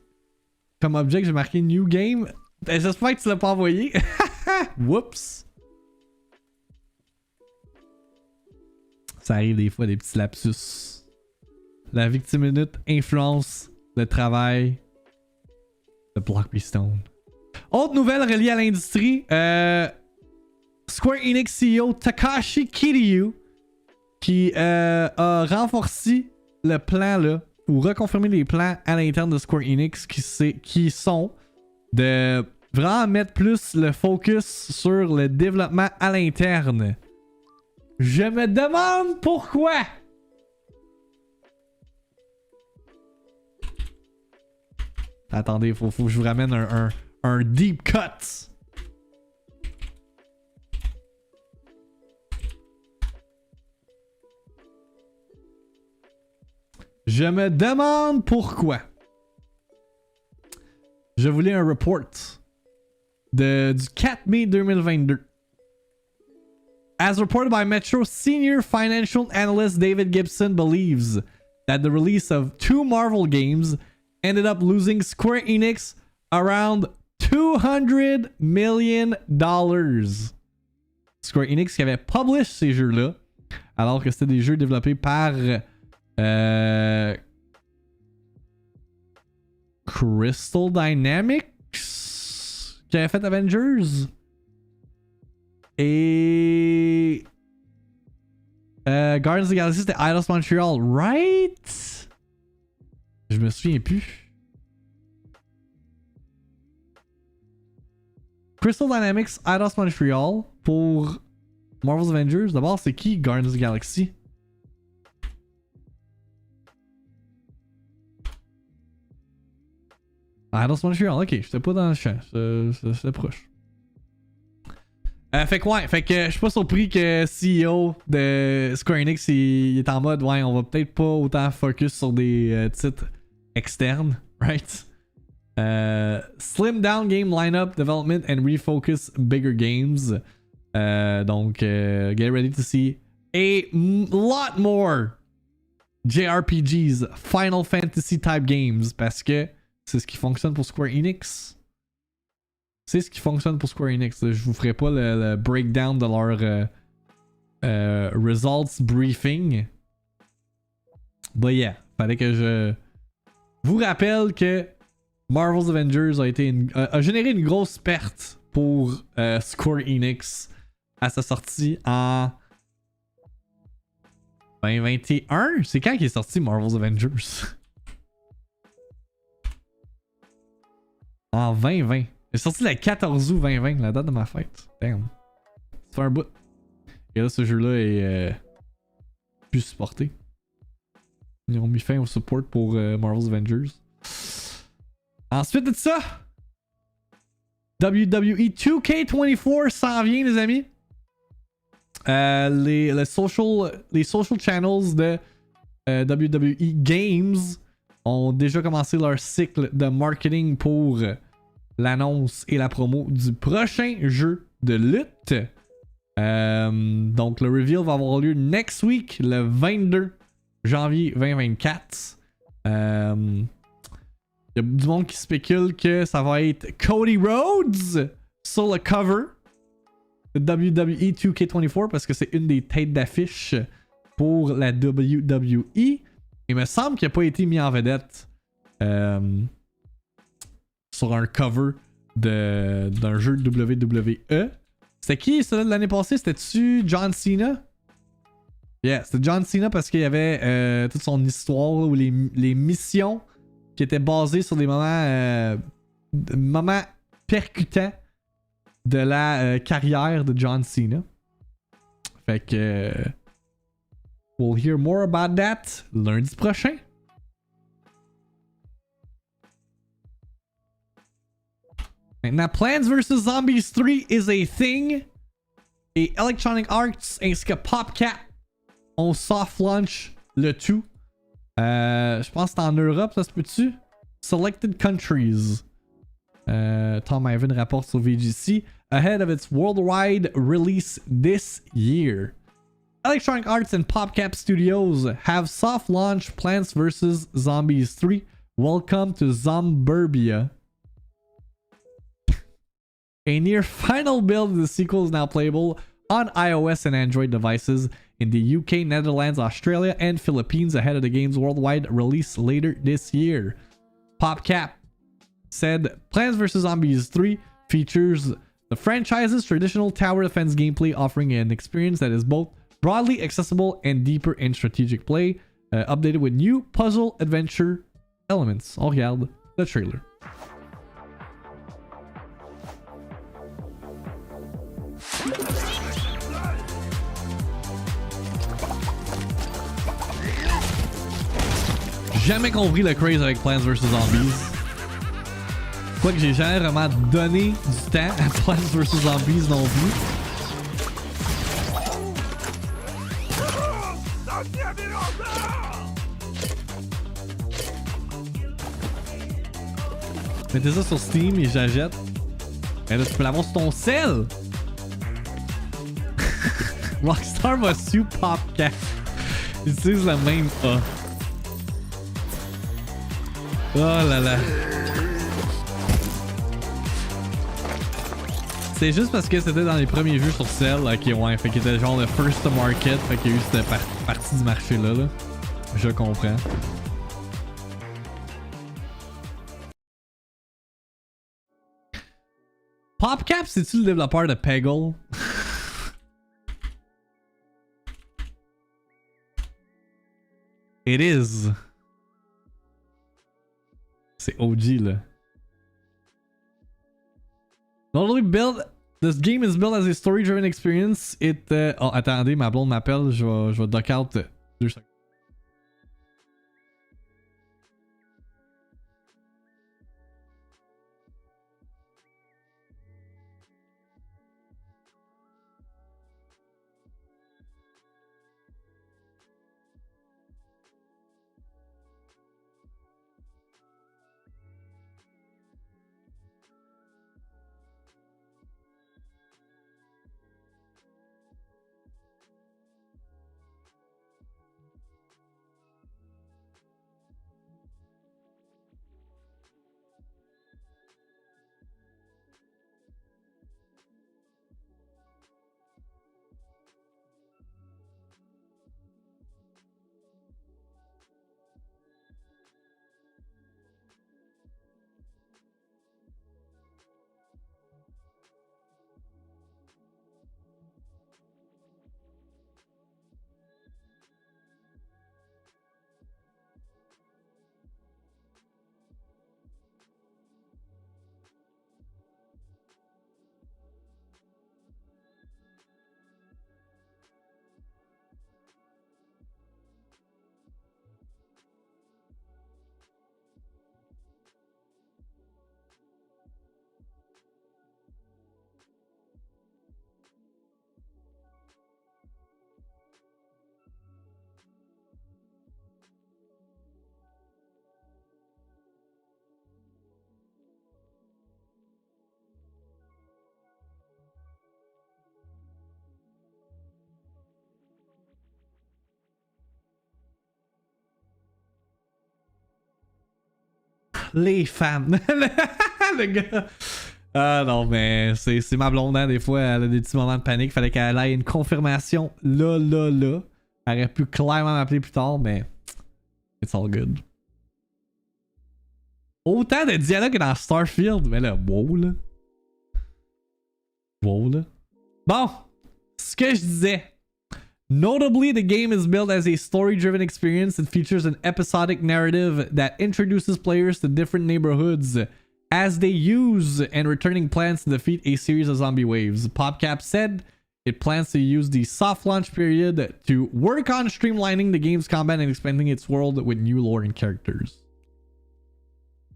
comme object, j'ai marqué New Game. J'espère que tu l'as pas envoyé. Whoops. Ça arrive des fois, des petits lapsus. La VIICTIIMINUTE influence le travail de Blockbeastone. Autre nouvelle reliée à l'industrie. Square Enix CEO Takashi Kiryu qui a renforcé le plan là, ou reconfirmé les plans à l'interne de Square Enix qui sont de vraiment mettre plus le focus sur le développement à l'interne. Je me demande pourquoi. Attendez, faut que je vous ramène un deep cut. Je me demande pourquoi. Je voulais un report du 4 mai 2022. As reported by Metro, senior financial analyst David Gibson believes that the release of 2 Marvel games ended up losing Square Enix around $200 million. Square Enix qui avait publish ces jeux-là, alors que c'était des jeux développés par Crystal Dynamics qui avait fait Avengers et Guardians of the Galaxy c'était Eidos Montreal, right? Je me souviens plus. Crystal Dynamics, Eidos Montreal pour Marvel's Avengers. D'abord, c'est qui Guardians of the Galaxy? Eidos Montreal, ok, j'étais pas dans le champ, j'étais proche. Fait que je suis pas surpris que CEO de Square Enix il est en mode ouais, on va peut-être pas autant focus sur des titres externes, right? Slim down game lineup development and refocus bigger games. Donc, get ready to see a lot more JRPGs, Final Fantasy type games, parce que c'est ce qui fonctionne pour Square Enix. C'est ce qui fonctionne pour Square Enix. Je vous ferai pas le breakdown de leur results briefing. But yeah, fallait que je vous rappelle que Marvel's Avengers a généré une grosse perte pour Square Enix à sa sortie en 2021. C'est quand qu'il est sorti Marvel's Avengers? En 2020. Il est sorti le 14 août 2020, la date de ma fête. Damn. Ça fait un bout. Et là, ce jeu-là est plus supporté. Ils ont mis fin au support pour Marvel's Avengers. Ensuite de ça, WWE 2K24 s'en vient, les amis. Les social channels de WWE Games ont déjà commencé leur cycle de marketing pour l'annonce et la promo du prochain jeu de lutte. Donc le reveal va avoir lieu next week, le 22 janvier 2024. Il y a du monde qui spécule que ça va être Cody Rhodes sur le cover de WWE 2K24 parce que c'est une des têtes d'affiche pour la WWE. Il me semble qu'il n'a pas été mis en vedette sur un cover d'un jeu de WWE. C'était qui celui de l'année passée? C'était-tu John Cena? Yeah, c'était John Cena parce qu'il y avait toute son histoire ou les missions qui étaient basées sur des moments percutants de la carrière de John Cena. Fait que we'll hear more about that lundi prochain. Maintenant, Plants vs. Zombies 3 is a thing. Et Electronic Arts ainsi que PopCap ont soft launch le tout. Je pense que c'est en Europe, ça se peut-tu? Selected countries. Tom Ivan rapporte sur VGC. Ahead of its worldwide release this year. Electronic Arts and PopCap Studios have soft launched Plants vs. Zombies 3. Welcome to Zomburbia. A near final build of the sequel is now playable on iOS and Android devices in the UK, Netherlands, Australia, and Philippines ahead of the game's worldwide release later this year. PopCap said Plants vs. Zombies 3 features the franchise's traditional tower defense gameplay, offering an experience that is both broadly accessible and deeper in strategic play, updated with new puzzle adventure elements. On regarde le trailer. Jamais compris le craze avec Plants vs. Zombies. Quoique j'ai jamais vraiment donné du temps à Plants vs. Zombies non plus. Mettez ça sur Steam et j'achète. Et là, tu peux l'avoir sur ton cell. Rockstar m'a su PopCap. Ils utilisent le même A. Oh là là. C'est juste parce que c'était dans les premiers jeux sur cell. Ok, ouais. Fait qu'il était genre le first to market. Fait qu'il y a eu cette partie du marché là. Je comprends. PopCap, c'est-tu le développeur de Peggle? It is. C'est OG là. Not only built, this game is built as a story-driven experience. Oh, attendez, ma blonde m'appelle. Je vais duck out 2 secondes. les femmes. Le gars. Ah non, mais c'est ma blonde, hein, des fois, elle a des petits moments de panique. Fallait qu'elle ait une confirmation là. Elle aurait pu clairement m'appeler plus tard, mais it's all good. Autant de dialogues que dans Starfield, mais là, wow là. Wow là. Bon, ce que je disais. Notably, the game is built as a story-driven experience. It features an episodic narrative that introduces players to different neighborhoods as they use and returning plans to defeat a series of zombie waves. PopCap said it plans to use the soft launch period to work on streamlining the game's combat and expanding its world with new lore and characters.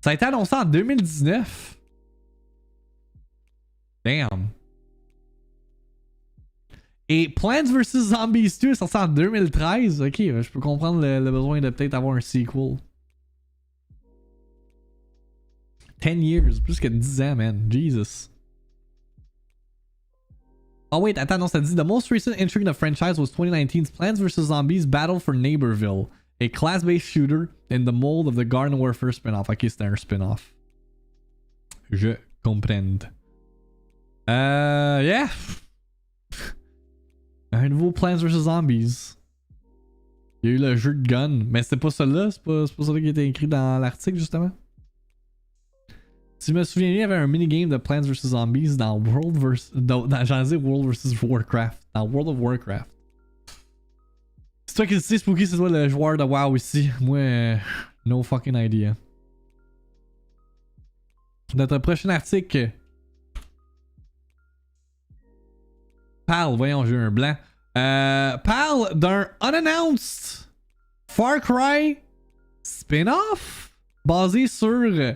Ça a été annoncé en 2019. Damn. Et Plants vs Zombies 2 est sorti en 2013. Ok, je peux comprendre le besoin de peut-être avoir un sequel. 10 years, plus que 10 ans, man. Jesus. Oh wait, attends, non, ça dit the most recent entry in the franchise was 2019's Plants vs Zombies Battle for Neighborville, a class-based shooter in the mold of the Garden Warfare spin-off. Ok, c'était un spin-off. Je comprends. Yeah. Un nouveau Plants vs Zombies. Il y a eu le jeu de gun, mais c'est pas celui-là, c'est pas celui qui était écrit dans l'article justement. Si je me souviens bien, il y avait un minigame de Plants vs Zombies dans World vs. J'en disais World vs Warcraft. Dans World of Warcraft. C'est toi qui le sais, Spooky, c'est toi le joueur de WoW ici. Moi, no fucking idea. Notre prochain article parle, voyons, j'ai eu un blanc. Parle d'un unannounced Far Cry spin-off basé sur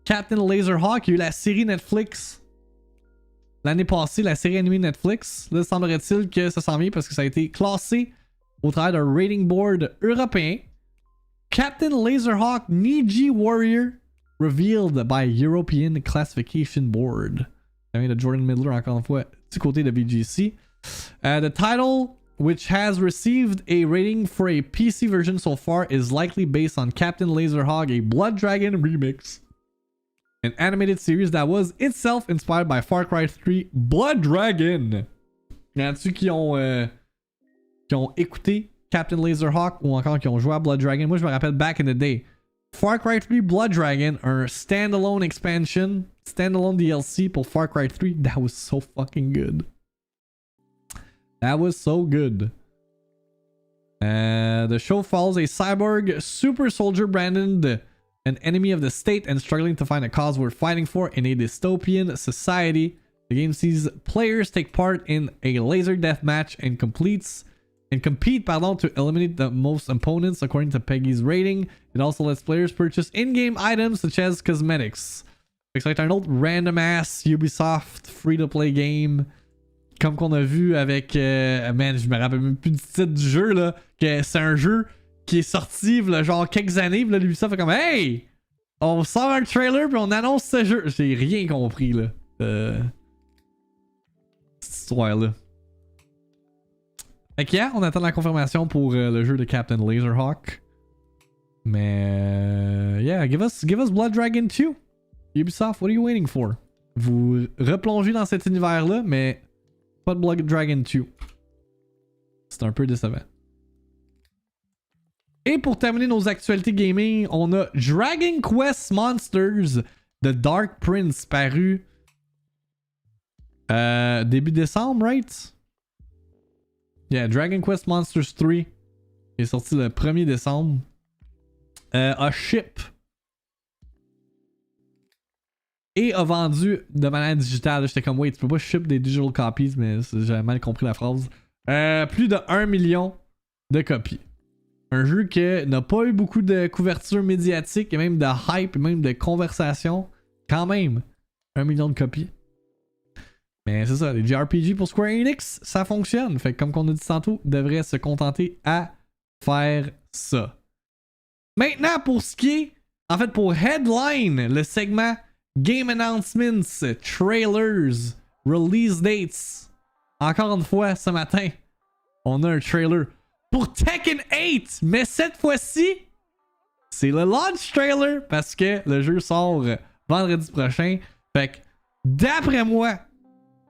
Captain Laserhawk. Il y a eu la série Netflix l'année passée, la série animée Netflix. Là, semblerait-il que ça s'en vient parce que ça a été classé au travers d'un rating board européen. Captain Laserhawk Niji Warrior revealed by European Classification Board. Ça vient de Jordan Midler encore une fois du côté de VGC. The title, which has received a rating for a PC version so far, is likely based on Captain Laserhawk, a Blood Dragon remix. An animated series that was itself inspired by Far Cry 3 Blood Dragon. Y en a-tu qui ont écouté Captain Laserhawk ou encore qui ont joué à Blood Dragon? Moi, je me rappelle back in the day. Far Cry 3 Blood Dragon, un standalone expansion, standalone DLC pour Far Cry 3. That was so fucking good. That was so good. The show follows a cyborg super soldier branded an enemy of the state and struggling to find a cause worth fighting for in a dystopian society. The game sees players take part in a laser deathmatch and compete to eliminate the most opponents according to Peggy's rating. It also lets players purchase in-game items such as cosmetics. C'est like un autre random ass Ubisoft free-to-play game. Comme qu'on a vu avec... man, je me rappelle même plus du titre du jeu, là. Que c'est un jeu qui est sorti, là, genre quelques années. Là, Ubisoft fait comme, hey! On sort un trailer puis on annonce ce jeu. J'ai rien compris, là. Cette histoire-là. Fait que yeah, on attend la confirmation pour le jeu de Captain Laserhawk. Mais... yeah, give us Blood Dragon 2. Ubisoft, what are you waiting for? Vous replongez dans cet univers-là, mais... pas de Blood Dragon 2. C'est un peu décevant. Et pour terminer nos actualités gaming, on a Dragon Quest Monsters The Dark Prince paru début décembre, right? Yeah, Dragon Quest Monsters 3 est sorti le 1er décembre. A ship. Et a vendu de manière digitale. J'étais comme, wait, tu peux pas ship des digital copies, mais j'avais mal compris la phrase. Plus de 1 million de copies. Un jeu qui n'a pas eu beaucoup de couverture médiatique, et même de hype, et même de conversation. Quand même, 1 million de copies. Mais c'est ça, les JRPG pour Square Enix, ça fonctionne. Fait que comme qu'on a dit tantôt, ils devraient se contenter à faire ça. Maintenant, pour ce qui est, en fait, pour Headline, le segment Game Announcements, Trailers, Release Dates. Encore une fois, ce matin, on a un trailer pour Tekken 8, mais cette fois-ci, c'est le launch trailer parce que le jeu sort vendredi prochain. Fait que d'après moi,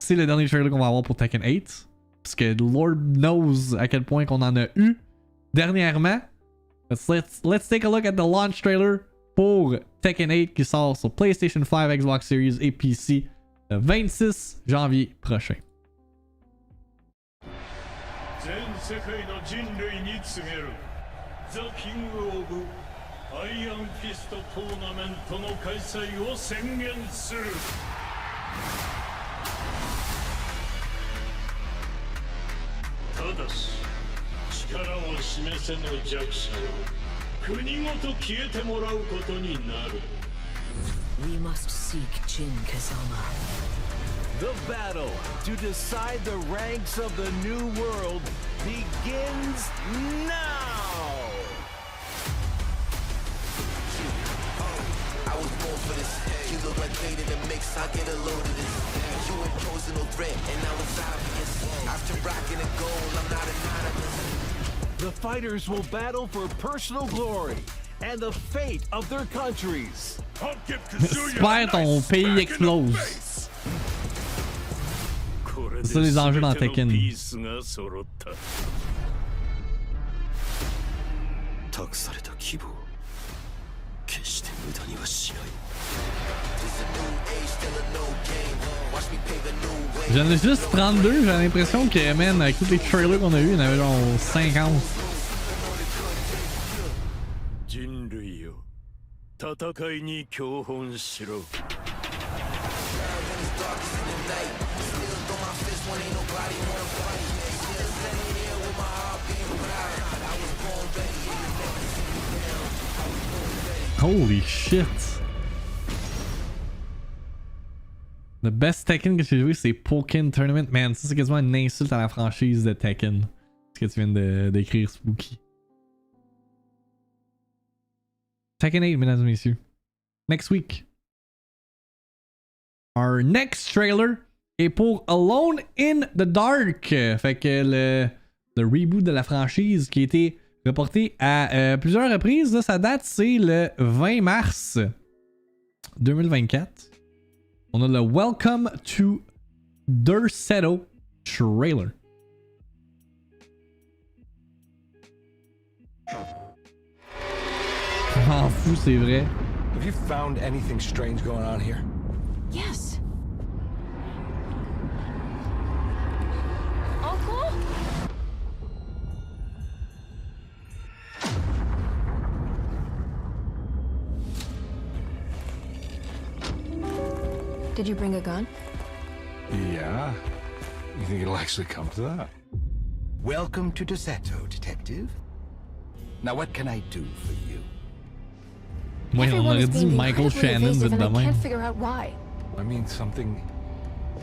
c'est le dernier trailer qu'on va avoir pour Tekken 8. Parce que Lord knows à quel point qu'on en a eu dernièrement. Let's take a look at the launch trailer pour Tekken 8 qui sort sur PlayStation 5, Xbox Series et PC le 26 janvier prochain. We must seek Jin Kazama. The battle to decide the ranks of the new world begins now! I was born for this. You look like bait in the mix, I get a load of this. You ain't posing no threat, and now it's obvious. After rocking the gold, I'm not anonymous. The fighters will battle for personal glory and the fate of their countries. J'espère ton pays explose. C'est ça les enjeux dans Tekken. J'en ai juste 32, j'ai l'impression que, man, avec tous les trailers qu'on a eu, il y en avait genre 50. Holy shit! Le best Tekken que j'ai joué, c'est Pokken Tournament. Man, ça c'est quasiment une insulte à la franchise de Tekken. Ce que tu viens d'écrire, Spooky. Tekken 8, mesdames et messieurs. Next week. Our next trailer est pour Alone in the Dark. Fait que le reboot de la franchise qui a été reporté à plusieurs reprises. Là, sa date, c'est le 20 mars 2024. On a le Welcome to Dursetto trailer. Je m'en fous, c'est vrai. Have you found anything strange going on here? Yes. Uncle? Did you bring a gun? Yeah. You think it'll actually come to that? Welcome to Dursetto, Detective. Now what can I do for you? Oui, on aurait dit Michael Shannon vite de même. I can't figure out why. I mean something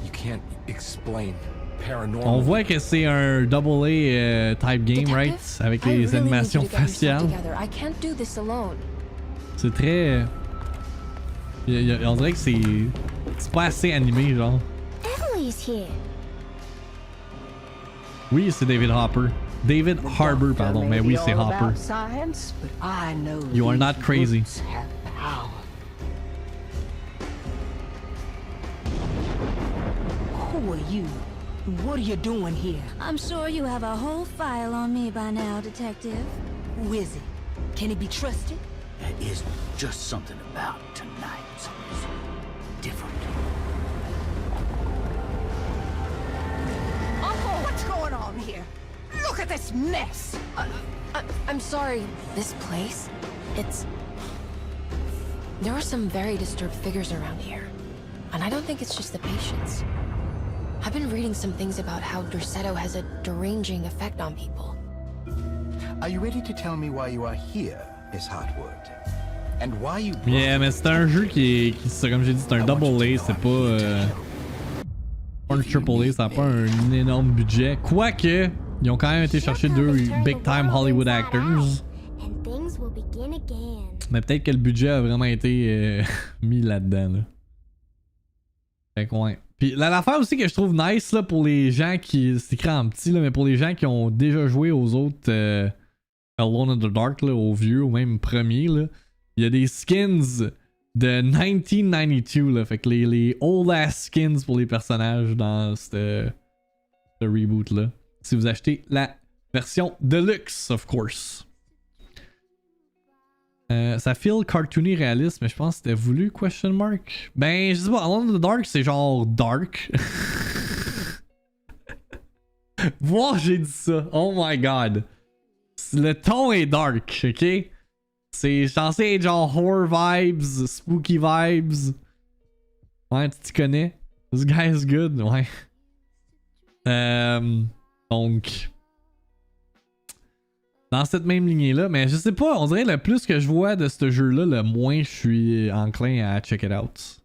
you can't explain. Paranormal. On voit que c'est un double A type game, right? Avec les animations faciales. I can't do this alone. C'est très... on dirait que c'est pas assez animé, genre. Emily's here. Oui, c'est David Harbour. David Harbour, pardon, mais oui, c'est Harbour. You are not crazy. Who are you? What are you doing here? I'm sure you have a whole file on me by now, Detective. Who is it? Can he be trusted? There is just something about tonight. Something's different. Uncle, what's going on here? Look at this mess! I'm sorry. This place, there are some very disturbed figures around here. And I don't think it's just the patients. I've been reading some things about how Dursetto has a deranging effect on people. Are you ready to tell me why you are here, Miss Hartwood? And why you... Yeah, mais c'est un jeu qui comme j'ai dit, c'est un double A, c'est pas un triple A, ça n'a pas un énorme budget. Quoique, ils ont quand même été chercher deux big time Hollywood actors. Mais peut-être que le budget a vraiment été mis là-dedans. Là. Fait que ouais. Puis l'affaire aussi que je trouve nice là, pour les gens qui... C'est écrit en petit, là, mais pour les gens qui ont déjà joué aux autres Alone in the Dark, là, aux vieux, ou même premiers, là, Il y a des skins de 1992, là. Fait que les old ass skins pour les personnages dans ce reboot-là. Si vous achetez la version Deluxe, of course. Ça feel cartoony réaliste, mais je pense que c'était voulu, question mark. Ben, je sais pas, Alone in the Dark, c'est genre dark. Voir, j'ai dit ça. Oh my god. Le ton est dark, ok? C'est censé être genre horror vibes, spooky vibes. Ouais, tu t'y connais? This guy is good, ouais. Donc... Dans cette même lignée-là, mais je sais pas, on dirait le plus que je vois de ce jeu-là, le moins je suis enclin à check it out.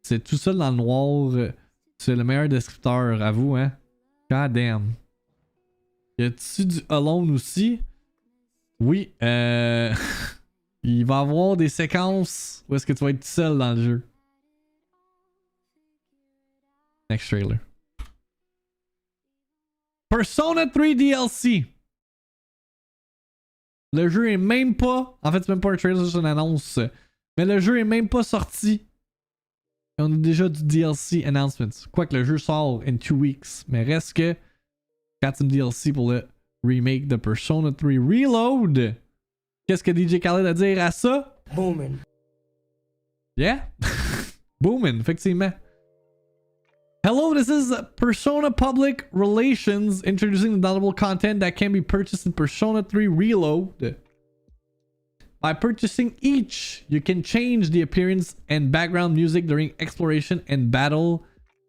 C'est tout seul dans le noir. C'est le meilleur descripteur, à vous, hein? God damn. Y a-tu du Alone aussi? Oui, il va y avoir des séquences où est-ce que tu vas être tout seul dans le jeu. Next trailer. Persona 3 DLC. Le jeu est même pas... En fait, c'est même pas un trailer, c'est juste une annonce. Mais le jeu est même pas sorti. Et on a déjà du DLC announcement. Quoique le jeu sort in 2 weeks. Mais reste que... Got some DLC pour le remake de Persona 3 Reload. Qu'est-ce que DJ Khaled a à dire à ça? Boomin'. Yeah? Boomin', effectivement. Hello, this is Persona Public Relations introducing the downloadable content that can be purchased in Persona 3 Reload. By purchasing each, you can change the appearance and background music during exploration and battle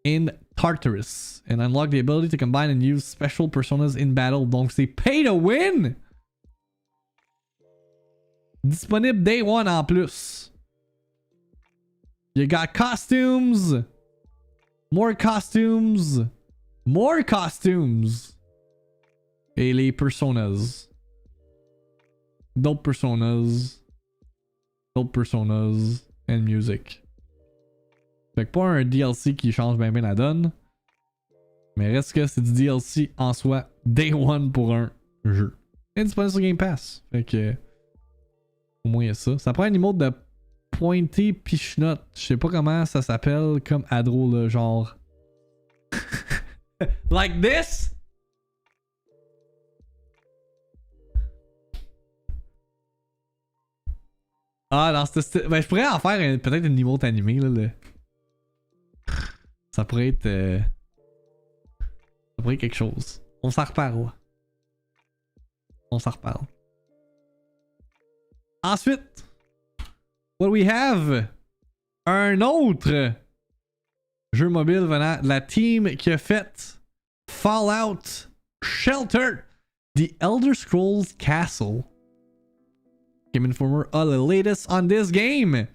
in Tartarus and unlock the ability to combine and use special personas in battle. Donc c'est pay to win! Disponible day one en plus. You got costumes. More costumes. More costumes. Et les personas. D'autres personas. D'autres personas. And music. Fait que pas un DLC qui change bien la donne. Mais reste que c'est du DLC en soi. Day one pour un jeu. Et disponible sur Game Pass. Fait que... Au moins il y a ça. Ça prend un emote de Pointé Pichenotte. Je sais pas comment ça s'appelle comme Adro là, genre. Like this? Ah, dans ce style. Ben, je pourrais en faire peut-être une emote animée là. Ça pourrait être. Ça pourrait être quelque chose. On s'en reparle. On s'en reparle. Ensuite. What we have? Un autre jeu mobile venant de la team qui a fait Fallout Shelter, The Elder Scrolls Castle. Game Informer, all the latest on this game.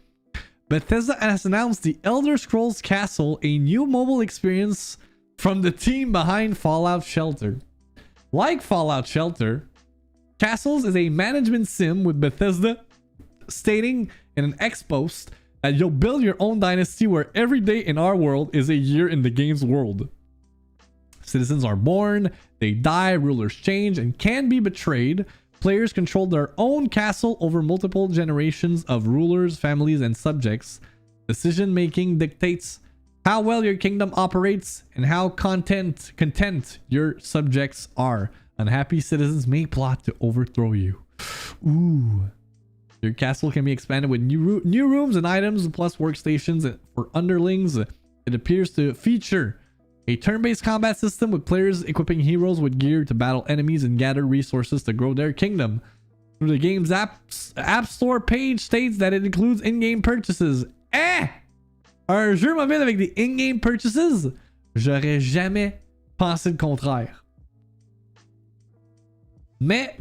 Bethesda has announced The Elder Scrolls Castle, a new mobile experience from the team behind Fallout Shelter. Like Fallout Shelter, Castles is a management sim with Bethesda stating in an ex-post that you'll build your own dynasty where every day in our world is a year in the game's world. Citizens are born, they die, rulers change, and can be betrayed. Players control their own castle over multiple generations of rulers, families, and subjects. Decision-making dictates how well your kingdom operates and how content your subjects are. Unhappy citizens may plot to overthrow you. Ooh. Your castle can be expanded with new rooms and items, plus workstations for underlings. It appears to feature a turn-based combat system with players equipping heroes with gear to battle enemies and gather resources to grow their kingdom. Through the game's App Store page states that it includes in-game purchases. Un jeu mobile avec des in-game purchases? J'aurais jamais pensé le contraire. Mais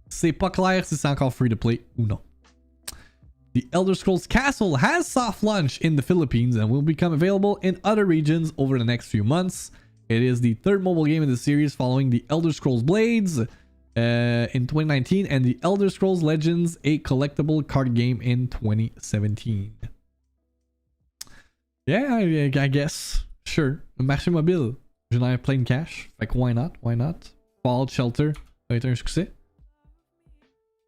c'est pas clair si c'est encore free to play ou non. The Elder Scrolls Castle has soft launch in the Philippines and will become available in other regions over the next few months. It is the third mobile game in the series following the Elder Scrolls Blades in 2019 and the Elder Scrolls Legends, a collectible card game in 2017. Yeah, I guess. Sure. Le marché mobile génère plein de cash. Fait que why not? Why not? Fallout Shelter a été un succès.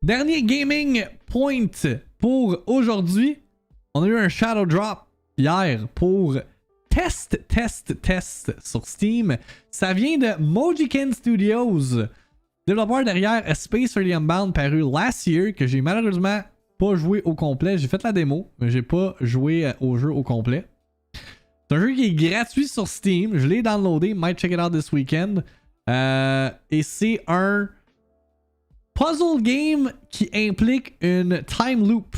Dernier gaming point pour aujourd'hui. On a eu un shadow drop hier pour test sur Steam. Ça vient de Mojiken Studios, développeur derrière A Space for the Unbound paru last year, que j'ai malheureusement pas joué au complet. J'ai fait la démo, mais j'ai pas joué au jeu au complet. C'est un jeu qui est gratuit sur Steam. Je l'ai downloadé. Might check it out this weekend. Et c'est un puzzle game qui implique une time loop.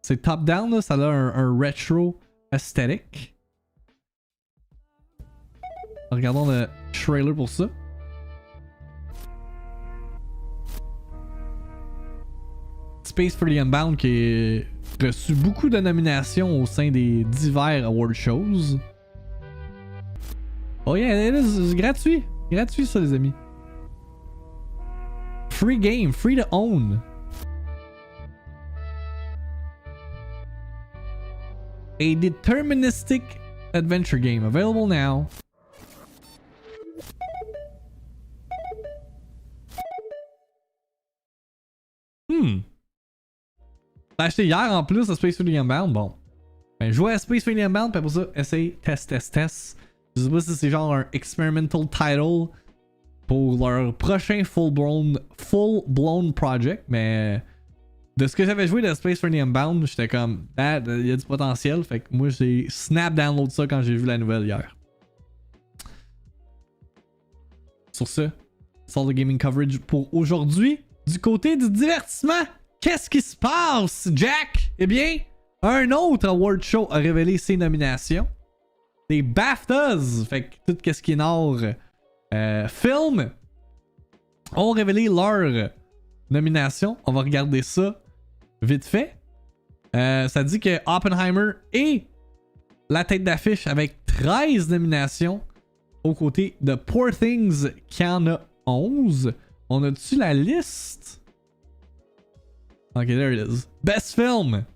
C'est top-down, là, ça a un retro aesthetic. Regardons le trailer pour ça. Space for the Unbound qui a reçu beaucoup de nominations au sein des divers award shows. Oh yeah, c'est gratuit. Gratuit ça les amis. Free game, free to own. A deterministic adventure game available now. T'as acheté hier en plus à Space for the Unbound. Bon. Ben, jouer à Space for the Unbound, puis après ça, essaye, test. Je sais pas si c'est genre un experimental title pour leur prochain full-blown project, mais de ce que j'avais joué de Space for the Unbound, j'étais comme, il y a du potentiel. Fait que moi, j'ai snap download ça quand j'ai vu la nouvelle hier. Sur ce, c'est le gaming coverage pour aujourd'hui. Du côté du divertissement, qu'est-ce qui se passe, Jack? Eh bien, un autre award show a révélé ses nominations. Les BAFTAs, fait que tout ce qui est nord film, ont révélé leur nomination. On va regarder ça vite fait. Ça dit que Oppenheimer est la tête d'affiche avec 13 nominations aux côtés de Poor Things qui en a 11. On a-tu la liste? Ok, there it is. Best Film.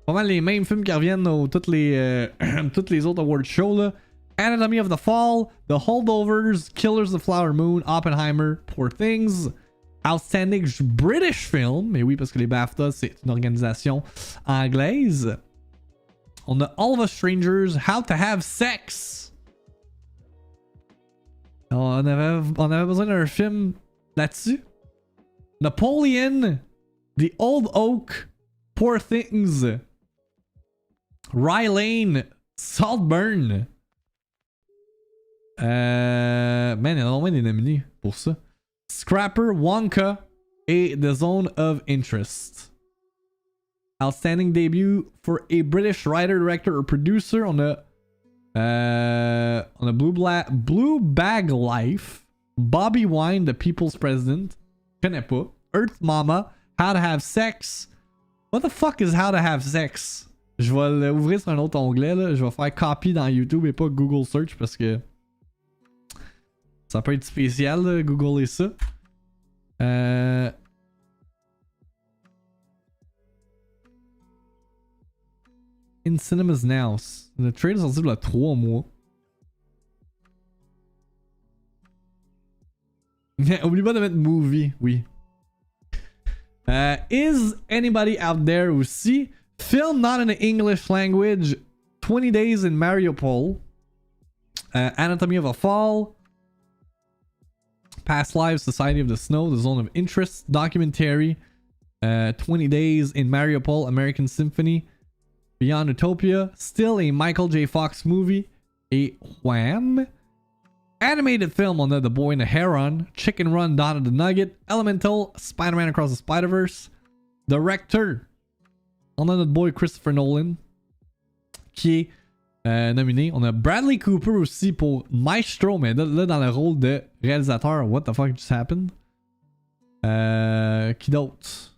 Pas mal les mêmes films qui reviennent dans toutes les autres award shows là. Anatomy of the Fall, The Holdovers, Killers of the Flower Moon, Oppenheimer, Poor Things, Outstanding British Film. Mais oui, parce que les BAFTA, c'est une organisation anglaise. On a All of Us Strangers, How to Have Sex. On avait besoin d'un film là-dessus. Napoleon, The Old Oak, Poor Things, Rye Lane, Saltburn. Man, il y en a moins des nominés pour ça. Scrapper, Wonka et The Zone of Interest. Outstanding debut for a British writer, director or producer. On a Blue Bag Life, Bobby Wine, The People's President. Je connais pas. Earth Mama, How to Have Sex. What the fuck is How to Have Sex? Je vais l'ouvrir sur un autre onglet là. Je vais faire copy dans YouTube et pas Google Search parce que ça peut être spécial là, Google et ça. In cinemas now. Le trailer est sorti il y a 3 mois. Oublie pas de mettre movie, oui. Is anybody out there aussi? Film not in the English language. 20 Days in Mariupol. Anatomy of a Fall. Past Lives, Society of the Snow, The Zone of Interest. Documentary. 20 Days in Mariupol, American Symphony. Beyond Utopia. Still a Michael J. Fox movie. A Wham! Animated film on The Boy and the Heron, Chicken Run, Donna the Nugget, Elemental, Spider-Man Across the Spider-Verse. Director, on a notre boy Christopher Nolan, qui est nominé. On a Bradley Cooper aussi pour Maestro, mais là dans le rôle de réalisateur. What the fuck just happened? Qui d'autre?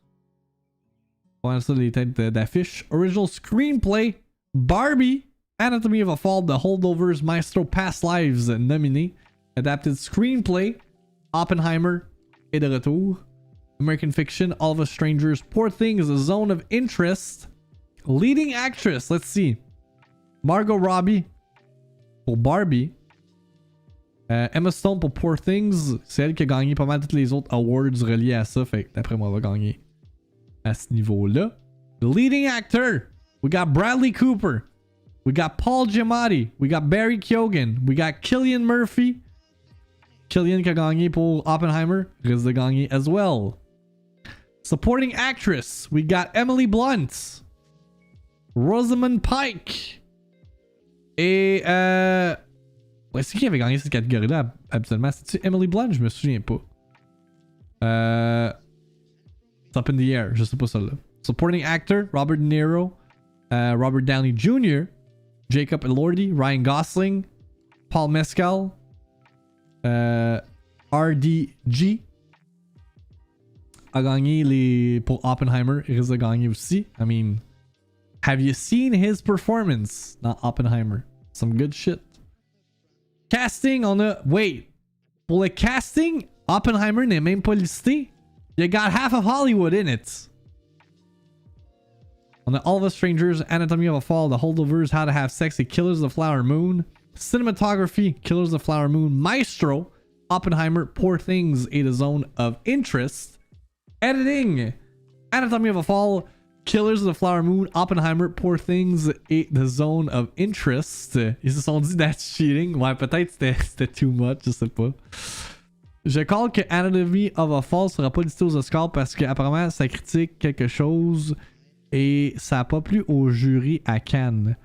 Voilà ça les têtes d'affiche. Original Screenplay, Barbie, Anatomy of a Fall, The Holdovers, Maestro, Past Lives nominé. Adapted Screenplay, Oppenheimer est de retour. American Fiction, All of Us Strangers, Poor Things, The Zone of Interest. Leading Actress, let's see. Margot Robbie pour Barbie. Emma Stone pour Poor Things. C'est elle qui a gagné pas mal tous les autres awards reliés à ça. Fait que d'après moi, elle va gagner à ce niveau-là. The leading actor. We got Bradley Cooper. We got Paul Giamatti. We got Barry Keoghan. We got Cillian Murphy. Cillian qui a gagné pour Oppenheimer. Risque de gagner as well. Supporting actress. We got Emily Blunt. Rosamund Pike. Et ouais, c'est qui avait gagné cette catégorie-là habituellement? C'est-tu Emily Blunt? Je me souviens pas. It's up in the air. Je sais pas celle-là. Supporting actor. Robert De Niro. Robert Downey Jr. Jacob Elordi. Ryan Gosling. Paul Mescal. RDG a gagné pour Oppenheimer. Il risque de gagner aussi. I mean, have you seen his performance dans Oppenheimer? Some good shit. Casting, on a... Wait. Pour le casting, Oppenheimer n'est même pas listé. You got half of Hollywood in it. On a All of Us Strangers, Anatomy of a Fall, The Holdovers, How to Have Sex, et Killers of the Flower Moon. Cinematography, Killers of the Flower Moon, Maestro, Oppenheimer, Poor Things, et The Zone of Interest. Editing, Anatomy of a Fall, Killers of the Flower Moon, Oppenheimer, Poor Things, et The Zone of Interest. Ils se sont dit that's cheating. Ouais, peut-être c'était too much, je sais pas. Je call que Anatomy of a Fall sera pas listé aux Oscars parce qu'apparemment ça critique quelque chose et ça a pas plu au jury à Cannes.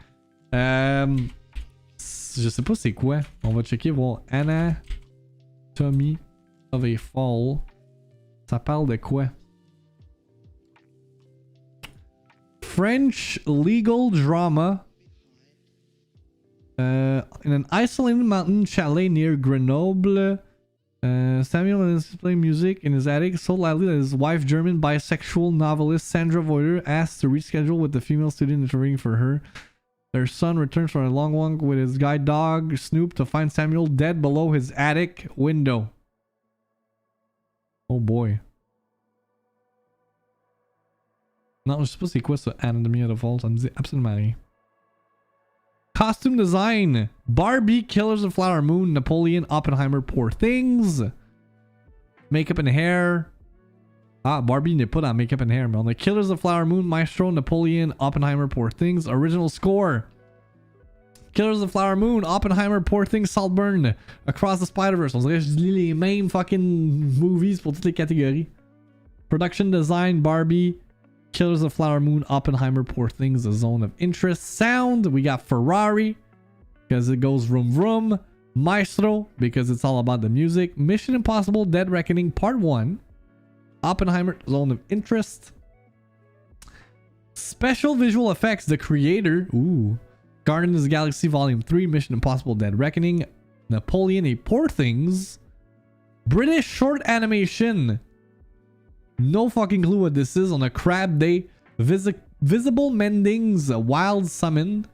Je sais pas c'est quoi. On va checker voir Anatomy of a Fall. Ça parle de quoi? French legal drama in an isolated mountain chalet near Grenoble. Samuel is playing music in his attic so loudly that his wife, German bisexual novelist Sandra Voiter, asks to reschedule with the female student intervening for her. Their son returns from a long walk with his guide dog Snoop to find Samuel dead below his attic window. Oh boy. Non, je sais pas c'est quoi ça, Anatomy of the Fall, ça me dit absolument rien. Costume design. Barbie, Killers of the Flower Moon, Napoleon, Oppenheimer, Poor Things. Makeup and hair. Ah, Barbie n'est pas dans Makeup and hair, mais on a Killers of the Flower Moon, Maestro, Napoleon, Oppenheimer, Poor Things. Original score. Killers of the Flower Moon, Oppenheimer, Poor Things, Saltburn, Across the Spider-Verse. On dirait que je lis les mêmes fucking movies pour toutes les catégories. Production design, Barbie, Killers of the Flower Moon, Oppenheimer, Poor Things, The Zone of Interest. Sound, we got Ferrari, because it goes vroom vroom. Maestro, because it's all about the music. Mission Impossible, Dead Reckoning, Part 1. Oppenheimer, Zone of Interest. Special Visual Effects, The Creator. Ooh. Guardians of the Galaxy Volume 3, Mission Impossible, Dead Reckoning. Napoleon, A Poor Things. British Short Animation. No fucking clue what this is. On a Crab Day. Visible Mendings, Wild Summon.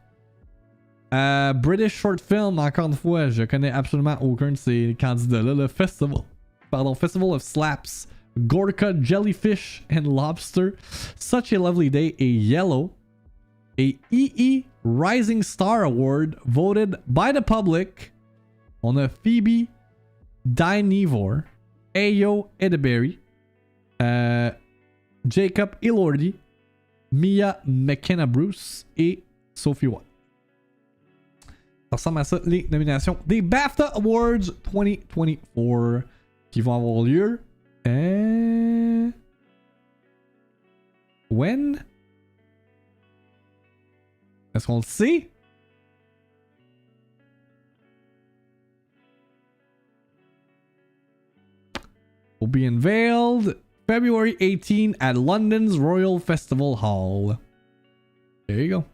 British Short Film, encore une fois, je connais absolument aucun de ces candidats-là. Le Festival of Slaps. Gorka, Jellyfish and Lobster. Such a Lovely Day, a Yellow. A EE Rising Star Award, voted by the public. On a Phoebe Dynevor. Ayo Edeberry. Jacob Elordi, Mia McKenna Bruce et Sophie Watt. Ça ressemble à ça, les nominations des BAFTA Awards 2024 qui vont avoir lieu. When? Est-ce qu'on le sait? Will be unveiled February 18 at London's Royal Festival Hall. There you go.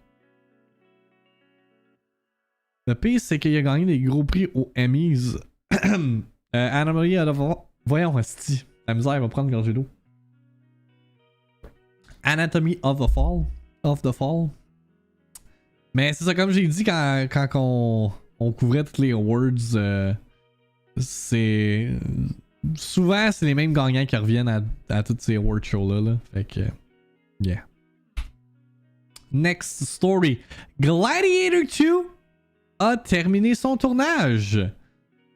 Le pire, c'est qu'il a gagné des gros prix aux Emmys. Anne-Marie voyons, hostie. La misère va prendre gorgée d'eau. Anatomy of the Fall. Mais c'est ça, comme j'ai dit quand on couvrait toutes les awards, c'est... Souvent, c'est les mêmes gagnants qui reviennent à toutes ces award shows-là. Là. Fait que... Yeah. Next story. Gladiator 2 a terminé son tournage.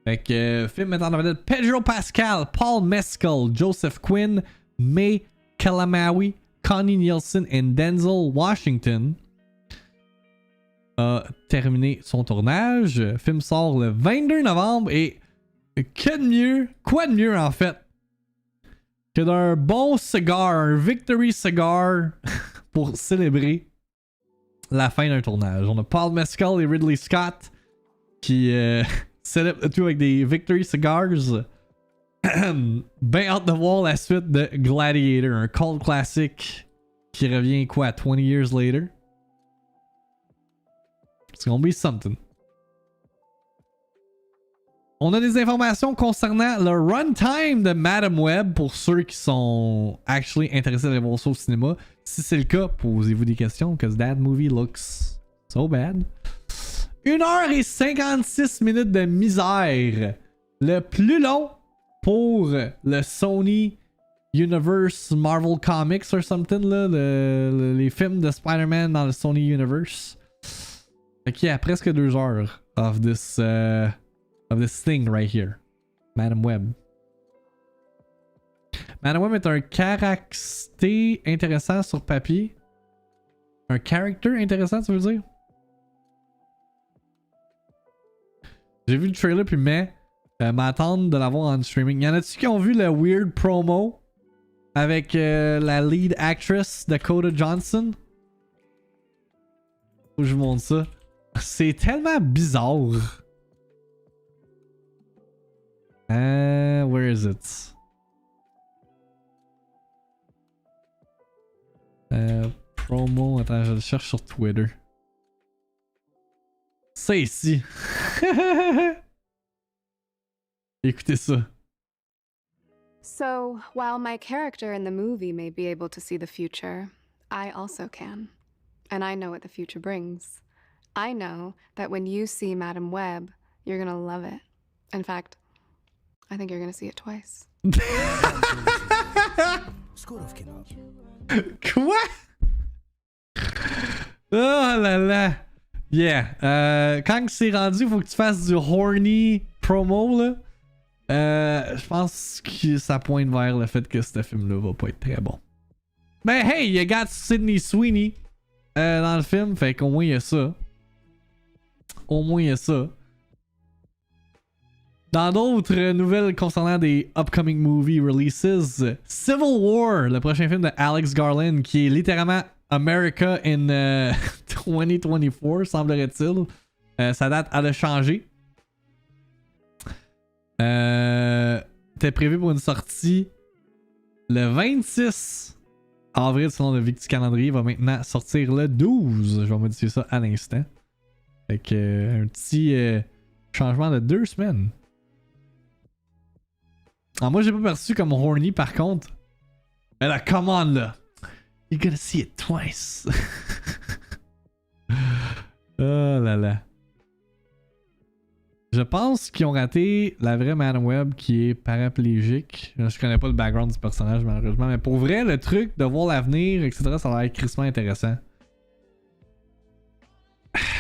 Fait que film mettant en vedette Pedro Pascal, Paul Mescal, Joseph Quinn, May Calamawy, Connie Nielsen et Denzel Washington a terminé son tournage. Le film sort le 22 novembre et que de mieux, quoi de mieux en fait, que d'un bon cigar, un Victory Cigar pour célébrer la fin d'un tournage. On a Paul Mescal et Ridley Scott qui célèbrent le tout avec des Victory Cigars. Ben hâte de voir la suite de Gladiator, un cult classique qui revient quoi, 20 years later? It's gonna be something. On a des informations concernant le runtime de Madame Web pour ceux qui sont actually intéressés à aller voir ça au cinéma. Si c'est le cas, posez-vous des questions, because that movie looks so bad. 1h56 de misère. Le plus long pour le Sony Universe Marvel Comics or something, là, les films de Spider-Man dans le Sony Universe. Ok, à presque 2 heures of this thing right here. Madame Web. Madame Web est un caractère intéressant sur papier. Un character intéressant, tu veux dire? J'ai vu le trailer puis m'attendre de l'avoir en streaming. Y'en a-tu qui ont vu le weird promo avec la lead actress Dakota Johnson? Faut que je vous montre ça. C'est tellement bizarre. Where is it? Promo, attends, je le cherche sur Twitter. C'est ici. Écoutez ça. So, while my character in the movie may be able to see the future, I also can. And I know what the future brings. I know that when you see Madame Web, you're gonna love it. In fact, I think you're gonna see it twice. Quoi? Oh là là. Yeah. Quand c'est rendu, faut que tu fasses du horny promo, là. Je pense que ça pointe vers le fait que ce film-là va pas être très bon. Ben hey, il y a Sydney Sweeney dans le film, fait qu'au moins il y a ça. Au moins il y a ça. Dans d'autres nouvelles concernant des upcoming movie releases, Civil War, le prochain film de Alex Garland, qui est littéralement America in 2024, semblerait-il. Sa date a changé. C'était prévu pour une sortie le 26 avril selon le VIICTIIMINUTE calendrier. Va maintenant sortir le 12. Je vais modifier ça à l'instant. Fait que un petit changement de 2 semaines. Alors moi j'ai pas perçu comme horny par contre. Mais là, come on là. You're gonna see it twice. Oh là là. Je pense qu'ils ont raté la vraie Madame Web qui est paraplégique. Je connais pas le background du personnage malheureusement. Mais pour vrai, le truc de voir l'avenir, etc., ça a l'air crissement intéressant.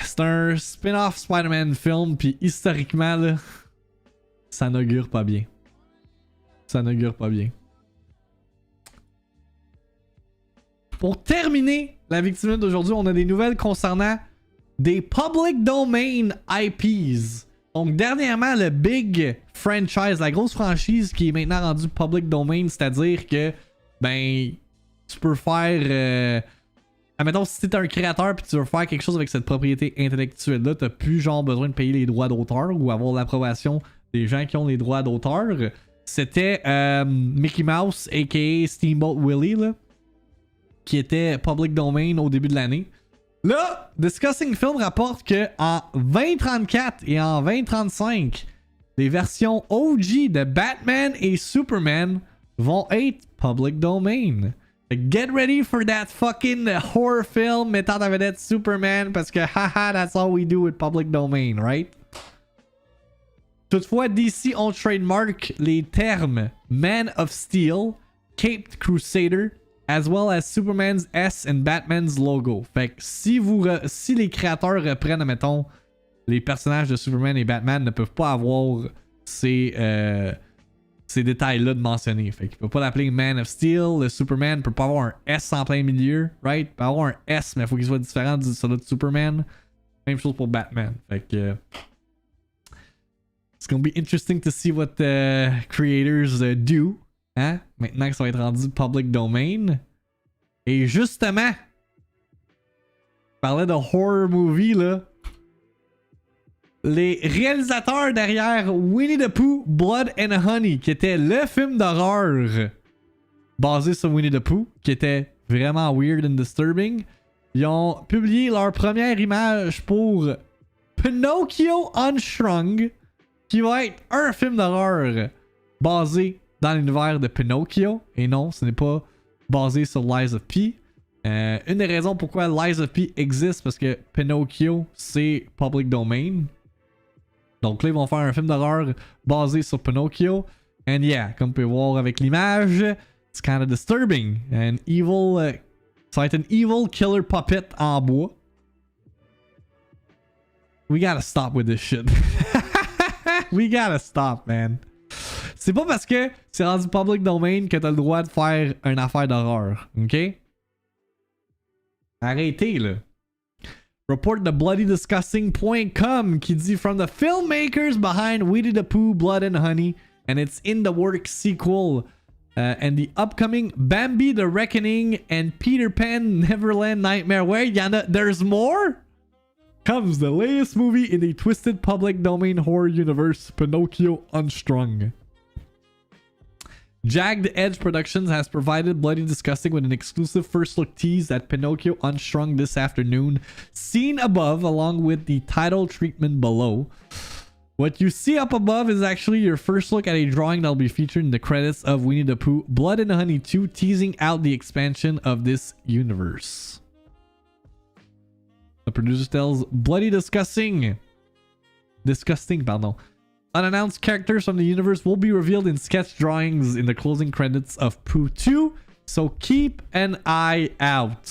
C'est un spin-off Spider-Man film, puis historiquement, là, ça n'augure pas bien. Ça n'augure pas bien. Pour terminer la VIICTIIMINUTE d'aujourd'hui, on a des nouvelles concernant des public domain IPs. Donc dernièrement, le big franchise, la grosse franchise qui est maintenant rendue public domain, c'est-à-dire que ben tu peux faire admettons si t'es un créateur puis tu veux faire quelque chose avec cette propriété intellectuelle là, t'as plus genre besoin de payer les droits d'auteur ou avoir l'approbation des gens qui ont les droits d'auteur. C'était Mickey Mouse aka Steamboat Willie là, qui était public domain au début de l'année. Là, Discussing Film rapporte que en 2034 et en 2035, les versions OG de Batman et Superman vont être public domain. Get ready for that fucking horror film mettant en vedette Superman parce que haha, that's all we do with public domain, right? Toutefois, DC ont trademark les termes Man of Steel, Caped Crusader, as well as Superman's S and Batman's logo. Fait que si les créateurs reprennent, mettons, les personnages de Superman et Batman ne peuvent pas avoir ces détails-là de mentionner. Fait qu'il peut pas l'appeler Man of Steel. Le Superman peut pas avoir un S en plein milieu, right? Il peut avoir un S, mais il faut qu'il soit différent de celui de Superman. Même chose pour Batman. Fait que... it's gonna be interesting to see what the creators do. Hein? Maintenant que ça va être rendu public domain. Et justement, je parlais de horror movie, là. Les réalisateurs derrière Winnie the Pooh, Blood and Honey, qui était le film d'horreur basé sur Winnie the Pooh, qui était vraiment weird and disturbing, ils ont publié leur première image pour Pinocchio Unstrung, qui va être un film d'horreur basé dans l'univers de Pinocchio. Et non, ce n'est pas basé sur Lies of P. Une des raisons pourquoi Lies of P existe, parce que Pinocchio, c'est public domain. Donc là, ils vont faire un film d'horreur basé sur Pinocchio. And yeah, comme vous pouvez voir avec l'image, it's kind of disturbing. An evil... ça va être un evil killer puppet en bois. We gotta stop with this shit. We gotta stop, man. C'est pas parce que c'est rendu public domain que t'as le droit de faire une affaire d'horreur, ok? Arrêtez, là. reportthebloodydisgusting.com qui dit From the filmmakers behind Winnie the Pooh, Blood and Honey, and its in the works sequel, and the upcoming Bambi the Reckoning and Peter Pan Neverland Nightmare. Wait, there's more? Comes the latest movie in the twisted public domain horror universe, Pinocchio Unstrung. Jagged Edge Productions has provided Bloody Disgusting with an exclusive first look tease at Pinocchio Unstrung this afternoon, seen above along with the title treatment below. What you see up above is actually your first look at a drawing that will be featured in the credits of Winnie the Pooh, Blood and Honey 2, teasing out the expansion of this universe. The producer tells Bloody Disgusting, unannounced characters from the universe will be revealed in sketch drawings in the closing credits of Pooh 2, so keep an eye out.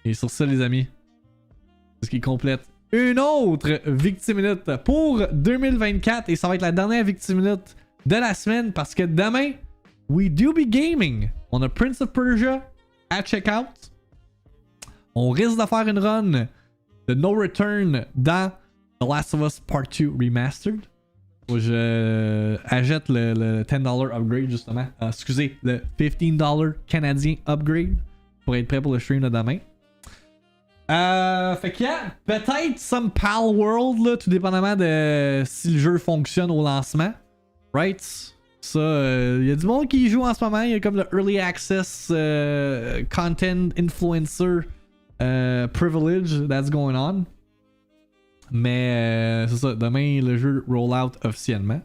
Et sur ça, les amis, c'est ce qui complète une autre VIICTIIMINUTE pour 2024. Et ça va être la dernière VIICTIIMINUTE de la semaine parce que demain, we do be gaming. On a Prince of Persia à check-out. On risque de faire une run de No Return dans The Last of Us Part 2 Remastered. Faut que je achète le $10 upgrade justement. Excusez, le $15 canadien upgrade pour être prêt pour le stream de demain. Fait que yeah, peut-être some Pal World là, tout dépendamment de si le jeu fonctionne au lancement. Right? Ça, y a du monde qui y joue en ce moment. Il y a comme le Early Access Content Influencer privilege that's going on. Mais c'est ça, demain le jeu roll out officiellement.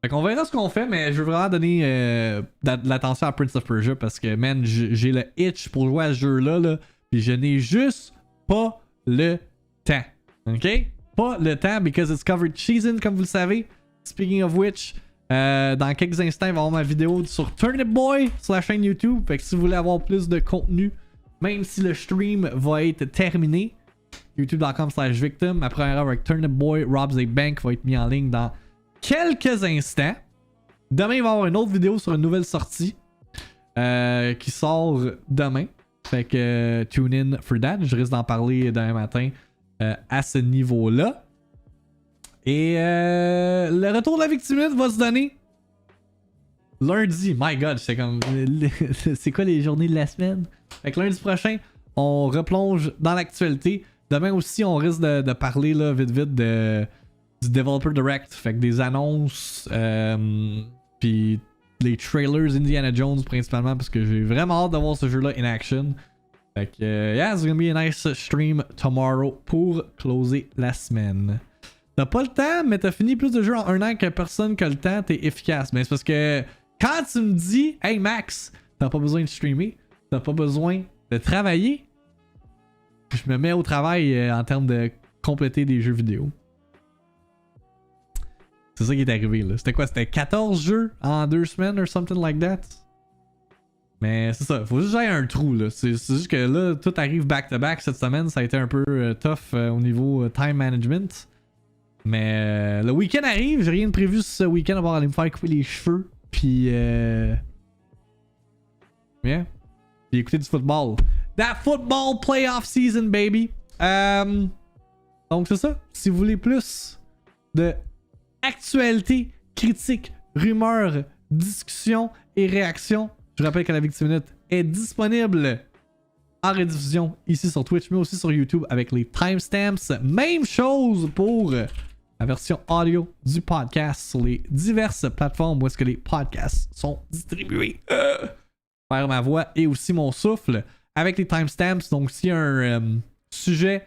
Fait qu'on verra ce qu'on fait, mais je veux vraiment donner de l'attention à Prince of Persia parce que man, j'ai le itch pour jouer à ce jeu-là, là, puis je n'ai juste pas le temps. Ok? Pas le temps because it's covered season, comme vous le savez. Speaking of which, dans quelques instants, il va y avoir ma vidéo sur Turnip Boy sur la chaîne YouTube. Fait que si vous voulez avoir plus de contenu, même si le stream va être terminé, youtube.com/victim. Ma première heure avec Turnip Boy Robs et Bank va être mis en ligne dans quelques instants. Demain, il va y avoir une autre vidéo sur une nouvelle sortie qui sort demain. Fait que tune in for that. Je risque d'en parler demain matin à ce niveau-là. Et le retour de la VIICTIIMINUTE va se donner lundi. My God, c'est comme... c'est quoi les journées de la semaine? Fait que lundi prochain, on replonge dans l'actualité. Demain aussi, on risque de parler là, vite du Developer Direct. Fait que des annonces, puis les trailers Indiana Jones principalement, parce que j'ai vraiment hâte de voir ce jeu-là in action. Fait que, yeah, it's gonna be a nice stream tomorrow pour closer la semaine. T'as pas le temps, mais t'as fini plus de jeux en un an que personne qui a le temps, t'es efficace. Mais c'est parce que quand tu me dis, hey Max, t'as pas besoin de streamer, t'as pas besoin de travailler, je me mets au travail en termes de compléter des jeux vidéo. C'est ça qui est arrivé là. C'était quoi? C'était 14 jeux en 2 semaines or something like that? Mais c'est ça, faut juste que j'aille un trou là. C'est juste que là, tout arrive back to back cette semaine. Ça a été un peu tough au niveau time management. Mais le week-end arrive, j'ai rien de prévu ce week-end à part aller me faire couper les cheveux. Puis bien. Puis écouter du football. That football playoff season, baby. Donc c'est ça. Si vous voulez plus de actualité, critiques, rumeurs, discussions et réactions, je vous rappelle que la VIICTIIMINUTE est disponible en rediffusion ici sur Twitch, mais aussi sur YouTube avec les timestamps. Même chose pour la version audio du podcast sur les diverses plateformes où est-ce que les podcasts sont distribués. Faire ma voix et aussi mon souffle avec les timestamps. Donc s'il y a un sujet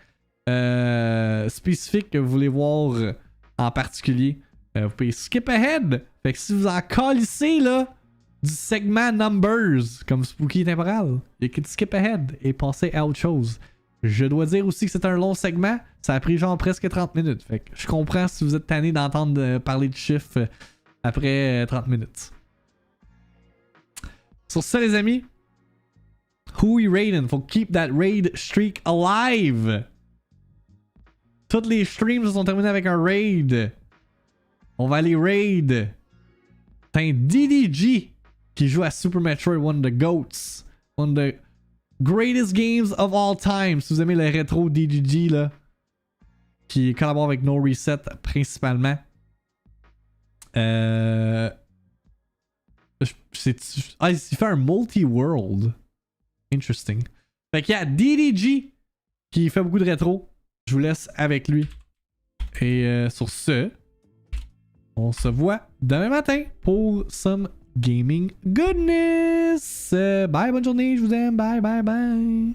spécifique que vous voulez voir en particulier, vous pouvez skip ahead. Fait que si vous en calissez là du segment numbers comme Spooky Temporal, you can skip ahead et passer à autre chose. Je dois dire aussi que c'est un long segment. Ça a pris genre presque 30 minutes. Fait que je comprends si vous êtes tanné d'entendre parler de chiffres après 30 minutes. Sur ça les amis, who we raiding? Faut keep that raid streak alive. Toutes les streams se sont terminés avec un raid. On va aller raid. T'as un DDG qui joue à Super Metroid, one of the GOATs. One of the greatest games of all time. Si vous aimez le rétro DDG là, qui collabore avec No Reset principalement. Il fait un multi-world. Interesting. Fait qu'il y a DDG qui fait beaucoup de rétro. Je vous laisse avec lui. Et sur ce, on se voit demain matin pour some gaming goodness. Bye, bonne journée, je vous aime. Bye, bye, bye.